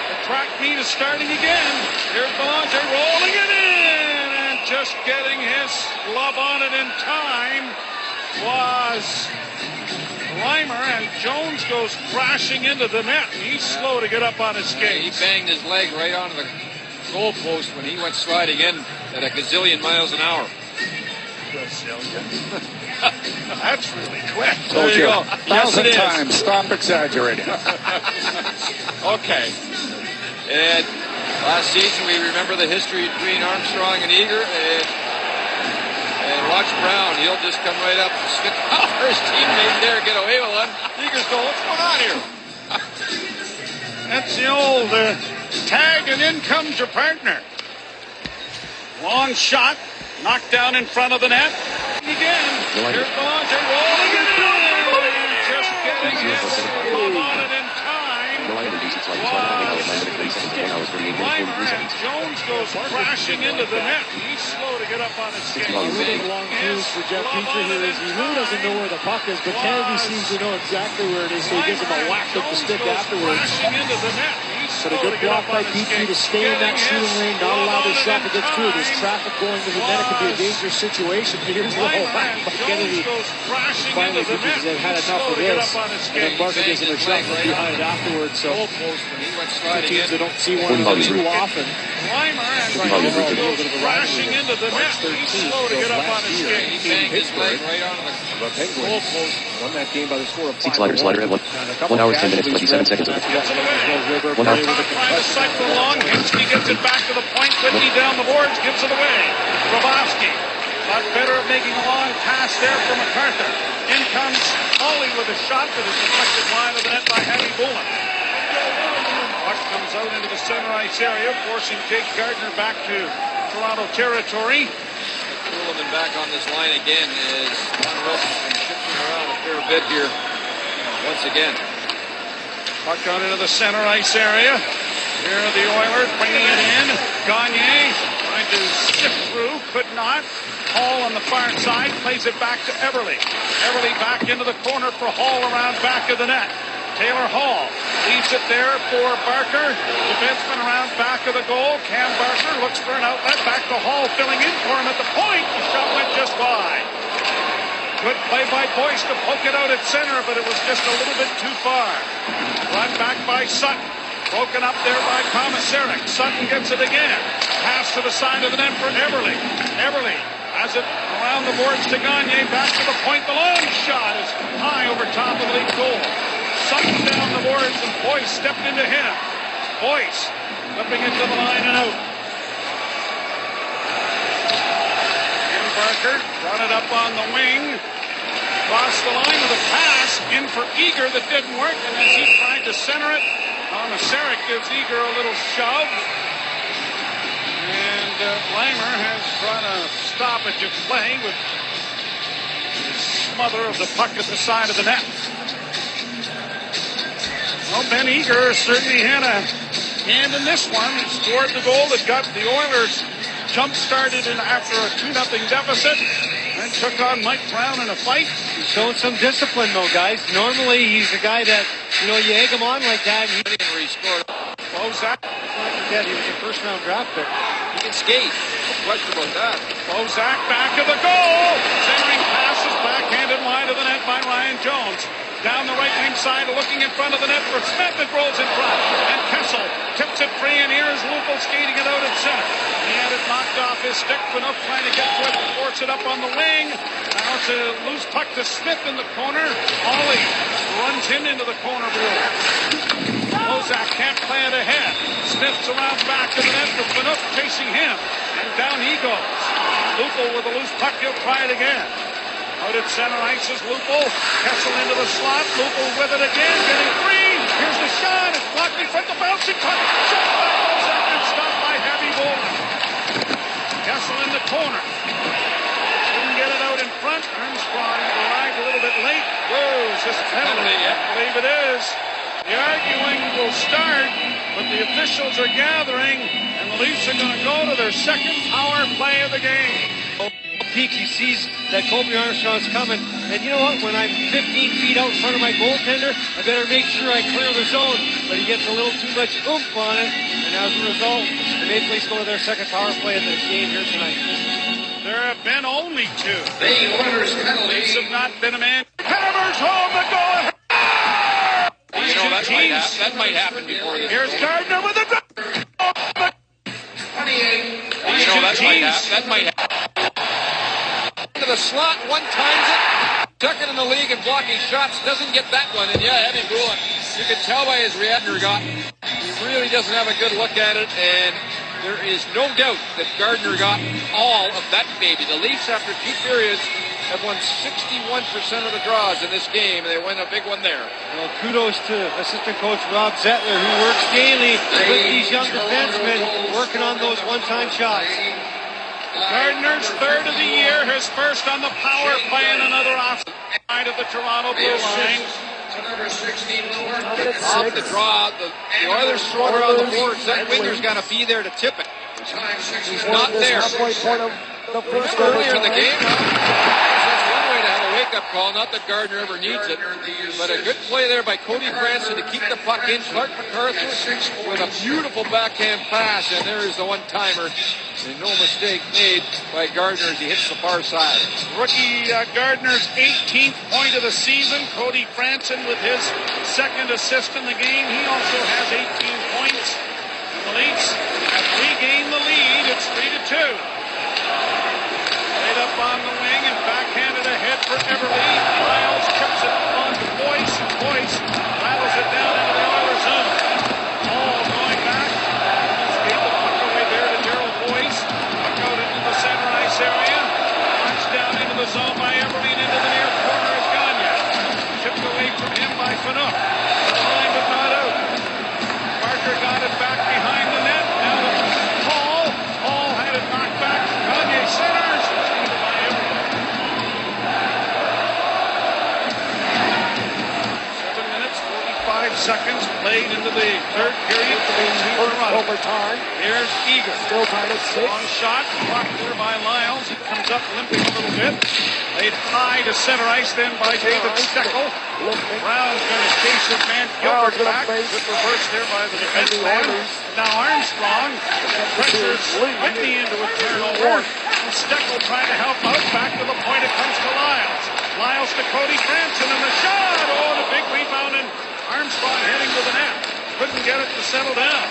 Speaker 1: The track meet is starting again. Here's Belanger rolling it in, and just getting his glove on it in time was Reimer, and Jones goes crashing into the net, and he's slow to get up on his skates.
Speaker 2: He banged his leg right onto the goal post when he went sliding in at a gazillion miles an hour.
Speaker 1: Gazillion. That's really quick.
Speaker 4: There you go.
Speaker 2: Yes, it is.
Speaker 4: Time. Stop exaggerating.
Speaker 2: Okay. And last season, we remember the history between Armstrong and Eager. And watch Brown. He'll just come right up and skip over his teammate there, get away with one. Eager's going, what's going on here?
Speaker 1: That's the old tag, and in comes your partner. Long shot, knocked down in front of the net. Again, here's Belanger rolling it in, just getting his glove on it in time. Reimer, and Jones goes crashing into the net. He's slow to get up on his skates.
Speaker 8: A little bit of long fuse for Jeff Petrie here is he really doesn't know where the puck is, but Kennedy seems to know exactly where it is, so he gives him a whack with the stick afterwards.
Speaker 1: Into the net.
Speaker 8: But a good block by Petrie to stay in that shooting lane, not allow the shot to get through. There's traffic going to the net. It could be a dangerous situation. Here's the whole whack by Kennedy. Finally, Petrie said had enough of this. And then Barker gives him a shot from behind it afterwards. So teams that don't see one another too often.
Speaker 1: Reimer and Jones goes crashing into the net. He's slow to get up on his skates.
Speaker 2: He banged his leg right onto the goal post.
Speaker 8: Won that game by the score of 5-1.
Speaker 3: Slider at 1 hour, 10 minutes, 27 seconds. 1 hour.
Speaker 1: Trying to cycle along. Hinsky gets it back to the point. Whitney down the boards, gives it away. Grabowski got better at making a long pass there for MacArthur. In comes Hawley with a shot that is deflected wide of the net by Harry Bullen. Puck comes out into the center ice area, forcing Jake Gardner back to Toronto territory.
Speaker 2: Kuhlman back on this line again as Von Wilson's been shifting around a fair bit here once again.
Speaker 1: Puck out into the center ice area. Here are the Oilers bringing it in. Gagne trying to skip through, could not. Hall on the far side plays it back to Everly. Everly back into the corner for Hall around back of the net. Taylor Hall leaves it there for Barker. Defenseman around back of the goal. Cam Barker looks for an outlet. Back to Hall, filling in for him at the point. The shot went just wide. Good play by Boyce to poke it out at center, but it was just a little bit too far. Run back by Sutton. Broken up there by Komisarek. Sutton gets it again. Pass to the side of the net for Everly. Everly has it around the boards to Gagne. Back to the point. The long shot is high over top of the league goal. Sutton down the boards, and Boyce stepped into him. Boyce flipping it to the line and out. Jim Barker brought it up on the wing. Across the line with a pass in for Eager that didn't work, and as he tried to center it, Komisarek gives Eager a little shove. And Reimer has brought a stoppage of play with the smother of the puck at the side of the net. Well, Ben Eager certainly had a hand in this one. He scored the goal that got the Oilers jump-started after a 2-0 deficit. And took on Mike Brown in a fight.
Speaker 6: He's showing some discipline, though, guys. Normally, he's a guy that, you egg him on like that. And
Speaker 2: He scored.
Speaker 1: Bozak.
Speaker 6: don't forget, he was a first-round draft pick.
Speaker 2: He can skate. No question about that.
Speaker 1: Bozak back of the goal. Centering passes backhanded wide of the net by Ryan Jones. Down the right wing side, looking in front of the net for Smith. It rolls in front. And Kessel tips it free, and here's Lupul skating it out at center. He had it knocked off his stick. Phaneuf trying to get to it, force it up on the wing. Now it's a loose puck to Smith in the corner. Hawley runs him into the corner blue. Bozak can't play it ahead. Smith's around back to the net with Phaneuf chasing him. And down he goes. Lupul with a loose puck. He'll try it again. Out at center ice is Lupul. Kessel into the slot. Lupul with it again. Getting free. Here's the shot. It's blocked in front of the bouncing puck. Shot by Bozak and stopped by Harry Bullen. Kessel in the corner. Couldn't get it out in front. Armstrong arrived a little bit late. Whoa, is this a penalty? I believe it is. The arguing will start, but the officials are gathering, and the Leafs are going to go to their second power play of the game.
Speaker 6: peek, he sees that Colby Armstrong's coming. And you know what? When I'm 15 feet out in front of my goaltender, I better make sure I clear the zone. But he gets a little too much oomph on it. And as a result, the Maple Leafs go to their second power play in the game here tonight.
Speaker 1: There have been only two.
Speaker 7: The Oilers penalty.
Speaker 1: Leafs have not been a man. Hammers home the goal.
Speaker 2: You know, that might happen before this.
Speaker 1: Here's Gardner with a goal.
Speaker 7: 28.
Speaker 2: You know, that might happen. To the slot, one times it. Second in the league in blocking shots, doesn't get that one. And yeah, Evan Bullock, you can tell by his reaction, he really doesn't have a good look at it. And there is no doubt that Gardner got all of that baby. The Leafs, after two periods, have won 61% of the draws in this game, and they win a big one there.
Speaker 6: Well, kudos to assistant coach Rob Zettler, who works daily with these young defensemen, working on those one-time shots.
Speaker 1: Gardner's third of the year, his first on the power play, and another off side of the Toronto blue line.
Speaker 7: Number 16,
Speaker 2: Off the draw, the Oilers throw it around the boards. That winger's got to be there to tip it. He's not there. Earlier in the game, that's one way to have a wake-up call. Not that Gardner ever needs it, but a good play there by Cody Franson to keep the puck in. Clark MacArthur with a beautiful backhand pass, and there is the one-timer. And no mistake made by Gardner as he hits the far side.
Speaker 1: Rookie Gardner's 18th point of the season. Cody Franson with his second assist in the game. He also has 18 points. The Leafs have regained the lead. It's 3-2. Laid up on the wing and backhanded ahead for Everly. Miles chips it on to Boyce. Boyce rattles it down into the Oilers zone. All going back. Skate the puck away there to Daryl Boyce. Puck out into the center ice area. Punched down into the zone by Everly and into the near corner is Gagne. Chipped away from him by Fanuc. Line but not out. Parker got it back behind the net. Now to Paul. Paul had it knocked back. Gagne centers. Saved by Everly. 7 minutes, 45 seconds played into the third period.
Speaker 8: Overtime.
Speaker 1: Here's Eager.
Speaker 8: Still tied at 6.
Speaker 1: Long shot, blocked there by Lyles. It comes up limping a little bit. Laid high to center ice then by David Steckel. Brown's going to chase his man Gilbert back. Good reverse there by the defenseman. Now Armstrong pressures Whitney into a turnover. Steckel trying to help out. Back to the point. It comes to Lyles. Lyles to Cody Franson and the shot. Oh, the big rebound and Armstrong heading to the net. Couldn't get it to settle down.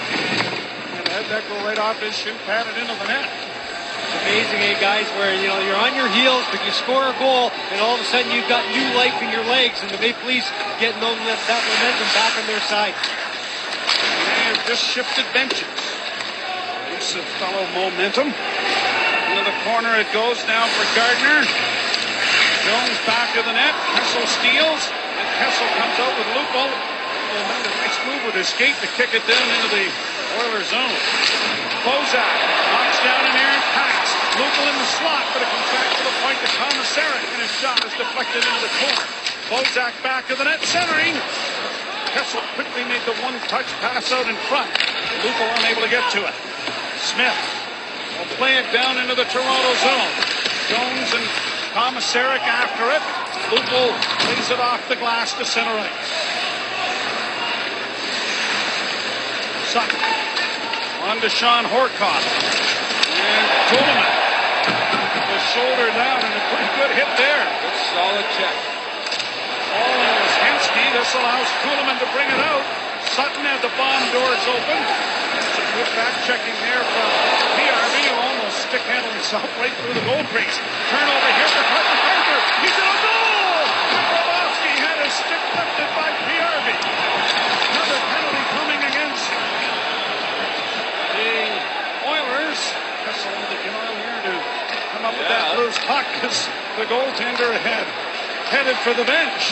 Speaker 1: And had that go right off his shoe pad and into the net.
Speaker 6: It's amazing, guys, where, you're on your heels, but you score a goal, and all of a sudden you've got new life in your legs, and the Maple Leafs getting that momentum back on their side.
Speaker 1: They've just shifted benches. Use of fellow momentum. Into the corner it goes now for Gardner. Jones back to the net. Kessel steals, and Kessel comes out with Lupo. A nice move with his skate to kick it down into the Oilers zone. Bozak knocks down an errant pass. Lupo in the slot, but it comes back to the point to Commissaric, and his shot is deflected into the corner. Bozak back to the net, centering. Kessel quickly made the one-touch pass out in front. Lupo unable to get to it. Smith will play it down into the Toronto zone. Jones and Commissaric after it. Lupo plays it off the glass to center ice. Sutton on to Sean Horcoff. And Kuhlman. The shoulder down and a pretty good hit there.
Speaker 2: Good solid check.
Speaker 1: Falling was Hensky. This allows Kuhlman to bring it out. Sutton had the bomb doors open. Some good back checking there from PRV, who almost stick-handled himself right through the goal crease. Turnover here for Clark MacArthur. He's in a goal! Grabowski had his stick lifted by PRV. Another penalty coming against the Oilers. Kessel with the Ginoil here to come up with that loose puck as the goaltender headed for the bench.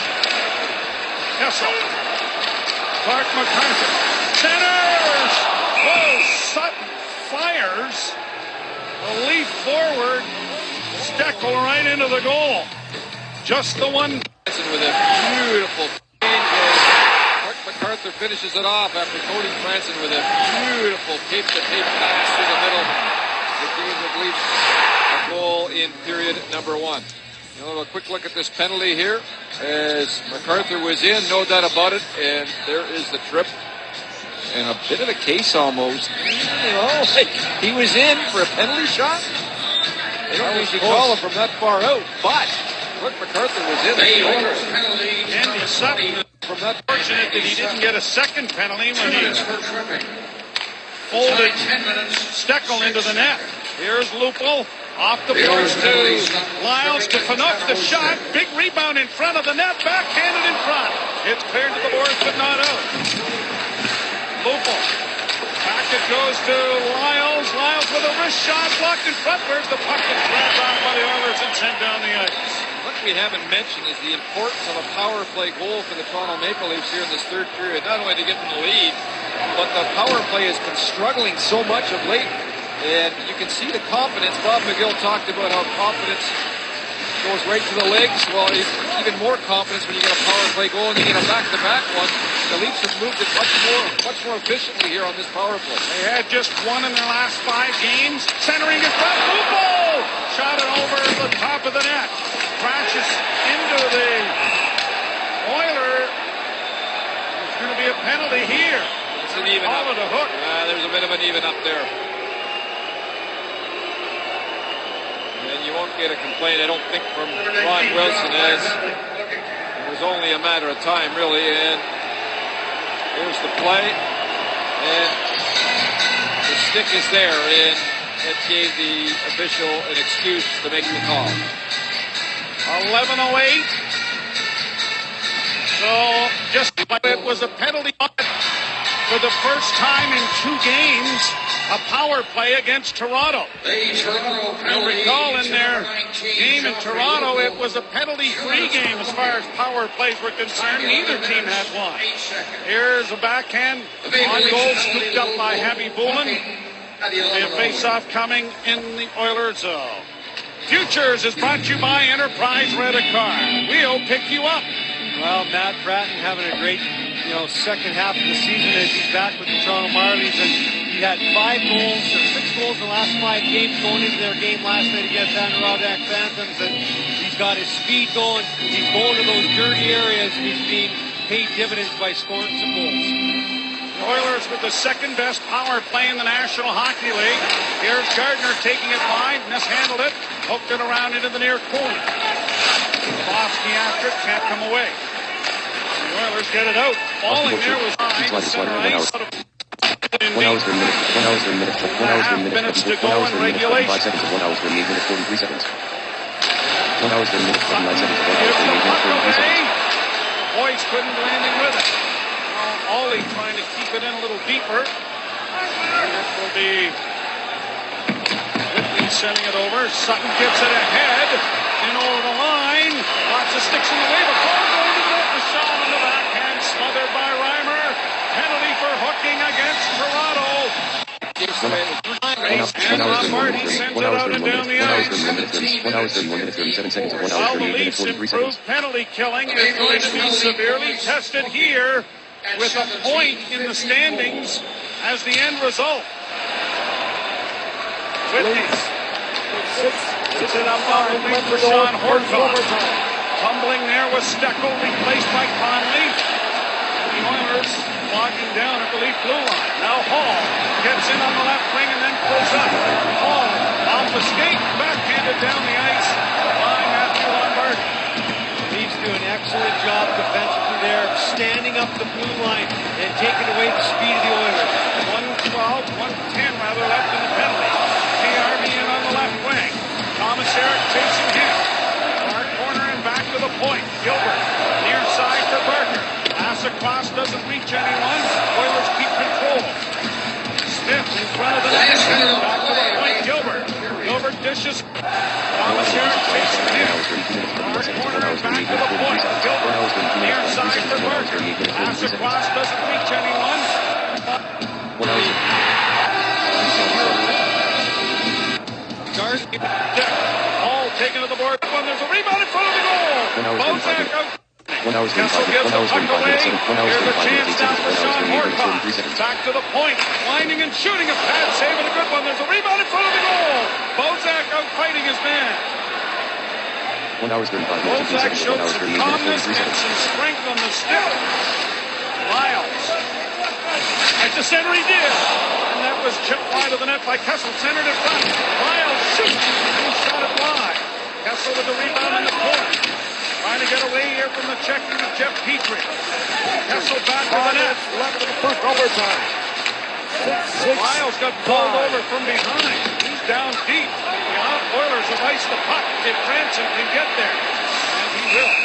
Speaker 1: Kessel. Clark MacArthur. Centers! Oh, Sutton fires. A leap forward. Steckel right into the goal. Just the one.
Speaker 2: With a beautiful change. Clark MacArthur finishes it off after Cody Franson with a beautiful tape-to-tape pass through the middle. the game that leads a goal in period number 1. A quick look at this penalty here as MacArthur was in, no doubt about it, and there is the trip. And a bit of a case almost. He was in for a penalty shot. They don't usually call him from that far out, but look, MacArthur was in.
Speaker 1: Andy Sutton
Speaker 2: From that
Speaker 1: fortunate that he didn't get a second penalty when he folded Steckel into the net. Here's Lupul. Off the boards to Lyles to Fanuc. The shot. Big rebound in front of the net. Backhanded in front. It's cleared to the boards, but not out. Lupul. Back it goes to Lyles. Lyles with a wrist shot. Blocked in front. Where's the puck? It's grabbed off by the Oilers and sent down the ice.
Speaker 2: What we haven't mentioned is the importance of a power play goal for the Toronto Maple Leafs here in this third period. Not only to get them the lead, but the power play has been struggling so much of late. And you can see the confidence. Bob McGill talked about how confidence goes right to the legs. Well, even more confidence when you get a power play goal and you get a back-to-back one. The Leafs have moved it much more efficiently here on this power play.
Speaker 1: They had just one in their last 5 games. Centering in front. Lupul! Shot it over the top of the net. Crashes into the Oiler. There's going to be a penalty here.
Speaker 2: It's an even
Speaker 1: All
Speaker 2: up.
Speaker 1: of the hook.
Speaker 2: There's a bit of an even up there. And you won't get a complaint, I don't think, from Ron Wilson, as it was only a matter of time, really. And here's the play. And the stick is there, and it gave the official an excuse to make the call.
Speaker 1: 11:08. So just it was a penalty for the first time in 2 games. A power play against Toronto. You'll recall in their game in Toronto, it was a penalty-free game as far as power plays were concerned. Neither team had one. Here's a backhand on goal, scooped up by Habby Boulin. A face-off coming in the Oilers zone. Futures is brought to you by Enterprise Rent-A-Car. We'll pick you up.
Speaker 6: Well, Matt Bratton having a great, second half of the season as he's back with the Toronto Marlies, and he had 5 goals or 6 goals in the last 5 games going into their game last night against Adirondack Phantoms, and he's got his speed going. He's going to those dirty areas, and he's being paid dividends by scoring some goals.
Speaker 1: The Oilers with the second best power play in the National Hockey League. Here's Gardner taking it by, mishandled it, hooked it around into the near corner. Bosky after it, can't come away. The Oilers get it out. Falling there was behind the center ice.
Speaker 3: 1 hour 30 minutes. 1 hour 30 minutes. 1 hour 30 minutes. 1
Speaker 1: minutes to
Speaker 3: 1
Speaker 1: go
Speaker 3: hour
Speaker 1: in
Speaker 3: 30 minutes. 45
Speaker 1: regulation.
Speaker 3: seconds. 1 hour 38 minutes. 43 seconds. 1 hour 30 minutes. 49 seconds. 1 hour
Speaker 1: Gives the
Speaker 3: 38 minutes.
Speaker 1: puck
Speaker 3: 43
Speaker 1: away.
Speaker 3: seconds.
Speaker 1: Boyce couldn't do anything with it. Now Ollie trying to keep it in a little deeper. And that will be Whitney sending it over. Sutton gets it ahead. In over the line. Lots of sticks in the way. The ball going to net. The shot on the backhand. Smothered by Reimer. Penalty for hooking against Toronto. And Lombardi sends it out and down the ice.
Speaker 3: 1 hour 31 minutes. 37 seconds. 1 hour
Speaker 1: Well, the
Speaker 3: 38 minutes.
Speaker 1: Leafs
Speaker 3: 43 seconds.
Speaker 1: improved penalty killing is going to be severely tested here with a point in the standings as the end result. Whitney sits it up on the wing for Sean Horcock. Tumbling there was Steckel, replaced by Conley. The Oilers walking down at the Leaf blue line. Now Hall gets in on the left wing and then pulls up. Hall off the skate, backhanded down the ice by Matthew Lombardi.
Speaker 8: Leafs do an excellent job defensively there, standing up the blue line and taking away the speed of the Oilers.
Speaker 1: 110 left in the penalty. KRB in on the left wing. Thomas Herrick chasing him. Far corner and back to the point. Gilbert near side for Barker. Pass across doesn't reach anyone. Oilers keep control. Smith in front of the net. Back to the point. Gilbert dishes. Thomas Herrick chasing him. Far corner and back to the point. Gilbert near side for Barker. Pass across doesn't reach anyone. Hall taken to the board. There's a rebound in front of the goal. Bozak out.
Speaker 3: 1 hour 35
Speaker 1: Kessel gives
Speaker 3: minutes. 1
Speaker 1: the
Speaker 3: hour
Speaker 1: puck
Speaker 3: 35
Speaker 1: away.
Speaker 3: minutes. 1 hour
Speaker 1: Here's a
Speaker 3: 35
Speaker 1: chance
Speaker 3: minutes.
Speaker 1: down
Speaker 3: 8
Speaker 1: for
Speaker 3: seconds. 1 hour
Speaker 1: Sean
Speaker 3: 38 minutes.
Speaker 1: Horcock.
Speaker 3: 43 seconds.
Speaker 1: Back to the point. Winding and shooting. A pad save and a good one. There's a rebound in front of the goal. Bozak out fighting his man.
Speaker 3: 1 hour 35 minutes. 15
Speaker 1: Bozak
Speaker 3: seconds. 1
Speaker 1: showed
Speaker 3: hour
Speaker 1: some
Speaker 3: 38 minutes.
Speaker 1: calmness
Speaker 3: 43
Speaker 1: and
Speaker 3: seconds.
Speaker 1: some strength on the stick. Lyles. At the center he did. And that was chipped wide of the net by Kessel. Centered it front. Lyles shoots. He shot it wide. Kessel with the rebound in the corner. Trying to get away here from the checking of Jeff Petrie. Kessel back to the net.
Speaker 5: Left of the first overtime.
Speaker 1: Lyles got pulled over from behind. He's down deep. The Oilers have iced the puck if Branson can get there. And he will.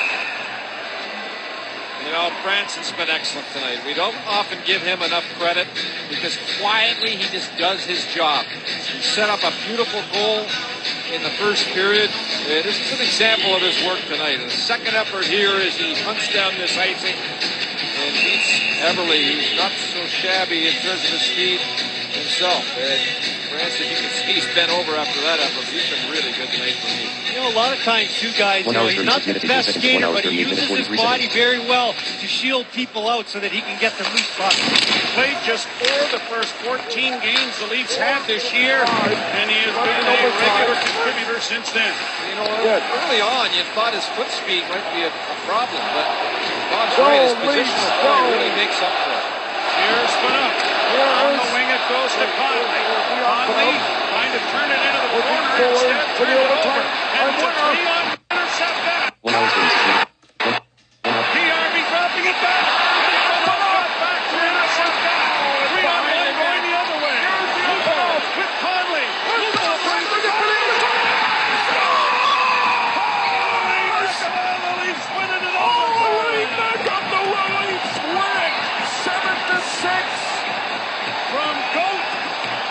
Speaker 2: You know, Branson's been excellent tonight. We don't often give him enough credit because quietly he just does his job. He set up a beautiful goal in the first period. This is an example of his work tonight. The second effort here is he hunts down this icing and beats Everly, who's not so shabby in terms of his speed himself. Branson, you can see he's bent over after that effort. He's been really good tonight for me.
Speaker 6: You know, a lot of times, too, guys, you know, he's not the best skater, but he uses his body very well to shield people out so that he can get the loose puck.
Speaker 1: He played just 4 of the first 14 games the Leafs had this year, and he has been a regular contributor since then.
Speaker 2: You know, early on, you thought his foot speed might be a problem, but Bob's right, his positional play really makes up for it.
Speaker 1: Here's Spinoff. On the wing it goes to Conley. Conley trying to turn it into the corner. Instead, turn it over. And it's a 3-on intercept that.
Speaker 3: 1 hour 36 minutes.
Speaker 1: PRB dropping it back. Got back to intercept that. 3-on-1 going the other way. Lupo with Conley. Lupo brings it down. The Leafs win it in overtime. Back up the Leafs win it. 7-6. From GOAT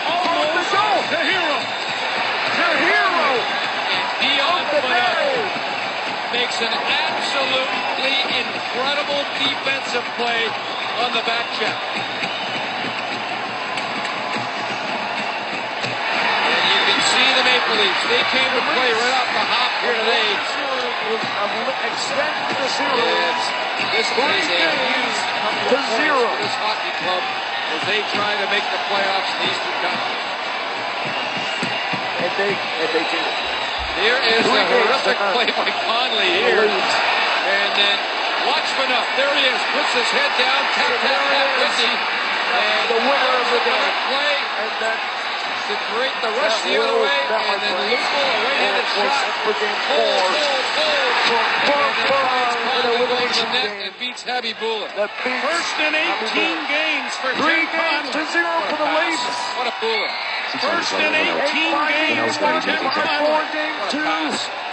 Speaker 1: almost to hero. To hero.
Speaker 2: Dion Phaneuf makes an absolutely incredible defensive play on the back check. And you can see the Maple Leafs. They came to play right off the hop here today.
Speaker 5: Extend to 0.
Speaker 2: This is a huge couple of points for this hockey club as they try to make the playoffs in the Eastern Conference.
Speaker 5: And they do.
Speaker 2: There is a horrific play by Conley here. And then watch Phaneuf. There he is. Puts his head down. Tap. And
Speaker 5: the winner of the
Speaker 2: game. Play.
Speaker 5: And then
Speaker 2: to create the rush the other way. And then Lupo, a right-handed shot. Goes to the net and beats Habby Bulin.
Speaker 1: First in 18 games for
Speaker 5: 3 games to 0 for the Leafs.
Speaker 2: What a Bulin.
Speaker 1: First in 18 games for Tim Conley.
Speaker 5: 4 game 2.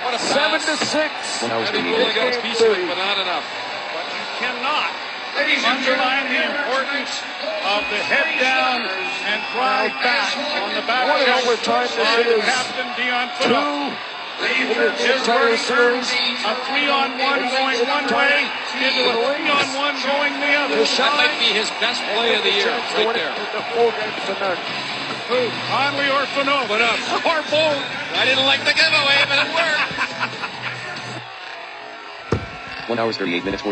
Speaker 2: What a pass.
Speaker 5: 7-6.
Speaker 3: 1 hour
Speaker 2: Habby
Speaker 3: 38
Speaker 2: Bulin
Speaker 3: minutes.
Speaker 2: got a piece of it, but not enough.
Speaker 1: But you cannot underline the importance of the head down and drive back on the back
Speaker 5: What an
Speaker 1: check
Speaker 5: overtime
Speaker 1: by
Speaker 5: this
Speaker 1: the
Speaker 5: is.
Speaker 1: captain, Dion Phaneuf.
Speaker 5: 2 in the
Speaker 1: His
Speaker 5: entire
Speaker 1: work turns
Speaker 5: series.
Speaker 1: a 3-on-1 going one way into a 3-on-1 going the other.
Speaker 2: That might be his best play of the year, right there.
Speaker 5: The 4 games to none.
Speaker 1: Who? Conley or Phaneuf? Or both.
Speaker 2: I didn't like the giveaway, but it worked.
Speaker 3: 1 hour 38 minutes.